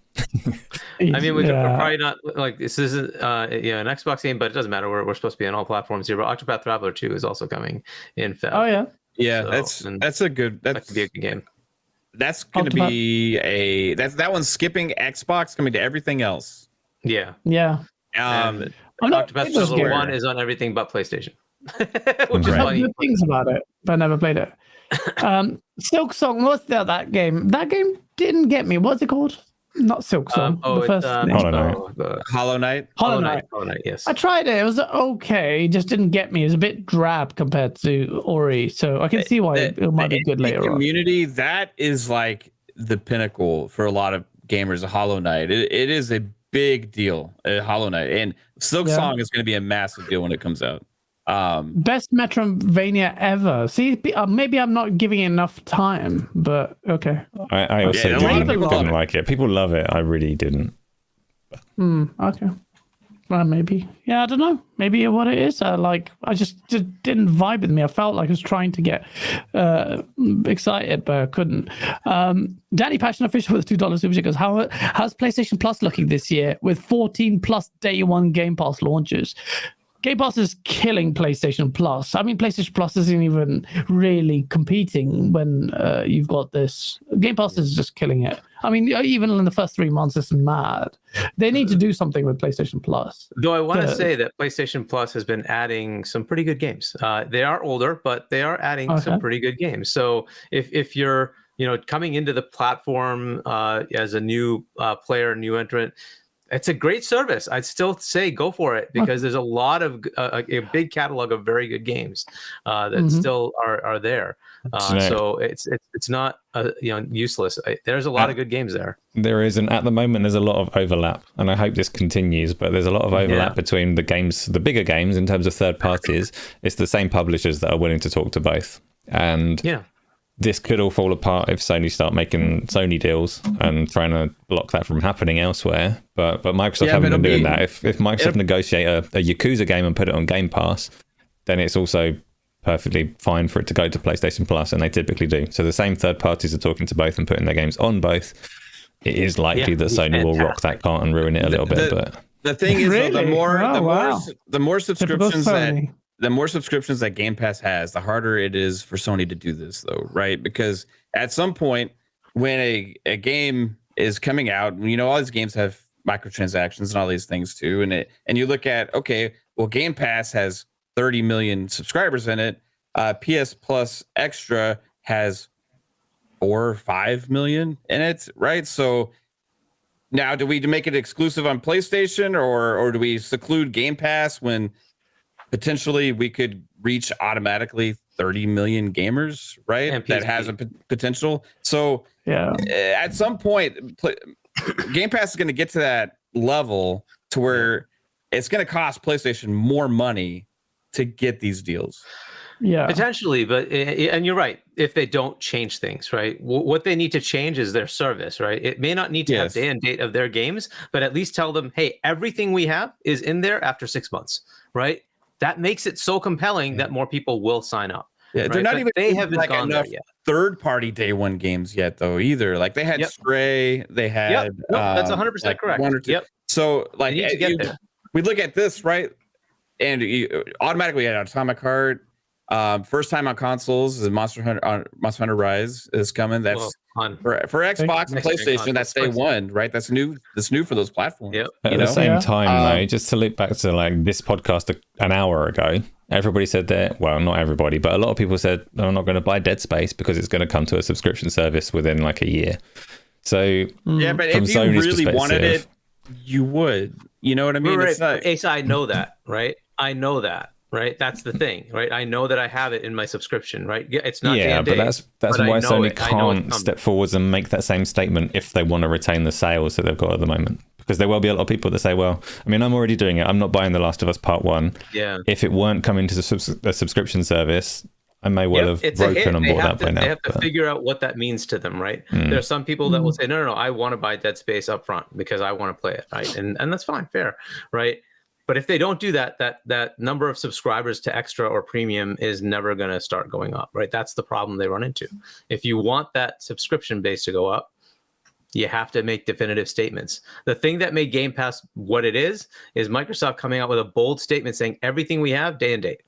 I mean, we're probably not like this isn't an Xbox game, but it doesn't matter. We're supposed to be on all platforms here. But Octopath Traveler 2 is also coming in Feb. Oh yeah. Yeah, so, that's a good. That could be a good game. That's going to be that one's skipping Xbox, coming to everything else. Yeah. I'm not. Octopath Traveler 1 is on everything but PlayStation. Which is funny. Good things about it, but I never played it. Silk Song. What's that game? That game didn't get me. What's it called? Not Silk Song. Hollow Knight. Hollow Knight. Yes. I tried it. It was okay. It just didn't get me. It was a bit drab compared to Ori. So I can see why it might be good later on. Community, that is like the pinnacle for a lot of gamers of Hollow Knight. It is a big deal at Hollow Knight. And Silk Song is going to be a massive deal when it comes out. Best Metroidvania ever. See, maybe I'm not giving it enough time, but okay. I also didn't like it. People love it. I really didn't. Okay. Well, maybe. Yeah, I don't know. Maybe what it is. I just didn't vibe with me. I felt like I was trying to get excited, but I couldn't. Danny Passion Official with $2 super chat goes, how's PlayStation Plus looking this year with 14 plus day one Game Pass launches? Game Pass is killing PlayStation Plus. I mean, PlayStation Plus isn't even really competing when you've got this. Game Pass is just killing it. I mean, even in the first 3 months, it's mad. They need to do something with PlayStation Plus. Though I want to say that PlayStation Plus has been adding some pretty good games. They are older, but they are adding some pretty good games. So if you're coming into the platform as a new player, new entrant, it's a great service. I'd still say go for it because there's a lot of a big catalog of very good games that still are there. So it's not useless. There's a lot of good games there. There is, and at the moment there's a lot of overlap, and I hope this continues. But there's a lot of overlap between the games, the bigger games in terms of third parties. It's the same publishers that are willing to talk to both, and this could all fall apart if Sony start making Sony deals and trying to block that from happening elsewhere. But Microsoft haven't been doing that. If Microsoft negotiate a Yakuza game and put it on Game Pass, then it's also perfectly fine for it to go to PlayStation Plus, and they typically do. So the same third parties are talking to both and putting their games on both. It is likely that Sony will rock that cart and ruin it a little bit. But the thing is, the more subscriptions the more subscriptions that Game Pass has, the harder it is for Sony to do this, though, right? Because at some point, when a game is coming out, all these games have microtransactions and all these things too, and you look at, Game Pass has 30 million subscribers in it. PS Plus Extra has 4 or 5 million in it, right? So now, do we make it exclusive on PlayStation, or do we seclude Game Pass when potentially we could reach automatically 30 million gamers, right? That has a potential. So at some point, Game Pass is going to get to that level to where it's going to cost PlayStation more money to get these deals. Yeah, potentially, and you're right. If they don't change things, right? What they need to change is their service, right? It may not need to have day and date of their games, but at least tell them, hey, everything we have is in there after 6 months, right? That makes it so compelling that more people will sign up. Yeah, right? they're not even they haven't gone there yet. Third-party day one games yet, though. Either like they had Stray, they had. That's 100% correct. One or two. So like, we look at this, right, and you automatically had Atomic Heart. First time on consoles is Monster Hunter Rise is coming. That's for Xbox and PlayStation. That's day one, right? That's new. That's new for those platforms. Yep. At the same time, though, just to look back to like this podcast an hour ago, everybody said that. Well, not everybody, but a lot of people said, "I'm not going to buy Dead Space because it's going to come to a subscription service within like a year." So but if you really wanted it, you would. You know what I mean? Right. Ace, I know that, right? I know that. right? That's the thing, right? I know that I have it in my subscription, right? Yeah, it's not yeah, day-and-date, but that's but why I know Sony it. I know it's can't coming. step forwards and make that same statement if they want to retain the sales that they've got at the moment. Because there will be a lot of people that say, well, I mean, I'm already doing it. I'm not buying The Last of Us Part 1. Yeah. If it weren't coming to the subscription service, I may well have broken and bought that by now. They have to figure out what that means to them, right? There are some people that will say, no, I want to buy Dead Space up front because I want to play it, right? And that's fine, fair, right? But if they don't do that, that number of subscribers to extra or premium is never going to start going up, right? That's the problem they run into. If you want that subscription base to go up, you have to make definitive statements. The thing that made Game Pass what it is Microsoft coming out with a bold statement saying everything we have day and date,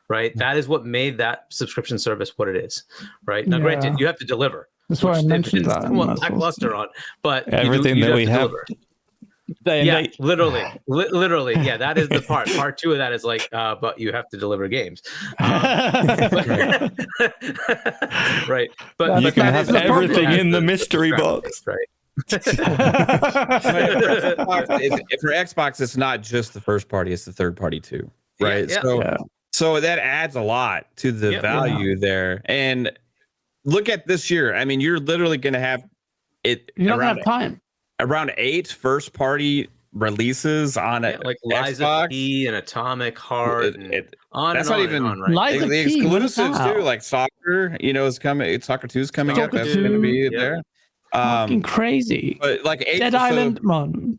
right? That is what made that subscription service what it is, right? Now, granted, you have to deliver. That's why I mentioned that. Somewhat lackluster on, but everything that we have. Yeah, literally. Yeah, that is the part. Part 2 of that is like, but you have to deliver games. Right. But you can have everything in the mystery box. Right. For Xbox, it's not just the first party, it's the third party too. Right. So that adds a lot to the value there. And look at this year. I mean, you're literally going to have it. You don't have time. Around 8 first party releases on it, like Liza P and Atomic Heart. That's not even right? the exclusives too. Like soccer, is coming. Soccer 2 is coming out. That's going to be there. Fucking crazy. But like Dead Island,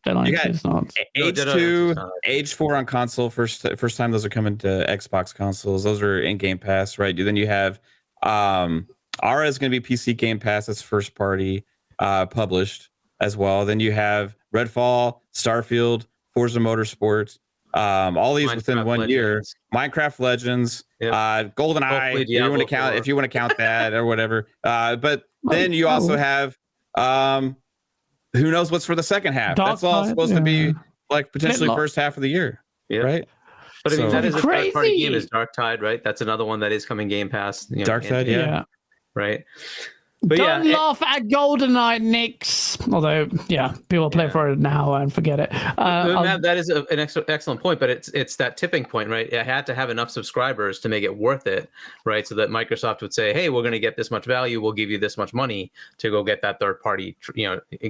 Dead Island is not. Age 2, Age 4 on console. First time those are coming to Xbox consoles. Those are in Game Pass, right? Then you have Ara is going to be PC Game Pass. That's first party published as well. Then you have Redfall, Starfield, Forza Motorsport, all these within 1 year. Minecraft Legends, GoldenEye, if you want to count that or whatever. But then you also have who knows what's for the second half. That's all supposed to be like potentially first half of the year. Right? But I mean, that is a third-party game is Darktide, right? That's another one that is coming Game Pass. Darktide, right. But don't laugh at GoldenEye, Nix. Although, people play for it now and forget it. That is an excellent point, but it's that tipping point, right? It had to have enough subscribers to make it worth it, right? So that Microsoft would say, "Hey, we're going to get this much value. We'll give you this much money to go get that third-party,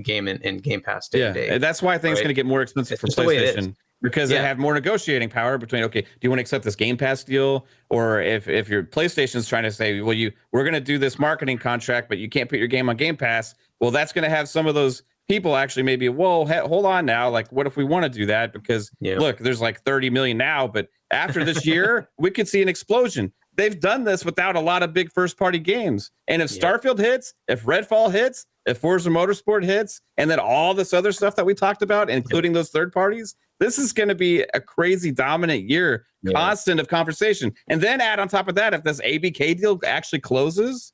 game in Game Pass." And that's why things going to get more expensive for PlayStation. Because they have more negotiating power between, okay, do you want to accept this Game Pass deal? Or if your PlayStation's trying to say, well, we're going to do this marketing contract, but you can't put your game on Game Pass. Well, that's going to have some of those people actually maybe, whoa, hold on now. Like, what if we want to do that? Because look, there's like 30 million now, but after this year, we could see an explosion. They've done this without a lot of big first party games. And if Starfield hits, if Redfall hits, if Forza Motorsport hits, and then all this other stuff that we talked about, including those third parties, this is going to be a crazy dominant year, constant of conversation. And then add on top of that, if this ABK deal actually closes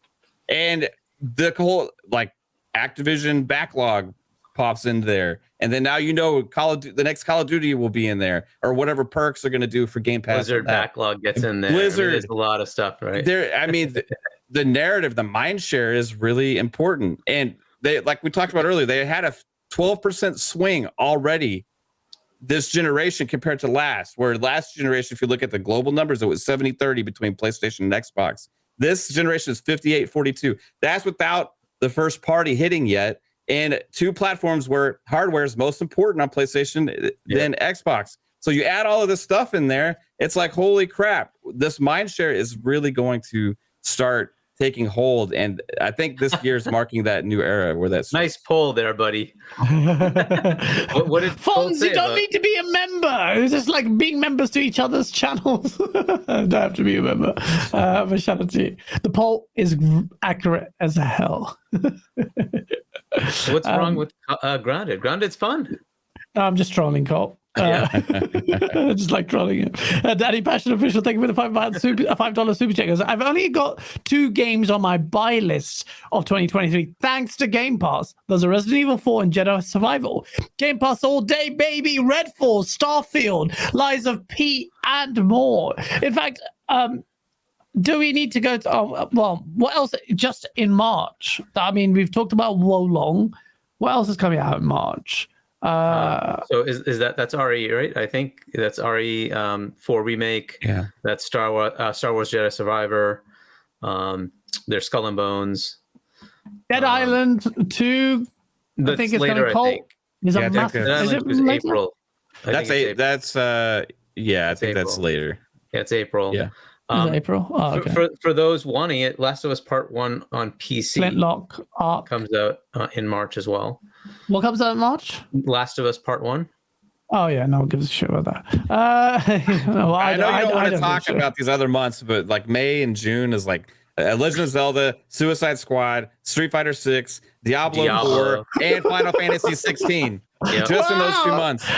and the whole like Activision backlog pops in there, and then now the next Call of Duty will be in there, or whatever perks are going to do for Game Pass. Blizzard backlog gets in there. Blizzard, there's a lot of stuff, right? The narrative, the mind share is really important. And they, like we talked about earlier, they had a 12% swing already this generation compared to last, where last generation, if you look at the global numbers, it was 70-30 between PlayStation and Xbox. This generation is 58-42. That's without the first party hitting yet. And 2 platforms where hardware is most important on PlayStation than Xbox. So you add all of this stuff in there, it's like, holy crap, this mind share is really going to start taking hold, and I think this year is marking that new era where that's nice poll there, buddy. What did Fonz, you don't need to be a member. It's just like being members to each other's channels. Don't have to be a member. But shout out to you. The poll is accurate as hell. What's wrong with Grounded? Grounded's fun. No, I'm just trolling Cole. I just like trolling him. Daddy Passion Official, thank you for the $5 super check. I've only got 2 games on my buy list of 2023 thanks to Game Pass. Those are Resident Evil 4 and Jedi Survival. Game Pass all day, baby. Redfall, Starfield, Lies of P, and more. In fact, do we need to go to what else just in March? I mean, we've talked about Wolong. What else is coming out in March? So is that's RE, right? I think that's RE for Remake. Yeah. That's Star Wars Jedi Survivor. There's Skull and Bones. Dead Island 2. I think it's later. I think Dead it was later? April. I think that's later. Yeah, it's April. Yeah. Is it April? Oh, okay. For those wanting it, Last of Us Part 1 on PC Flintlock Arc comes out in March as well. What comes out in March? Last of Us Part 1. Oh yeah, no one gives a shit about that. I know you don't want to talk about these other months, but like May and June is like Legend of Zelda, Suicide Squad, Street Fighter 6, Diablo 4, and Final Fantasy 16. Yep. Just in those 2 months.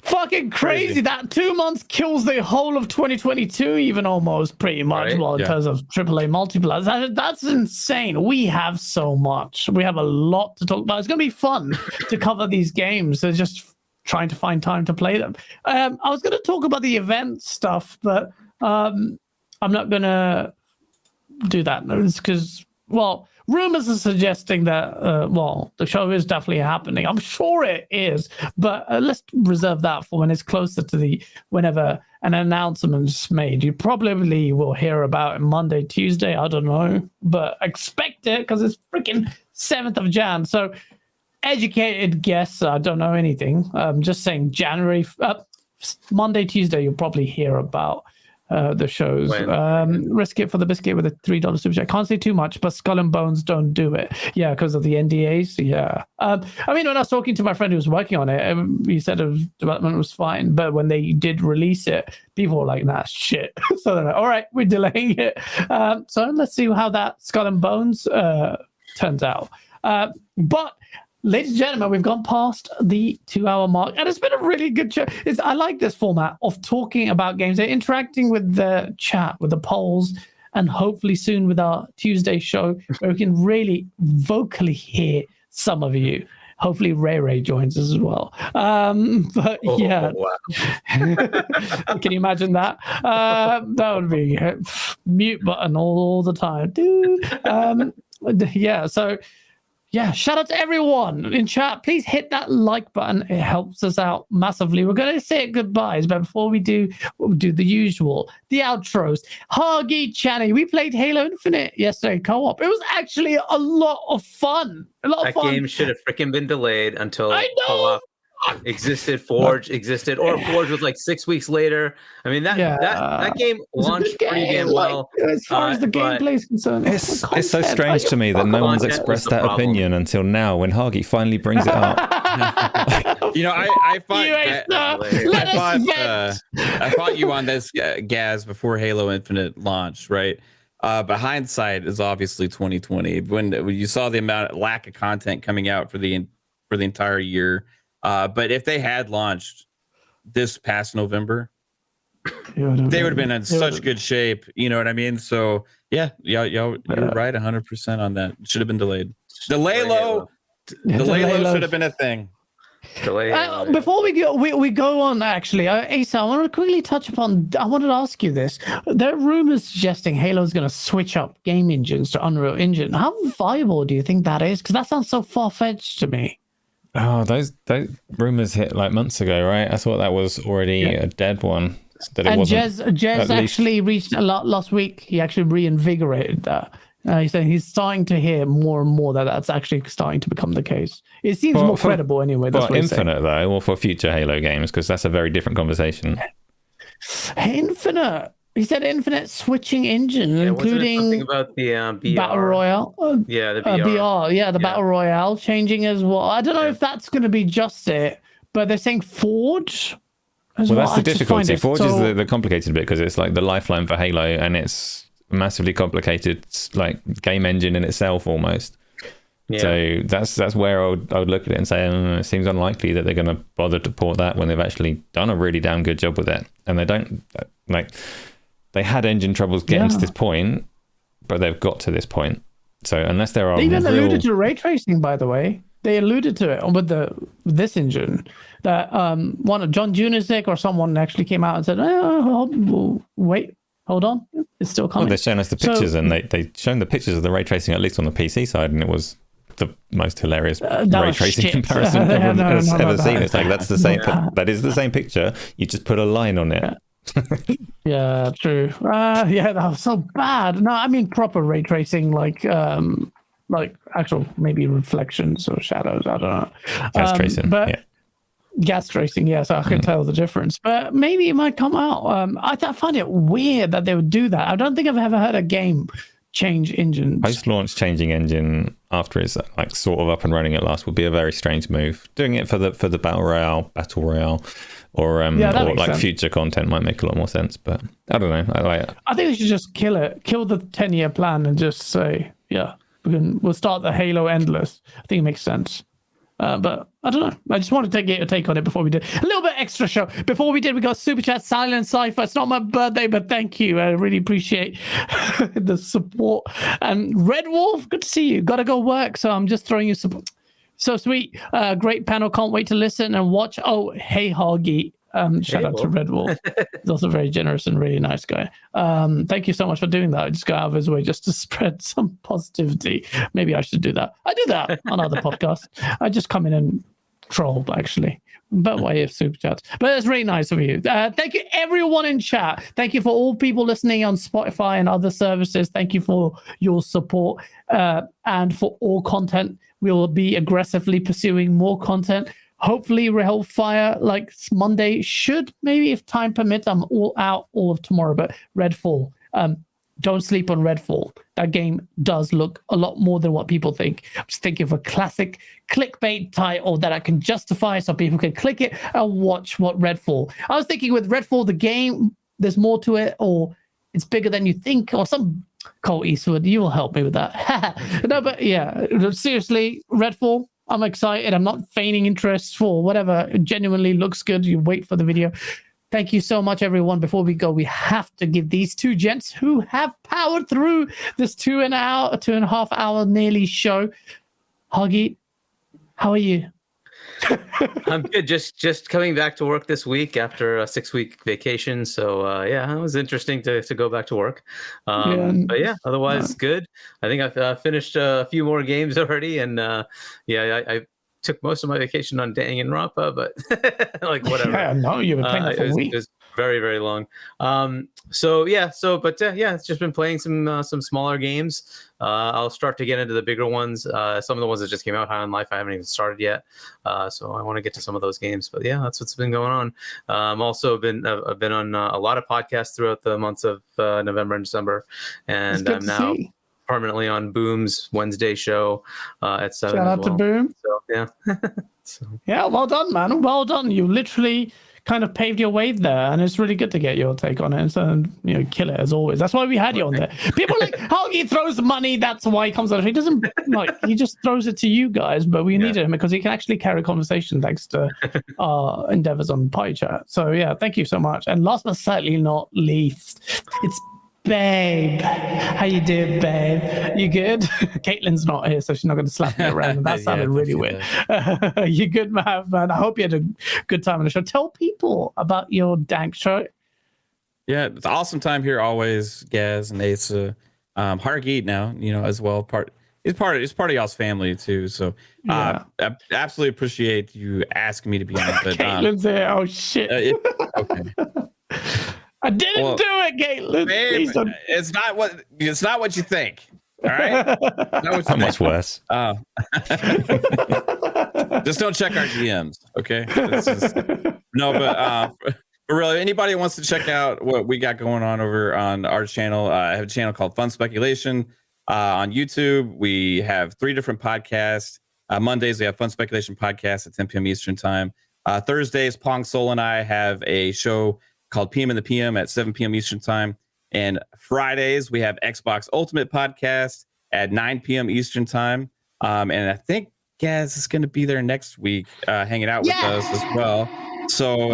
Fucking crazy. That 2 months kills the whole of 2022, even almost pretty much. Right? Well, in terms of AAA multiplayer, that's insane. We have so much. We have a lot to talk about. It's going to be fun to cover these games. They're just trying to find time to play them. I was going to talk about the event stuff, but I'm not going to do that because, well, rumors are suggesting that, the show is definitely happening. I'm sure it is, but let's reserve that for when it's closer to whenever an announcement's made. You probably will hear about it Monday, Tuesday, I don't know, but expect it because it's freaking 7th of Jan. So educated guess, I don't know anything. I'm just saying January, Monday, Tuesday, you'll probably hear about the shows. Risk it for the biscuit with a $3 super chat. Can't say too much, but Skull and Bones don't do it. Yeah, because of the NDAs. Yeah. I mean, when I was talking to my friend who was working on it, he said development was fine, but when they did release it, people were like, nah, shit. So they're like, all right, we're delaying it. So let's see how that Skull and Bones turns out. But ladies and gentlemen, we've gone past the 2-hour mark, and it's been a really good show. I like this format of talking about games, and interacting with the chat, with the polls, and hopefully soon with our Tuesday show, where we can really vocally hear some of you. Hopefully Ray joins us as well. But yeah, wow. Can you imagine that? That would be mute button all the time, dude. Yeah, so yeah, shout out to everyone in chat. Please hit that like button. It helps us out massively. We're going to say goodbyes, but before we do, we'll do the usual, the outros. Hargeet Chani, we played Halo Infinite yesterday co-op. It was actually a lot of fun. That game should have freaking been delayed until co-op existed, Forge existed, or Forge was like 6 weeks later. I mean, that game launched pretty damn well. As far as the gameplay is concerned, it's so strange to me that no one's expressed that opinion until now when Hargeet finally brings it up. I fought you on this, Gaz, before Halo Infinite launched, right? But hindsight is obviously 2020. When you saw the lack of content coming out for the entire year. But if they had launched this past November, they would have been in such good shape. You know what I mean? So you're right 100% on that. It should have been delayed. Delay low should have been a thing. Before we go on, actually, Asa, I want to quickly touch upon. I wanted to ask you this. There are rumors suggesting Halo is going to switch up game engines to Unreal Engine. How viable do you think that is? Because that sounds so far-fetched to me. Oh, those rumors hit like months ago, right? I thought that was already a dead one. Jez actually reached a lot last week. He actually reinvigorated that. He said he's starting to hear more and more that's actually starting to become the case. It seems more credible anyway. That's what Infinite though, or for future Halo games, because that's a very different conversation. Infinite. He said Infinite switching engine, including something about the BR. Battle Royale. The BR. BR. Battle Royale changing as well. I don't know if that's going to be just it, but they're saying Forge. Well, that's the difficulty. Forge is the complicated bit because it's like the lifeline for Halo, and it's massively complicated, like game engine in itself almost. Yeah. So that's where I would look at it and say it seems unlikely that they're going to bother to port that when they've actually done a really damn good job with it, and they don't like. They had engine troubles getting to this point, but they've got to this point. So unless there are they even alluded to ray tracing, by the way. They alluded to it with this engine. That one of John Junisic or someone actually came out and said, wait, hold on, it's still coming. Well, they're showing us the pictures, and they shown the pictures of the ray tracing at least on the PC side, and it was the most hilarious that ray was tracing shit. comparison Yeah, everyone no, has not ever about seen. that. It's like that's the same. Not That is the same picture. You just put a line on it. Yeah, true. Yeah, that was so bad. No, I mean proper ray tracing, like actual maybe reflections or shadows. I don't know. Gas tracing. But Yeah. gas tracing, yes, I can tell the difference. But maybe it might come out. I find it weird that they would do that. I don't think I've ever heard a game change engines. Post-launch changing engine after it's like sort of up and running at last would be a very strange move. Doing it for the battle royale, or like sense. future content might make a lot more sense. But I don't know. I think we should just kill the 10-year plan and just say, yeah, we'll start the Halo Endless. I think it makes sense. But I don't know. I just wanted to get your take on it before we did. A little bit extra show. Before we did, we got Super Chat, Silent Cypher. It's not my birthday, but thank you. I really appreciate the support. And Red Wolf, good to see you. Got to go work, so I'm just throwing you support. So sweet. Great panel. Can't wait to listen and watch. Oh, hey, Hargeet. Shout out to Red Wolf. He's also very generous and really nice guy. Thank you so much for doing that. I just got out of his way just to spread some positivity. Maybe I should do that. I do that on other podcasts. I just come in and troll, actually, but way of super chats. But it's really nice of you. Thank you, everyone in chat. Thank you for all people listening on Spotify and other services. Thank you for your support and for all content. We will be aggressively pursuing more content. Hopefully, Hellfire, like Monday, should, maybe if time permits, I'm all out all of tomorrow. But Redfall, don't sleep on Redfall. That game does look a lot more than what people think. I'm just thinking of a classic clickbait title that I can justify so people can click it and watch what Redfall. I was thinking with Redfall, the game, there's more to it, or it's bigger than you think, or some Cole Eastwood. You will help me with that. No, but yeah, seriously, Redfall. I'm excited. I'm not feigning interest for whatever genuinely looks good. You wait for the video. Thank you so much, everyone. Before we go, we have to give these two gents who have powered through this 2.5 hour nearly show. Hargeet, how are you? I'm good. Just coming back to work this week after a 6-week vacation. So yeah, it was interesting to go back to work. But yeah, otherwise good. I think I've finished a few more games already, and I took most of my vacation on Danganronpa, but like whatever. Yeah, no, you were playing for a week. It was very, very long. It's just been playing some smaller games. I'll start to get into the bigger ones. Some of the ones that just came out, High on Life, I haven't even started yet. So I want to get to some of those games. But yeah, that's what's been going on. I've been on a lot of podcasts throughout the months of November and December, and I'm now permanently on Boom's Wednesday show at 7. Shout out to Boom. So yeah. Yeah, well done, man. Well done. You literally kind of paved your way there, and it's really good to get your take on it. And kill it as always. That's why we had you on there. People are like, how he throws money, that's why he comes on. He doesn't he just throws it to you guys, but we needed him because he can actually carry conversation thanks to our endeavors on Party Chat. So yeah, thank you so much. And last but certainly not least, it's Babe. How you doing, babe? You good? Caitlin's not here, so she's not going to slap me around. That sounded really weird. You good, man? I hope you had a good time on the show. Tell people about your dank show. Yeah, it's an awesome time here always, Gaz and Asa. Hargeet now, as well. It's part of y'all's family too. So I absolutely appreciate you asking me to be on it. But Caitlin's there. Oh shit. Okay. I didn't do it, Caitlin. Babe, it's not what you think. All right. Not much worse. Just don't check our DMs, okay? But really, anybody who wants to check out what we got going on over on our channel, I have a channel called Fun Speculation on YouTube. We have 3 different podcasts. Mondays we have Fun Speculation podcast at 10 p.m. Eastern time. Thursdays, Pong Soul and I have a show called PM in the PM at 7 p.m. Eastern time. And Fridays, we have Xbox Ultimate Podcast at 9 p.m. Eastern time. And I think Gaz is going to be there next week hanging out with us as well. So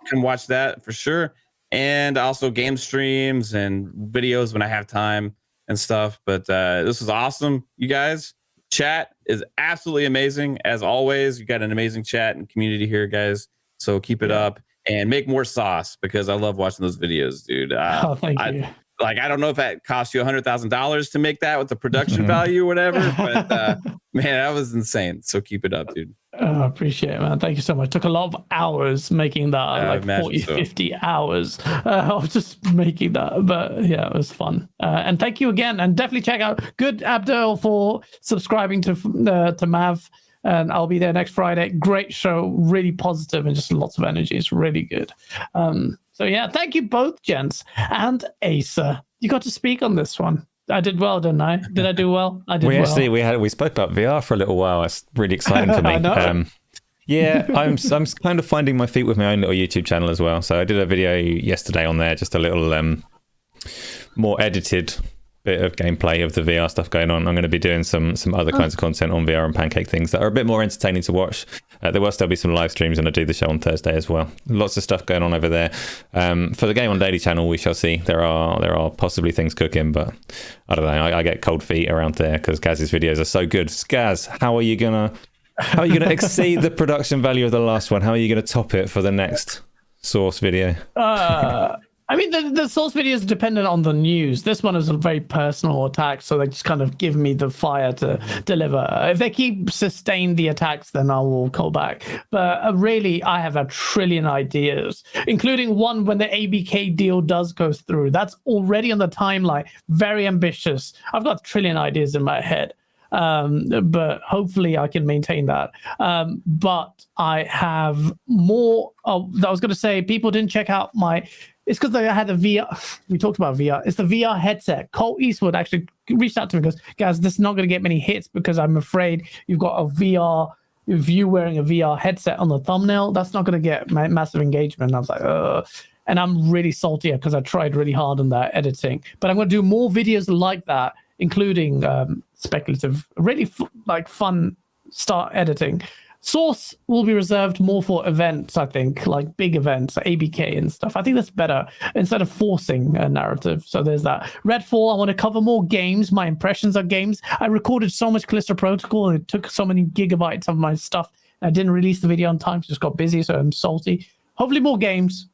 can watch that for sure. And also game streams and videos when I have time and stuff. But this was awesome, you guys. Chat is absolutely amazing. As always, you got an amazing chat and community here, guys. So keep it up. And make more sauce because I love watching those videos, dude. Thank you. like, I don't know if that cost you $100,000 to make that with the production value or whatever, but man, that was insane. So keep it up, dude. I appreciate it, man. Thank you so much. Took a lot of hours making that, like 40, 50 hours of just making that. But yeah, it was fun. And thank you again. And definitely check out Good Abdul for subscribing to Mav. And I'll be there next Friday. Great show, really positive and just lots of energy. It's really good. So yeah, thank you both, gents. And Asa, you got to speak on this one. I did well, didn't I? Did I do well? I did well. We spoke about VR for a little while. It's really exciting for me. I know. Yeah, I'm kind of finding my feet with my own little YouTube channel as well. So I did a video yesterday on there, just a little more edited bit of gameplay of the VR stuff going on. I'm going to be doing some other kinds of content on VR and Pancake things that are a bit more entertaining to watch. There will still be some live streams, and I do the show on Thursday as well. Lots of stuff going on over there. For the GameOnDaily channel, we shall see. There are possibly things cooking, but I don't know. I get cold feet around there because Gaz's videos are so good. Gaz, how are you gonna exceed the production value of the last one? How are you gonna top it for the next Source video? I mean, the Source video is dependent on the news. This one is a very personal attack, so they just kind of give me the fire to deliver. If they keep sustain the attacks, then I will call back. But really, I have a trillion ideas, including one when the ABK deal does go through. That's already on the timeline. Very ambitious. I've got a trillion ideas in my head. But hopefully I can maintain that. But I have more. I was going to say, people didn't check out my... It's because I had a VR. We talked about VR. It's the VR headset. Cole Eastwood actually reached out to me and goes, guys, this is not going to get many hits because I'm afraid you've got a VR, if you wearing a VR headset on the thumbnail, that's not going to get massive engagement. And I was like, ugh. And I'm really salty because I tried really hard on that editing. But I'm going to do more videos like that, including speculative, really fun start editing. Source will be reserved more for events, I think, like big events, ABK and stuff. I think that's better instead of forcing a narrative. So there's that. Redfall, I want to cover more games. My impressions of games. I recorded so much Callisto Protocol. It took so many gigabytes of my stuff. I didn't release the video on time. Just got busy, so I'm salty. Hopefully more games,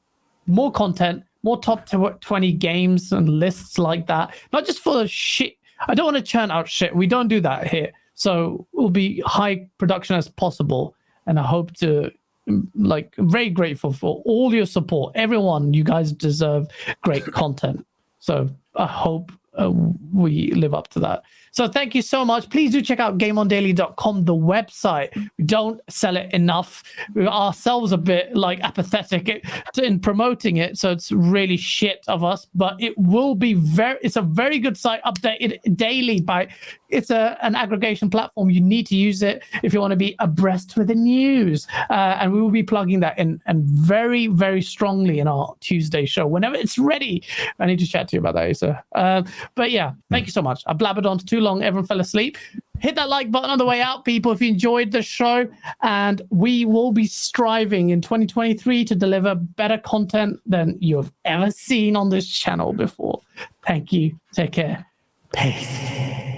more content, more top 20 games and lists like that. Not just for the shit. I don't want to churn out shit. We don't do that here. So it will be high production as possible. And I hope to, very grateful for all your support. Everyone, you guys deserve great content. So I hope we live up to that. So thank you so much. Please do check out GameOnDaily.com, the website. We don't sell it enough. We're ourselves a bit apathetic in promoting it. So it's really shit of us, but it will be it's a very good site, updated daily it's an aggregation platform. You need to use it if you want to be abreast with the news. And we will be plugging that in and very, very strongly in our Tuesday show. Whenever it's ready, I need to chat to you about that, Asa. But yeah, thank you so much. I blabbered on too long. Everyone fell asleep. Hit that like button on the way out, people, if you enjoyed the show. And we will be striving in 2023 to deliver better content than you have ever seen on this channel before. Thank you. Take care. Peace.